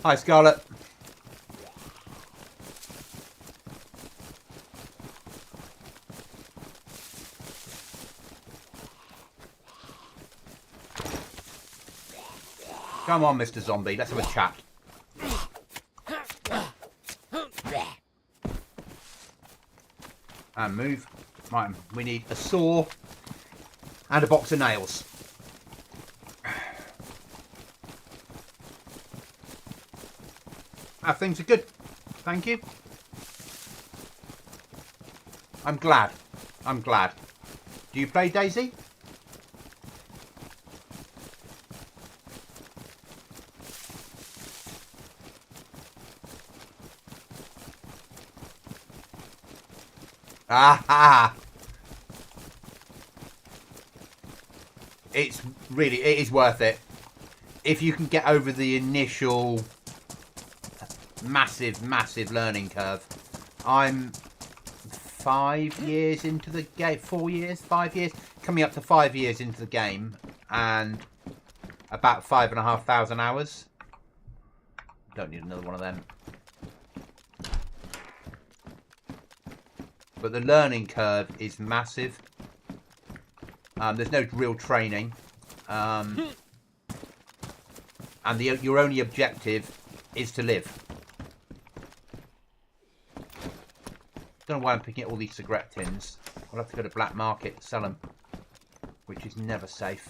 Hi, Scarlett. Come on, Mr. Zombie. Let's have a chat. And move. Right, we need a saw and a box of nails. Things are good. Thank you. I'm glad. I'm glad. Do you play Daisy? Ah, it is worth it. If you can get over the initial massive learning curve. I'm 5 years into the game, 4 years, 5 years, coming up to 5 years into the game, and about 5,500 hours. Don't need another one of them. But the learning curve is massive. There's no real training. And your only objective is to live. Don't know why I'm picking up all these cigarette tins. I'll have to go to black market and sell them, which is never safe.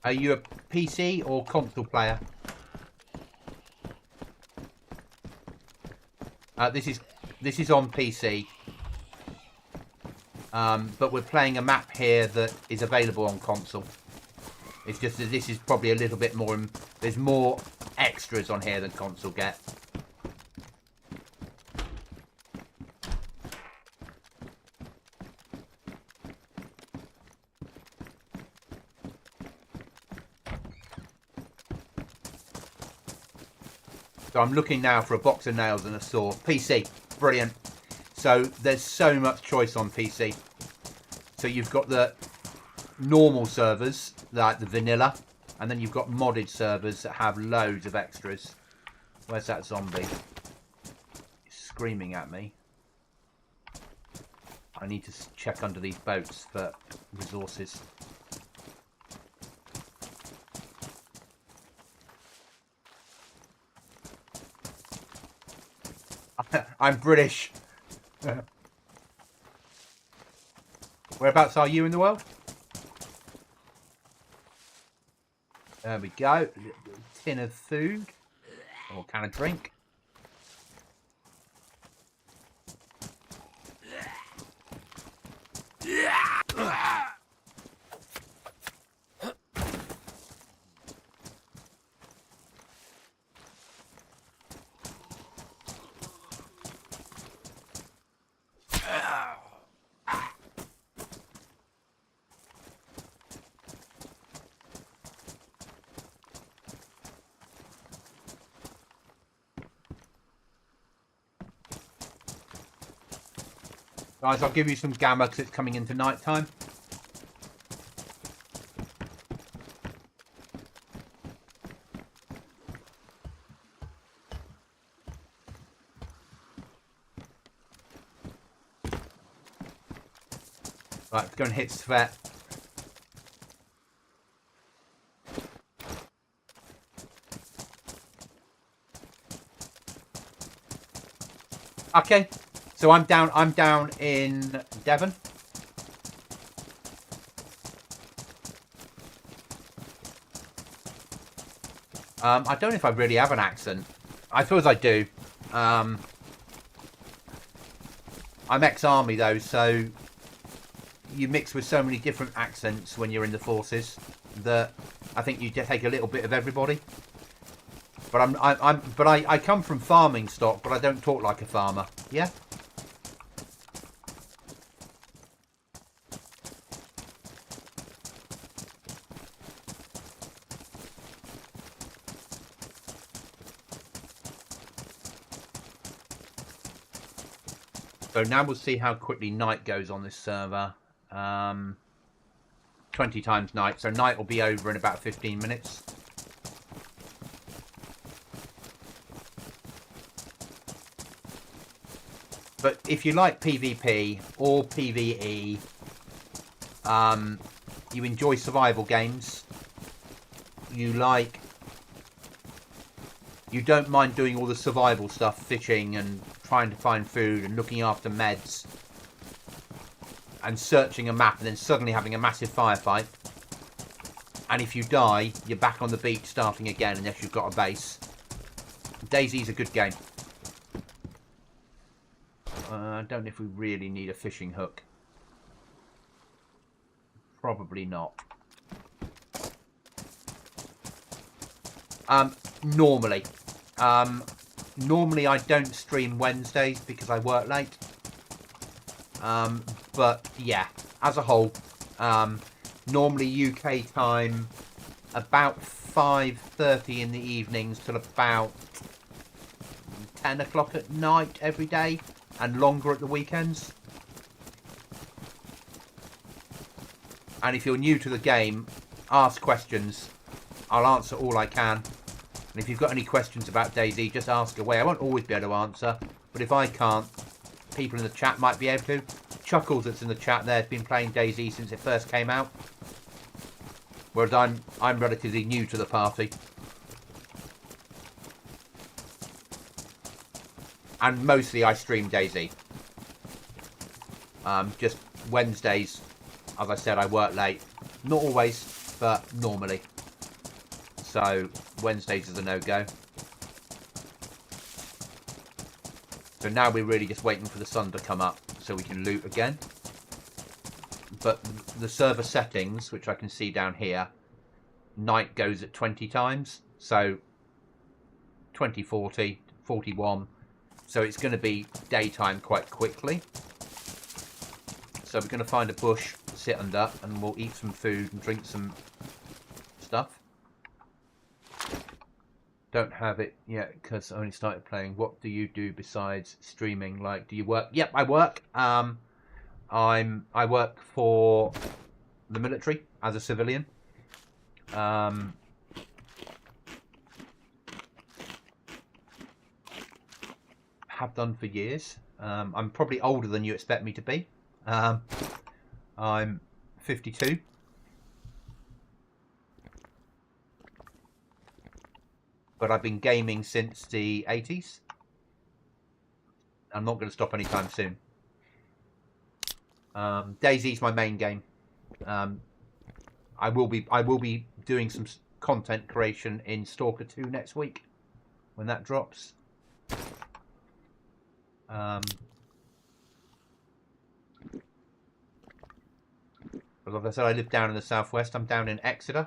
Are you a PC or console player? This is on PC, but we're playing a map here that is available on console. It's just that this is probably a little bit more. There's more extras on here than console get. So I'm looking now for a box of nails and a saw. PC, brilliant. So there's so much choice on PC. So you've got the normal servers, like the vanilla, and then you've got modded servers that have loads of extras. Where's that zombie? He's screaming at me. I need to check under these boats for resources. I'm British. Whereabouts are you in the world? There we go. A tin of food. Or can of drink. Guys, I'll give you some gamma because it's coming into night time. Right, let's go and hit Svet. Okay, so I'm down in Devon. I don't know if I really have an accent. I suppose I do. I'm ex-army though, so you mix with so many different accents when you're in the forces that I think you take a little bit of everybody. But I come from farming stock, but I don't talk like a farmer. Yeah. So now we'll see how quickly night goes on this server. 20 times night, so night will be over in about 15 minutes. But if you like PvP or PvE, you enjoy survival games, you don't mind doing all the survival stuff, fishing and trying to find food and looking after meds and searching a map and then suddenly having a massive firefight, and if you die you're back on the beach starting again unless you've got a base. Dayz's a good game. I don't know if we really need a fishing hook. Probably not. Normally I don't stream Wednesdays because I work late. But yeah, as a whole, normally UK time about 5:30 in the evenings till about 10 o'clock at night every day, and longer at the weekends. And if you're new to the game, ask questions. I'll answer all I can. And if you've got any questions about Dayz, just ask away. I won't always be able to answer, but if I can't, people in the chat might be able to. Chuckles that's in the chat there has been playing Dayz since it first came out, whereas I'm relatively new to the party. And mostly I stream Dayz. Just Wednesdays, as I said, I work late. Not always, but normally. So Wednesdays is a no-go. So now we're really just waiting for the sun to come up so we can loot again. But the server settings, which I can see down here, night goes at 20 times. So 20, 40, 41. So it's going to be daytime quite quickly. So we're going to find a bush to sit under and we'll eat some food and drink some stuff. Don't have it yet because I only started playing. What do you do besides streaming? Like, do you work? Yep, I work. I work for the military as a civilian. Have done for years. I'm probably older than you expect me to be. I'm 52. But I've been gaming since the 80s. I'm not going to stop anytime soon. Dayz's my main game. I will be doing some content creation in Stalker 2 next week when that drops. But like I said, I live down in the southwest. I'm down in Exeter.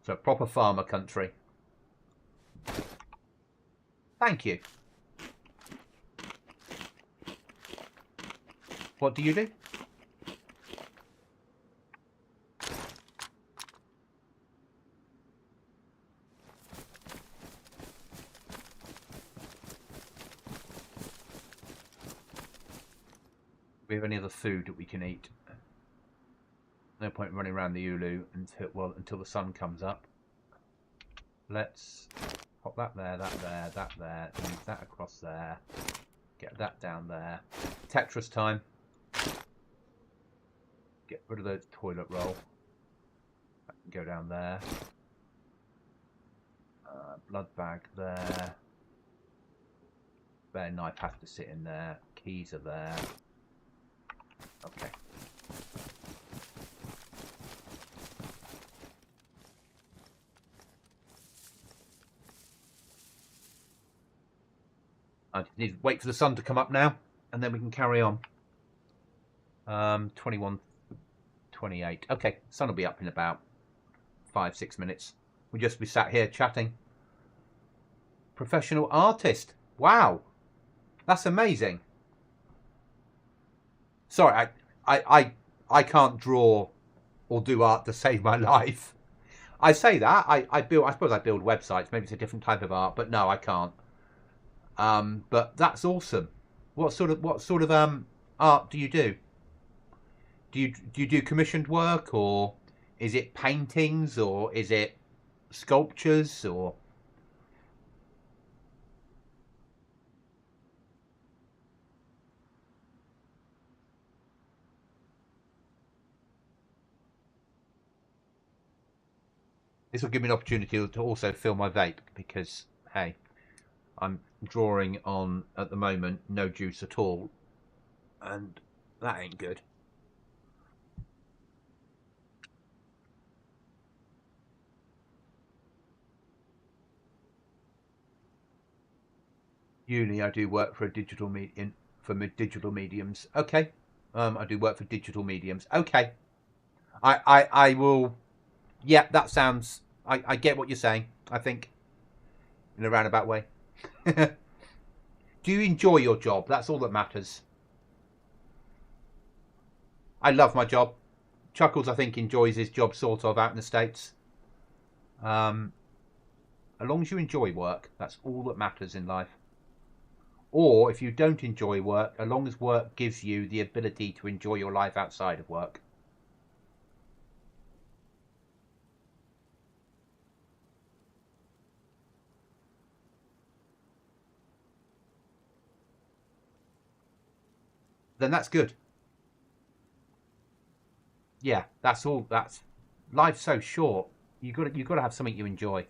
So proper farmer country. Thank you. What do you do? Do we have any other food that we can eat? No point running around the Ulu until the sun comes up. Let's pop that there, that there, move that across there, get that down there. Tetris time. Get rid of the toilet roll. That can go down there. Blood bag there. Spare knife has to sit in there. Keys are there. Okay. I just need to wait for the sun to come up now, and then we can carry on. 21, 28. Okay, sun will be up in about 5-6 minutes. We'll just be sat here chatting. Professional artist. Wow, that's amazing. Sorry, I can't draw or do art to save my life. I say that I suppose I build websites. Maybe it's a different type of art, but no, I can't. But that's awesome. What sort of art do you do? Do you do commissioned work, or is it paintings, or is it sculptures, or? This will give me an opportunity to also fill my vape because, hey, I'm drawing on, at the moment, no juice at all, and that ain't good. Uni, I do work for a digital digital mediums. Okay, I do work for digital mediums. Okay, I will. Yeah, that sounds. I get what you're saying. I think in a roundabout way. Do you enjoy your job? That's all that matters. I love my job. Chuckles, I think, enjoys his job sort of out in the States. As long as you enjoy work, that's all that matters in life. Or if you don't enjoy work, as long as work gives you the ability to enjoy your life outside of work. Then that's good. Yeah, that's all. That's life's so short. You got to have something you enjoy.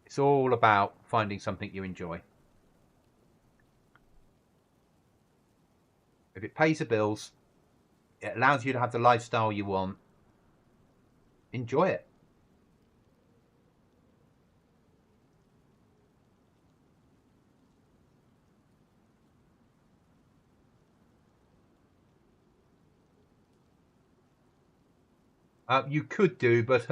It's all about finding something you enjoy. If it pays the bills, it allows you to have the lifestyle you want. Enjoy it. You could do, but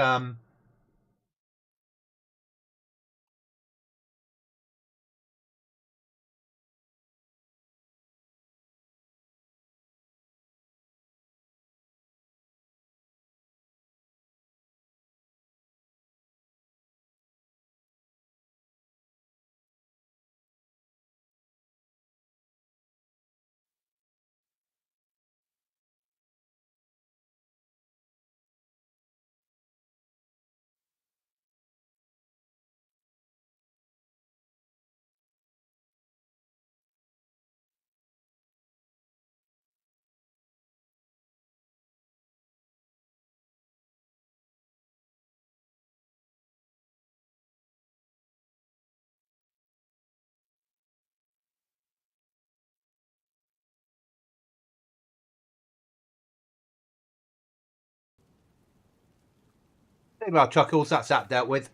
well, Chuckles, that's that dealt with.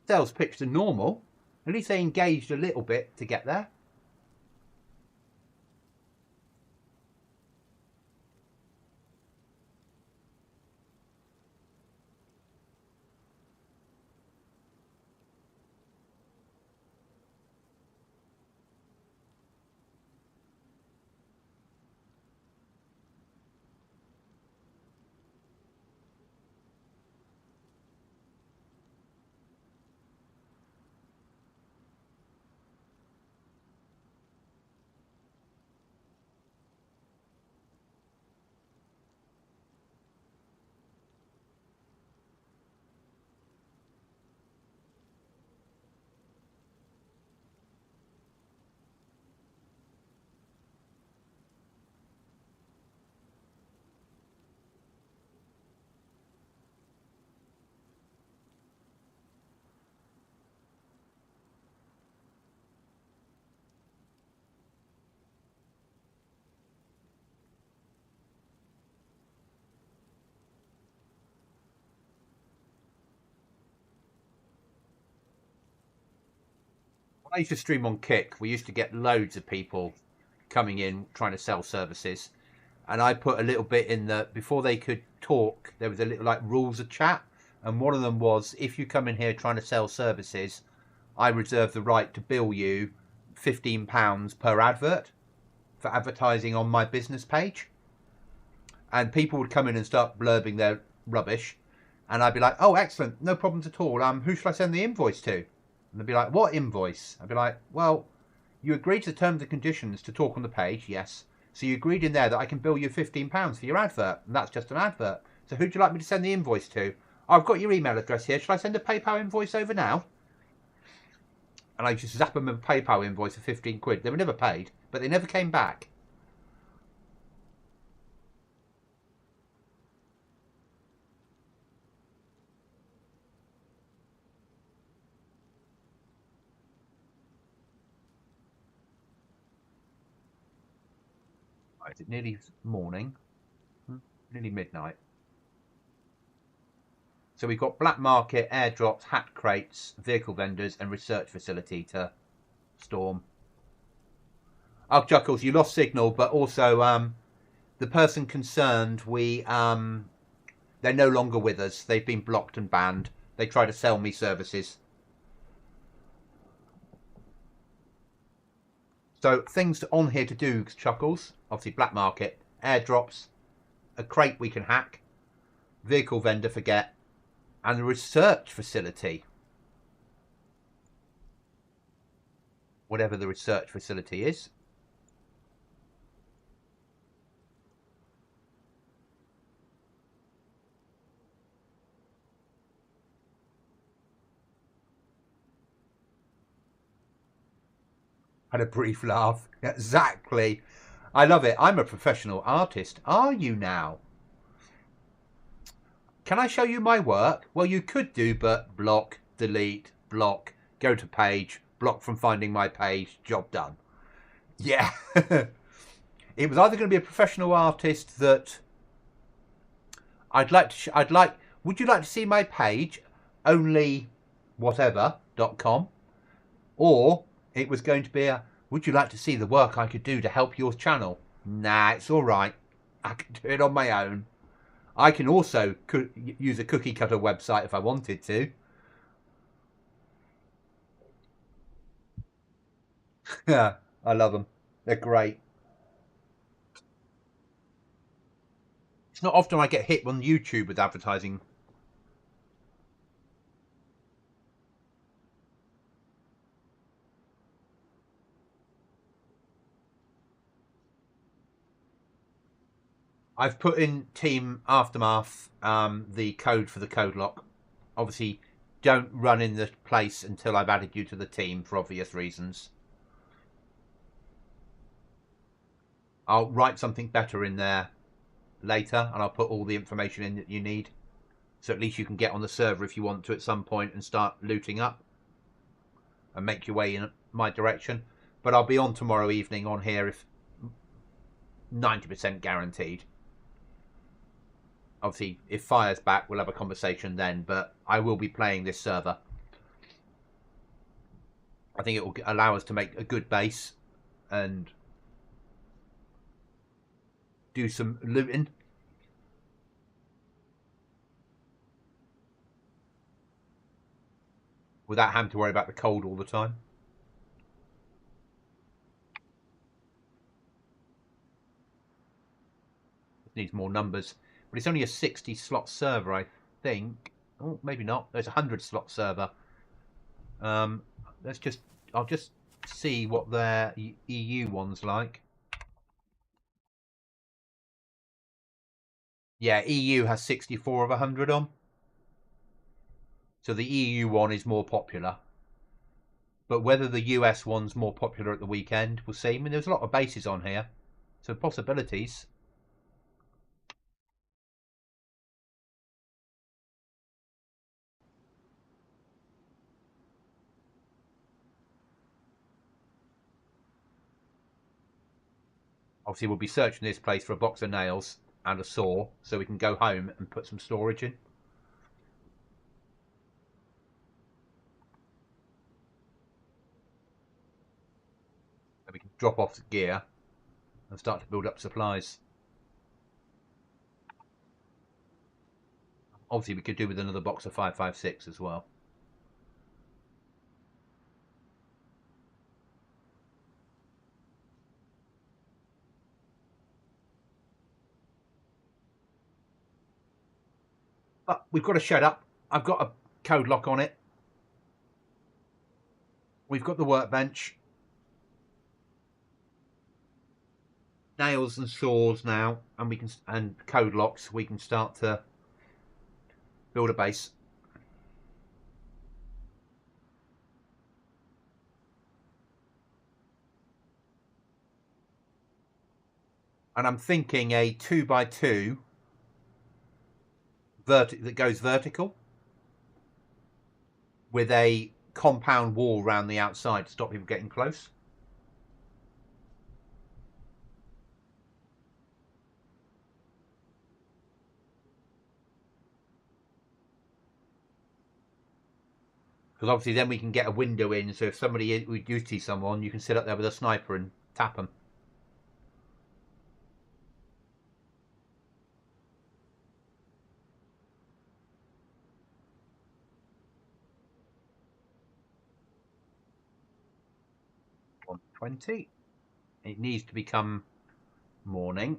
Sales pitched to normal. At least they engaged a little bit to get there. I used to stream on Kick. We used to get loads of people coming in trying to sell services, and I put a little bit in the before they could talk. There was a little like rules of chat, and one of them was if you come in here trying to sell services, I reserve the right to bill you £15 per advert for advertising on my business page. And people would come in and start blurbing their rubbish, and I'd be like, "Oh, excellent, no problems at all. Who should I send the invoice to?" And they'd be like, "What invoice?" I'd be like, "Well, you agreed to the terms and conditions to talk on the page, yes. So you agreed in there that I can bill you £15 for your advert, and that's just an advert. So who'd you like me to send the invoice to? I've got your email address here. Should I send a PayPal invoice over now?" And I just zap them a PayPal invoice for 15 quid. They were never paid, but they never came back. Is it nearly morning? Nearly midnight. So we've got black market, airdrops, hat crates, vehicle vendors, and research facility to storm. Oh, Chuckles, you lost signal, but also the person concerned, they're no longer with us. They've been blocked and banned. They try to sell me services. So things on here to do, Chuckles. Obviously, black market, airdrops, a crate we can hack, vehicle vendor, forget, and the research facility. Whatever the research facility is. Had a brief laugh. Exactly. I love it. I'm a professional artist. Are you now? Can I show you my work? Well, you could do, but block, delete, block, go to page, block from finding my page, job done. Yeah. It was either going to be a professional artist that would you like to see my page, only whatever.com, or it was going to be would you like to see the work I could do to help your channel? Nah, it's all right. I can do it on my own. I can also use a cookie cutter website if I wanted to. Yeah, I love them. They're great. It's not often I get hit on YouTube with advertising. I've put in Team Aftermath the code for the code lock. Obviously, don't run in the place until I've added you to the team for obvious reasons. I'll write something better in there later, and I'll put all the information in that you need. So at least you can get on the server if you want to at some point and start looting up and make your way in my direction. But I'll be on tomorrow evening on here if 90% guaranteed. Obviously, if Fire's back, we'll have a conversation then, but I will be playing this server. I think it will allow us to make a good base and do some looting. Without having to worry about the cold all the time. It needs more numbers. But it's only a 60 slot server, I think. Oh, maybe not. There's a 100 slot server. I'll just see what their EU one's like. Yeah, EU has 64 of 100 on. So the EU one is more popular. But whether the US one's more popular at the weekend, we'll see. I mean, there's a lot of bases on here. So possibilities. Obviously, we'll be searching this place for a box of nails and a saw so we can go home and put some storage in. drop off the gear and start to build up supplies. Obviously, we could do with another box of 556 as well. But we've got a shed up. I've got a code lock on it. We've got the workbench. Nails and saws now, and we can, and code locks. We can start to build a base. And I'm thinking a 2x2 that goes vertical with a compound wall around the outside to stop people getting close. Because obviously then we can get a window in, so if we do see someone, you can sit up there with a sniper and tap them. $120. It needs to become morning.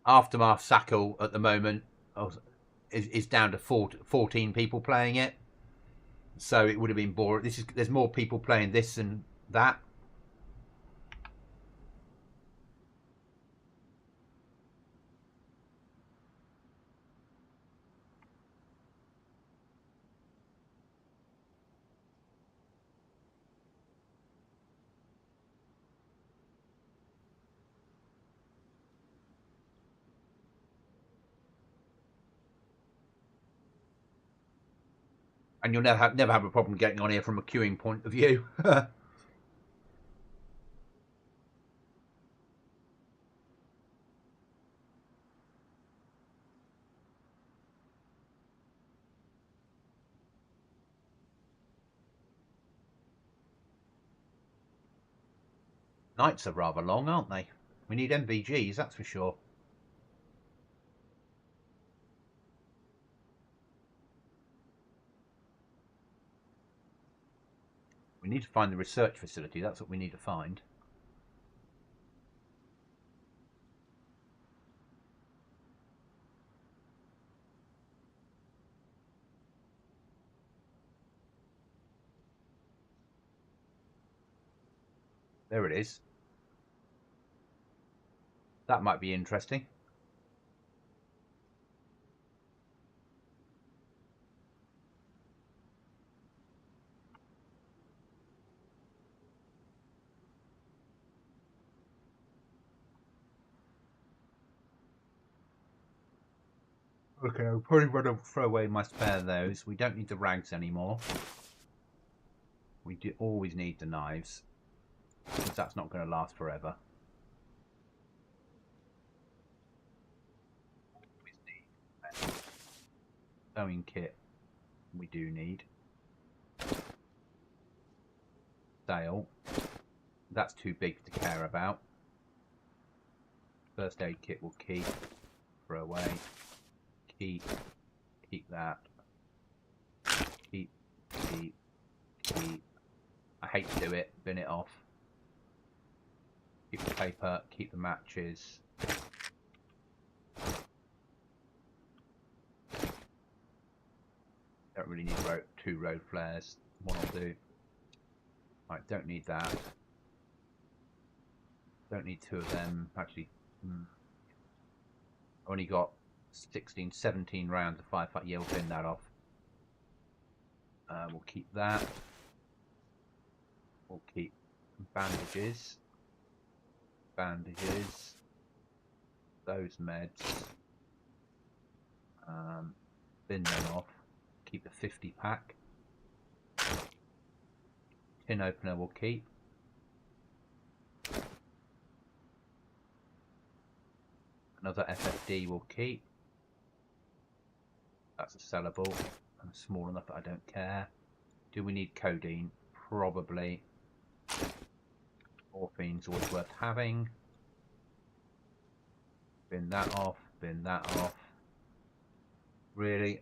Aftermath Sackle at the moment is down to 14 people playing it, so it would have been boring. There's more people playing this than that. And you'll never have a problem getting on here from a queuing point of view. Nights are rather long, aren't they? We need MVGs, that's for sure. We need to find the research facility. That's what we need to find. There it is. That might be interesting. Okay, I'll probably want to throw away my spare those. We don't need the rags anymore. We do always need the knives, because that's not going to last forever. Sewing kit we do need. Sale. That's too big to care about. First aid kit will keep. Throw away. Keep that. Keep. I hate to do it. Bin it off. Keep the paper. Keep the matches. Don't really need two road flares. One will do. Right, don't need that. Don't need two of them. Actually, I only got 16, 17 rounds of 5.5. Yeah, we'll bin that off. We'll keep that. We'll keep bandages. Those meds. Bin them off. Keep the 50 pack. Tin opener will keep. Another FFD will keep. That's a sellable and small enough that I don't care. Do we need codeine? Probably. Morphine's always worth having. Bin that off, bin that off. Really,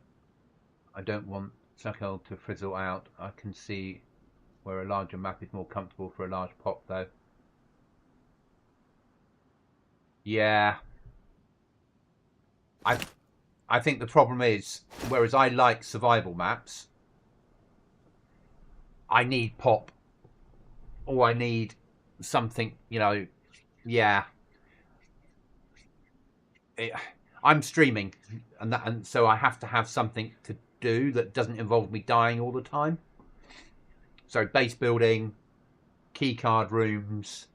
I don't want Suckle to frizzle out. I can see where a larger map is more comfortable for a large pot though. Yeah. I think the problem is, whereas I like survival maps, I need pop. Or I need something, you know, yeah. I'm streaming, and so I have to have something to do that doesn't involve me dying all the time. So base building, keycard rooms,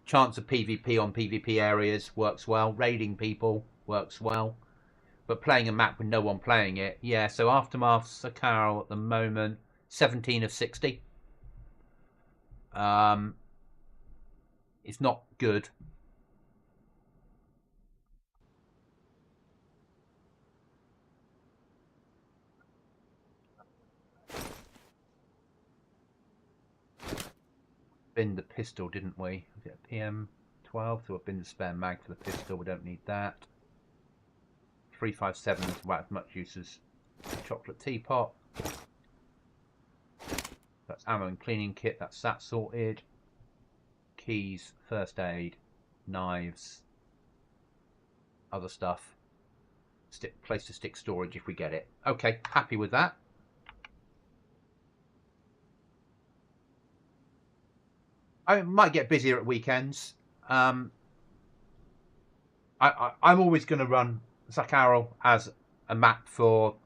chance of PvP on PvP areas works well. Raiding people works well. But playing a map with no one playing it, yeah. So Aftermath, Sakaro at the moment, 17 of 60. It's not good. Binned the pistol, didn't we? Was it a PM12? So we've binned the spare mag for the pistol. We don't need that. 357 is about as much use as chocolate teapot. That's ammo and cleaning kit. That's that sorted. Keys, first aid, knives, other stuff. Place to stick storage if we get it. Okay, happy with that. I might get busier at weekends. I'm always going to run Sakaro as a map for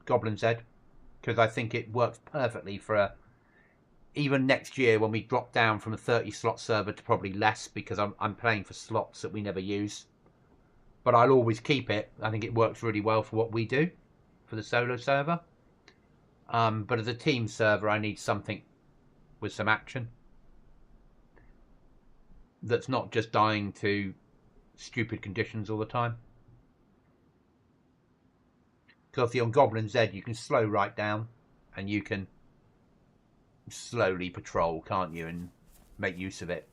Goblin Z because I think it works perfectly for even next year when we drop down from a 30 slot server to probably less because I'm playing for slots that we never use. But I'll always keep it. I think it works really well for what we do for the solo server. But as a team server, I need something with some action that's not just dying to stupid conditions all the time. Because obviously on Goblin Z you can slow right down and you can slowly patrol, can't you, and make use of it.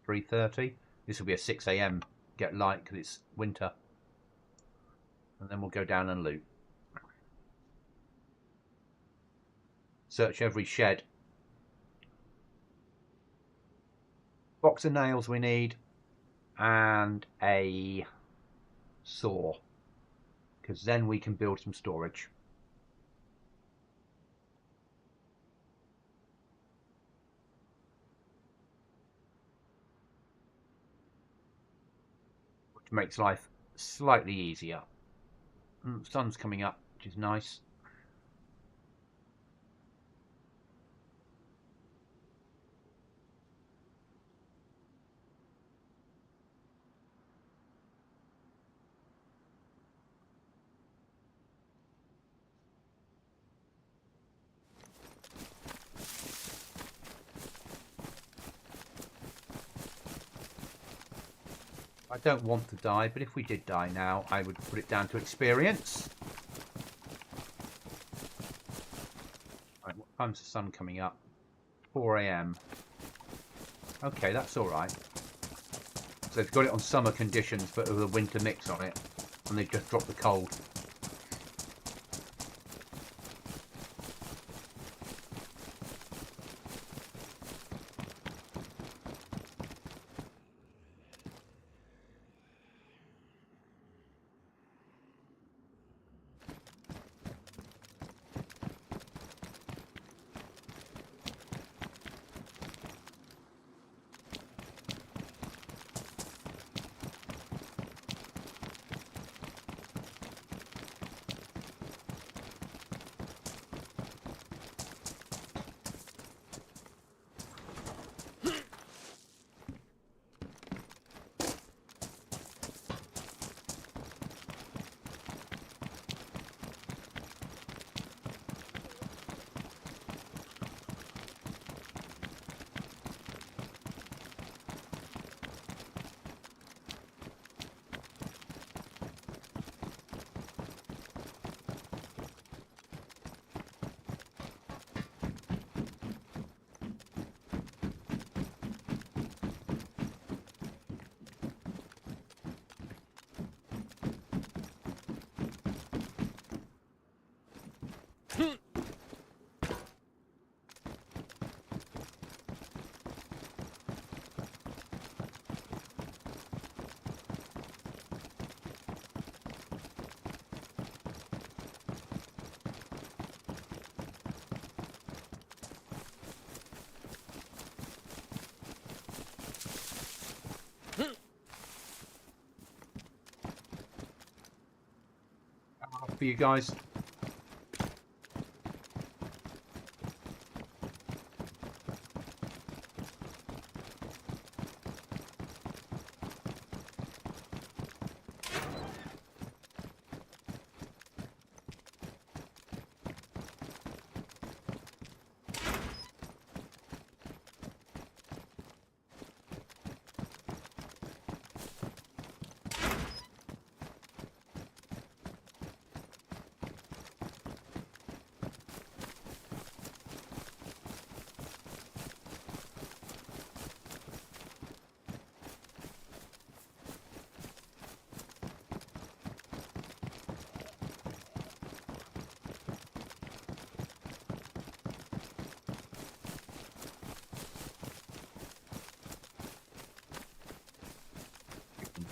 3:30. This will be a 6 AM get light because it's winter. And then we'll go down and loot. Search every shed. Box of nails we need. And a saw. Because then we can build some storage. Which makes life slightly easier. Sun's coming up, which is nice. I don't want to die, but if we did die now, I would put it down to experience. Right, what time's the sun coming up? 4 AM. Okay, that's alright. So they've got it on summer conditions, but with a winter mix on it. And they've just dropped the cold. For you guys.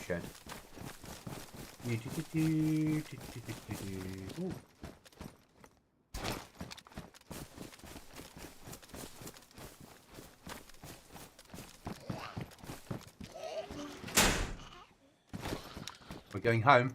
Shed. Ooh. We're going home.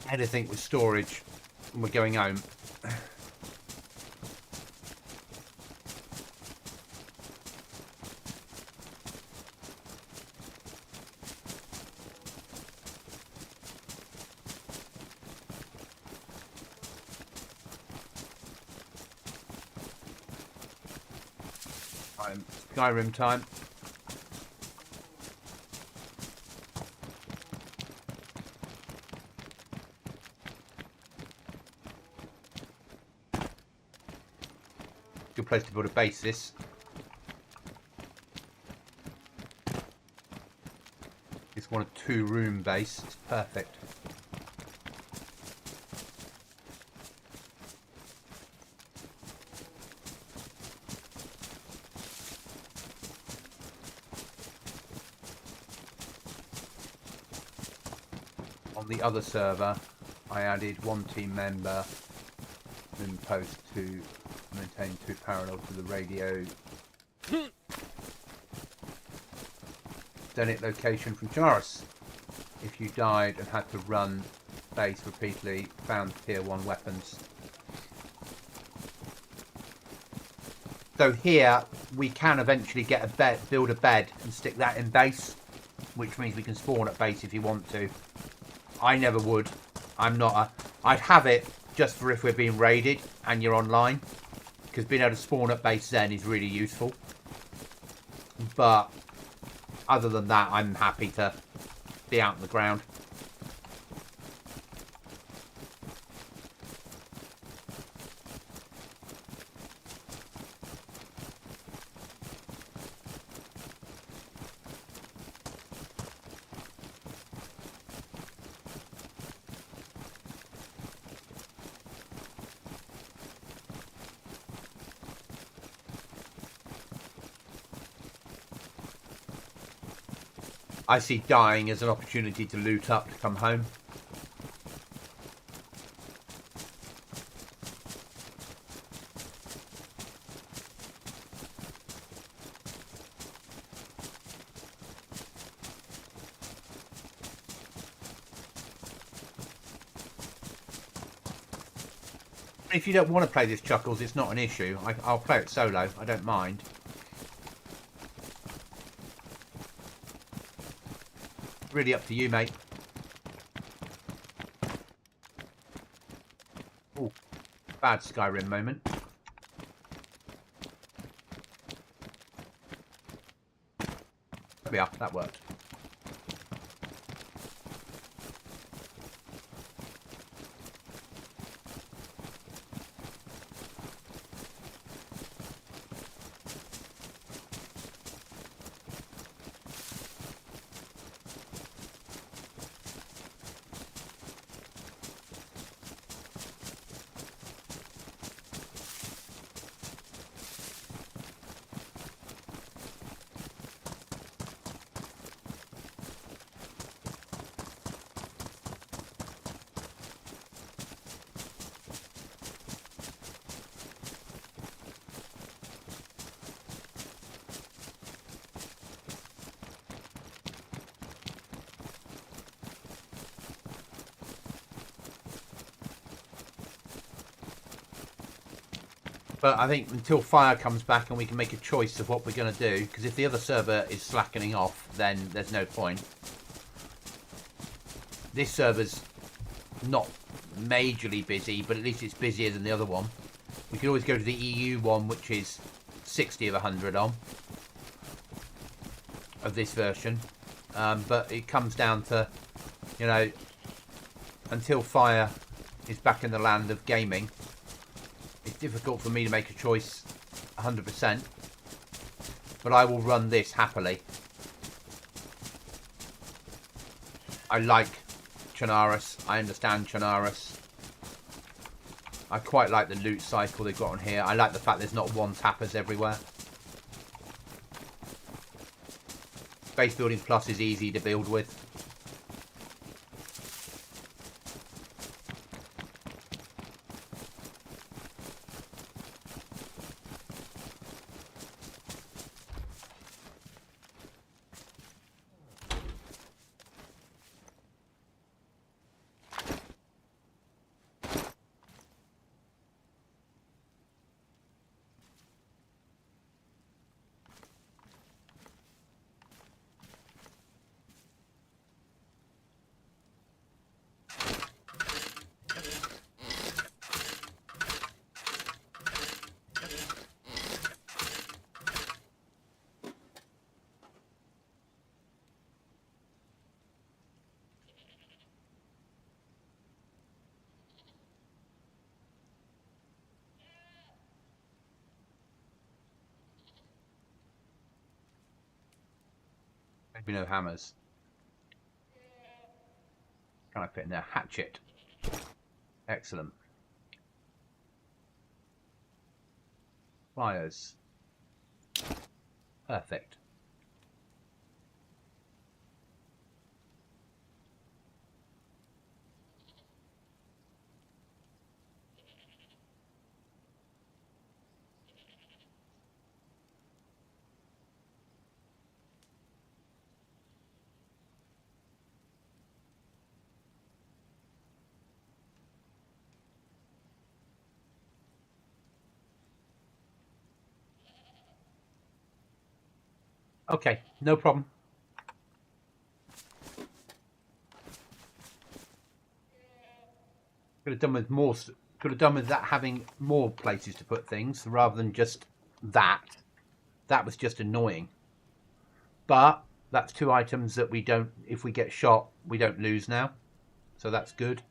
Anything with storage, and we're going home. Skyrim time. Good place to build a basis. It's one a 2-room base. It's perfect. On the other server, I added one team member in post to maintain 2 parallel to the radio. Donate location from Chinaris. If you died and had to run base repeatedly, found tier 1 weapons. So here we can eventually get a bed, build a bed and stick that in base, which means we can spawn at base if you want to. I never would. I'm not a... I'd have it just for if we're being raided and you're online, because being able to spawn at base then is really useful. But other than that, I'm happy to be out on the ground. I see dying as an opportunity to loot up to come home. If you don't want to play this, Chuckles, it's not an issue. I'll play it solo. I don't mind. Really up to you, mate. Oh, bad Skyrim moment. There we are, that worked. But I think until fire comes back and we can make a choice of what we're going to do, because if the other server is slackening off, then there's no point. This server's not majorly busy, but at least it's busier than the other one. We could always go to the EU one, which is 60 of 100 on, of this version. But it comes down to, you know, until fire is back in the land of gaming, it's difficult for me to make a choice 100%, but I will run this happily. I like Chinaris. I understand Chinaris. I quite like the loot cycle they've got on here. I like the fact there's not one tappers everywhere. Base building plus is easy to build with. Maybe no hammers. Can I fit in there? Hatchet. Excellent. Pliers. Perfect. Okay, no problem. Could have done with more. Could have done with that having more places to put things rather than just that. That was just annoying. But that's 2 items that we don't. If we get shot, we don't lose now. So that's good.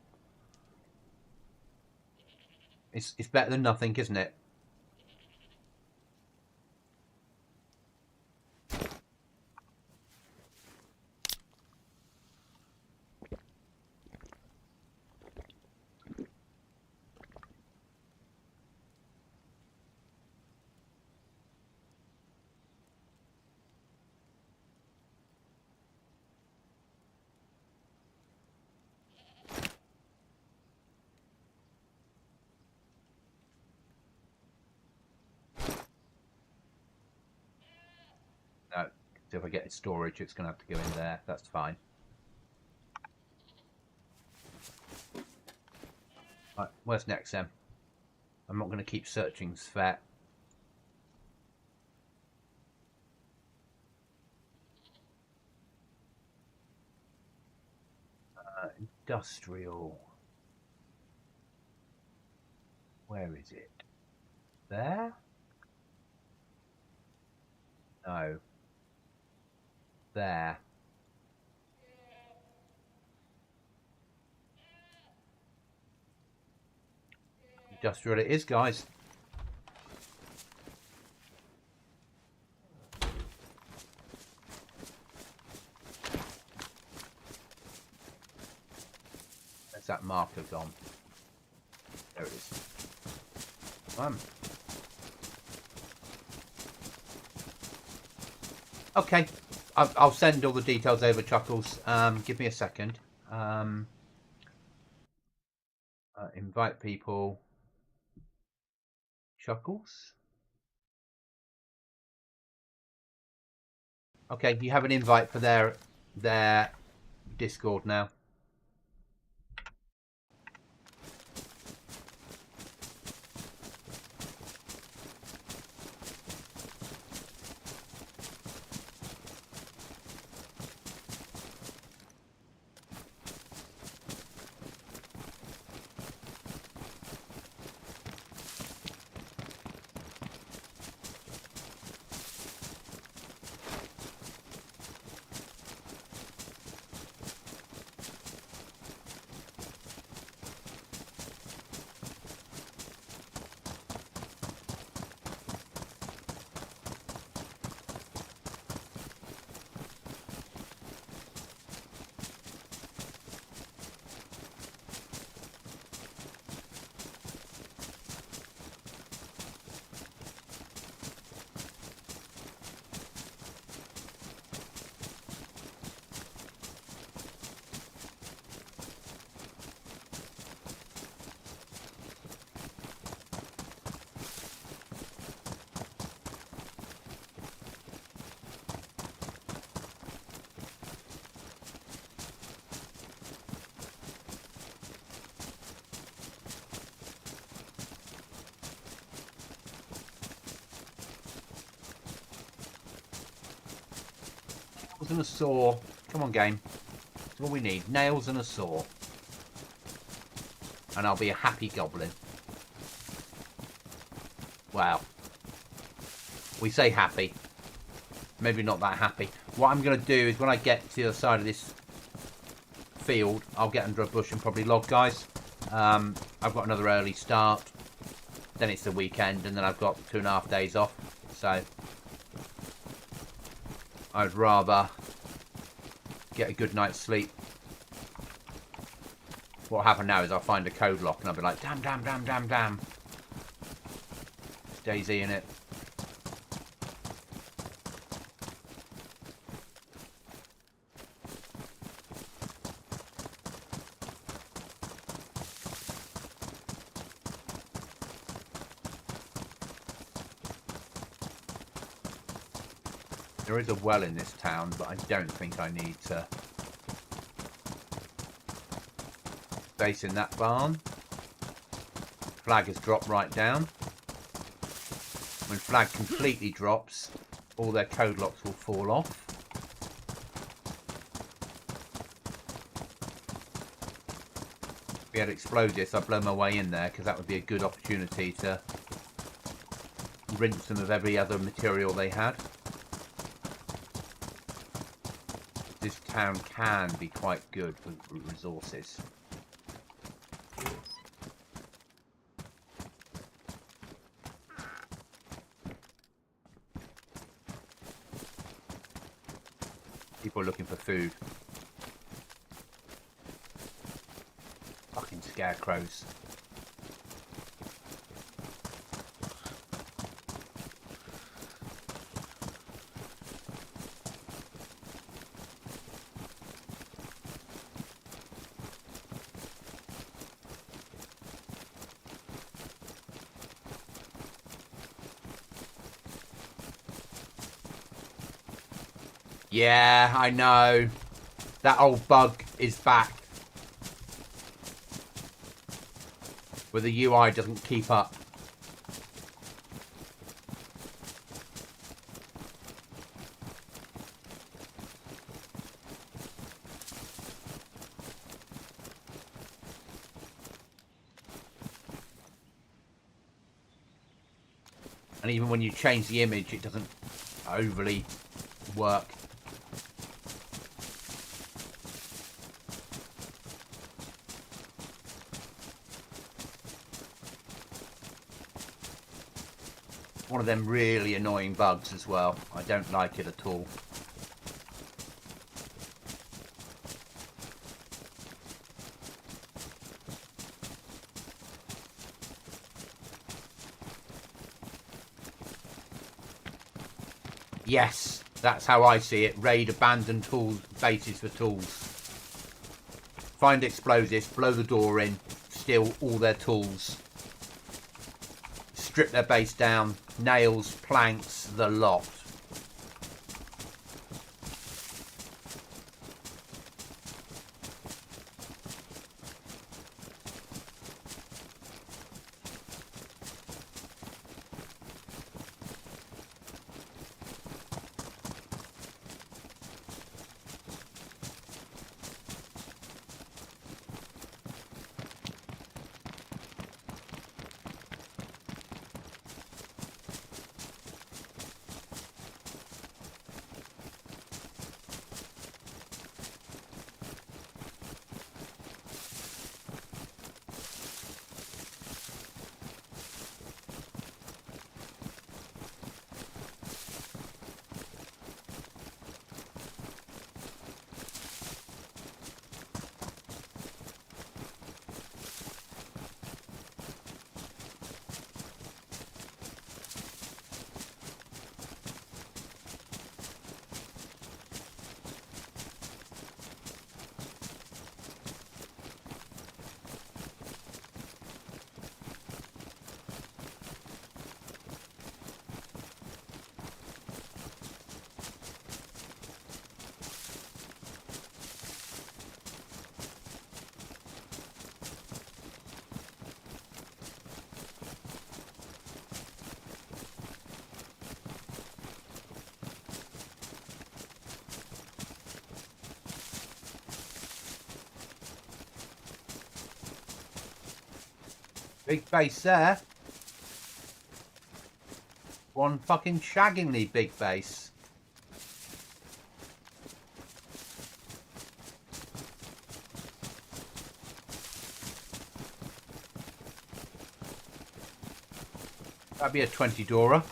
It's better than nothing, isn't it? No. So if I get storage, it's going to have to go in there. That's fine. Right, where's next then? I'm not going to keep searching Svet. Industrial. Where is it? There? No. There. Industrial it is, guys. Where's that marker gone? There it is. Okay. I'll send all the details over, Chuckles. Give me a second. Invite people. Chuckles. Okay, you have an invite for their Discord now. Nails and a saw. Come on, game. That's what we need. Nails and a saw. And I'll be a happy goblin. Wow. We say happy. Maybe not that happy. What I'm going to do is when I get to the other side of this field, I'll get under a bush and probably log, guys. I've got another early start. Then it's the weekend, and then I've got 2.5 days off. So I'd rather get a good night's sleep. What'll happen now is I'll find a code lock and I'll be like, damn. It's Dayz in it. There is a well in this town, but I don't think I need to base in that barn. Flag has dropped right down. When flag completely drops, all their code locks will fall off. If we had explosives, I'd blow my way in there because that would be a good opportunity to rinse them of every other material they had. This town can be quite good for resources. People are looking for food. Fucking scarecrows. Yeah, I know. That old bug is back. Where the UI doesn't keep up. And even when you change the image, it doesn't overly work. One of them really annoying bugs as well. I don't like it at all. Yes, that's how I see it. Raid abandoned tools, bases for tools. Find explosives, blow the door in, steal all their tools. Strip their base down, nails, planks, the lot. Big base there. One fucking shaggingly big base. That'd be a 20-doorer.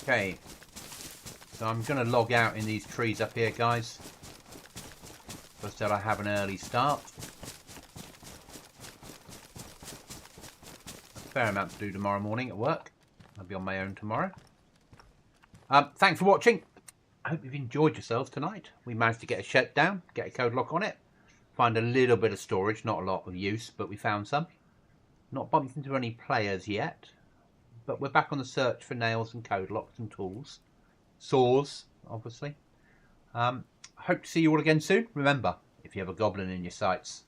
Okay. So I'm going to log out in these trees up here, guys. Just that I have an early start. A fair amount to do tomorrow morning at work. I'll be on my own tomorrow. Thanks for watching. I hope you've enjoyed yourselves tonight. We managed to get a shed down, get a code lock on it. Find a little bit of storage, not a lot of use, but we found some. Not bumped into any players yet. But we're back on the search for nails and code locks and tools. Saws, obviously. Hope to see you all again soon. Remember, if you have a goblin in your sights,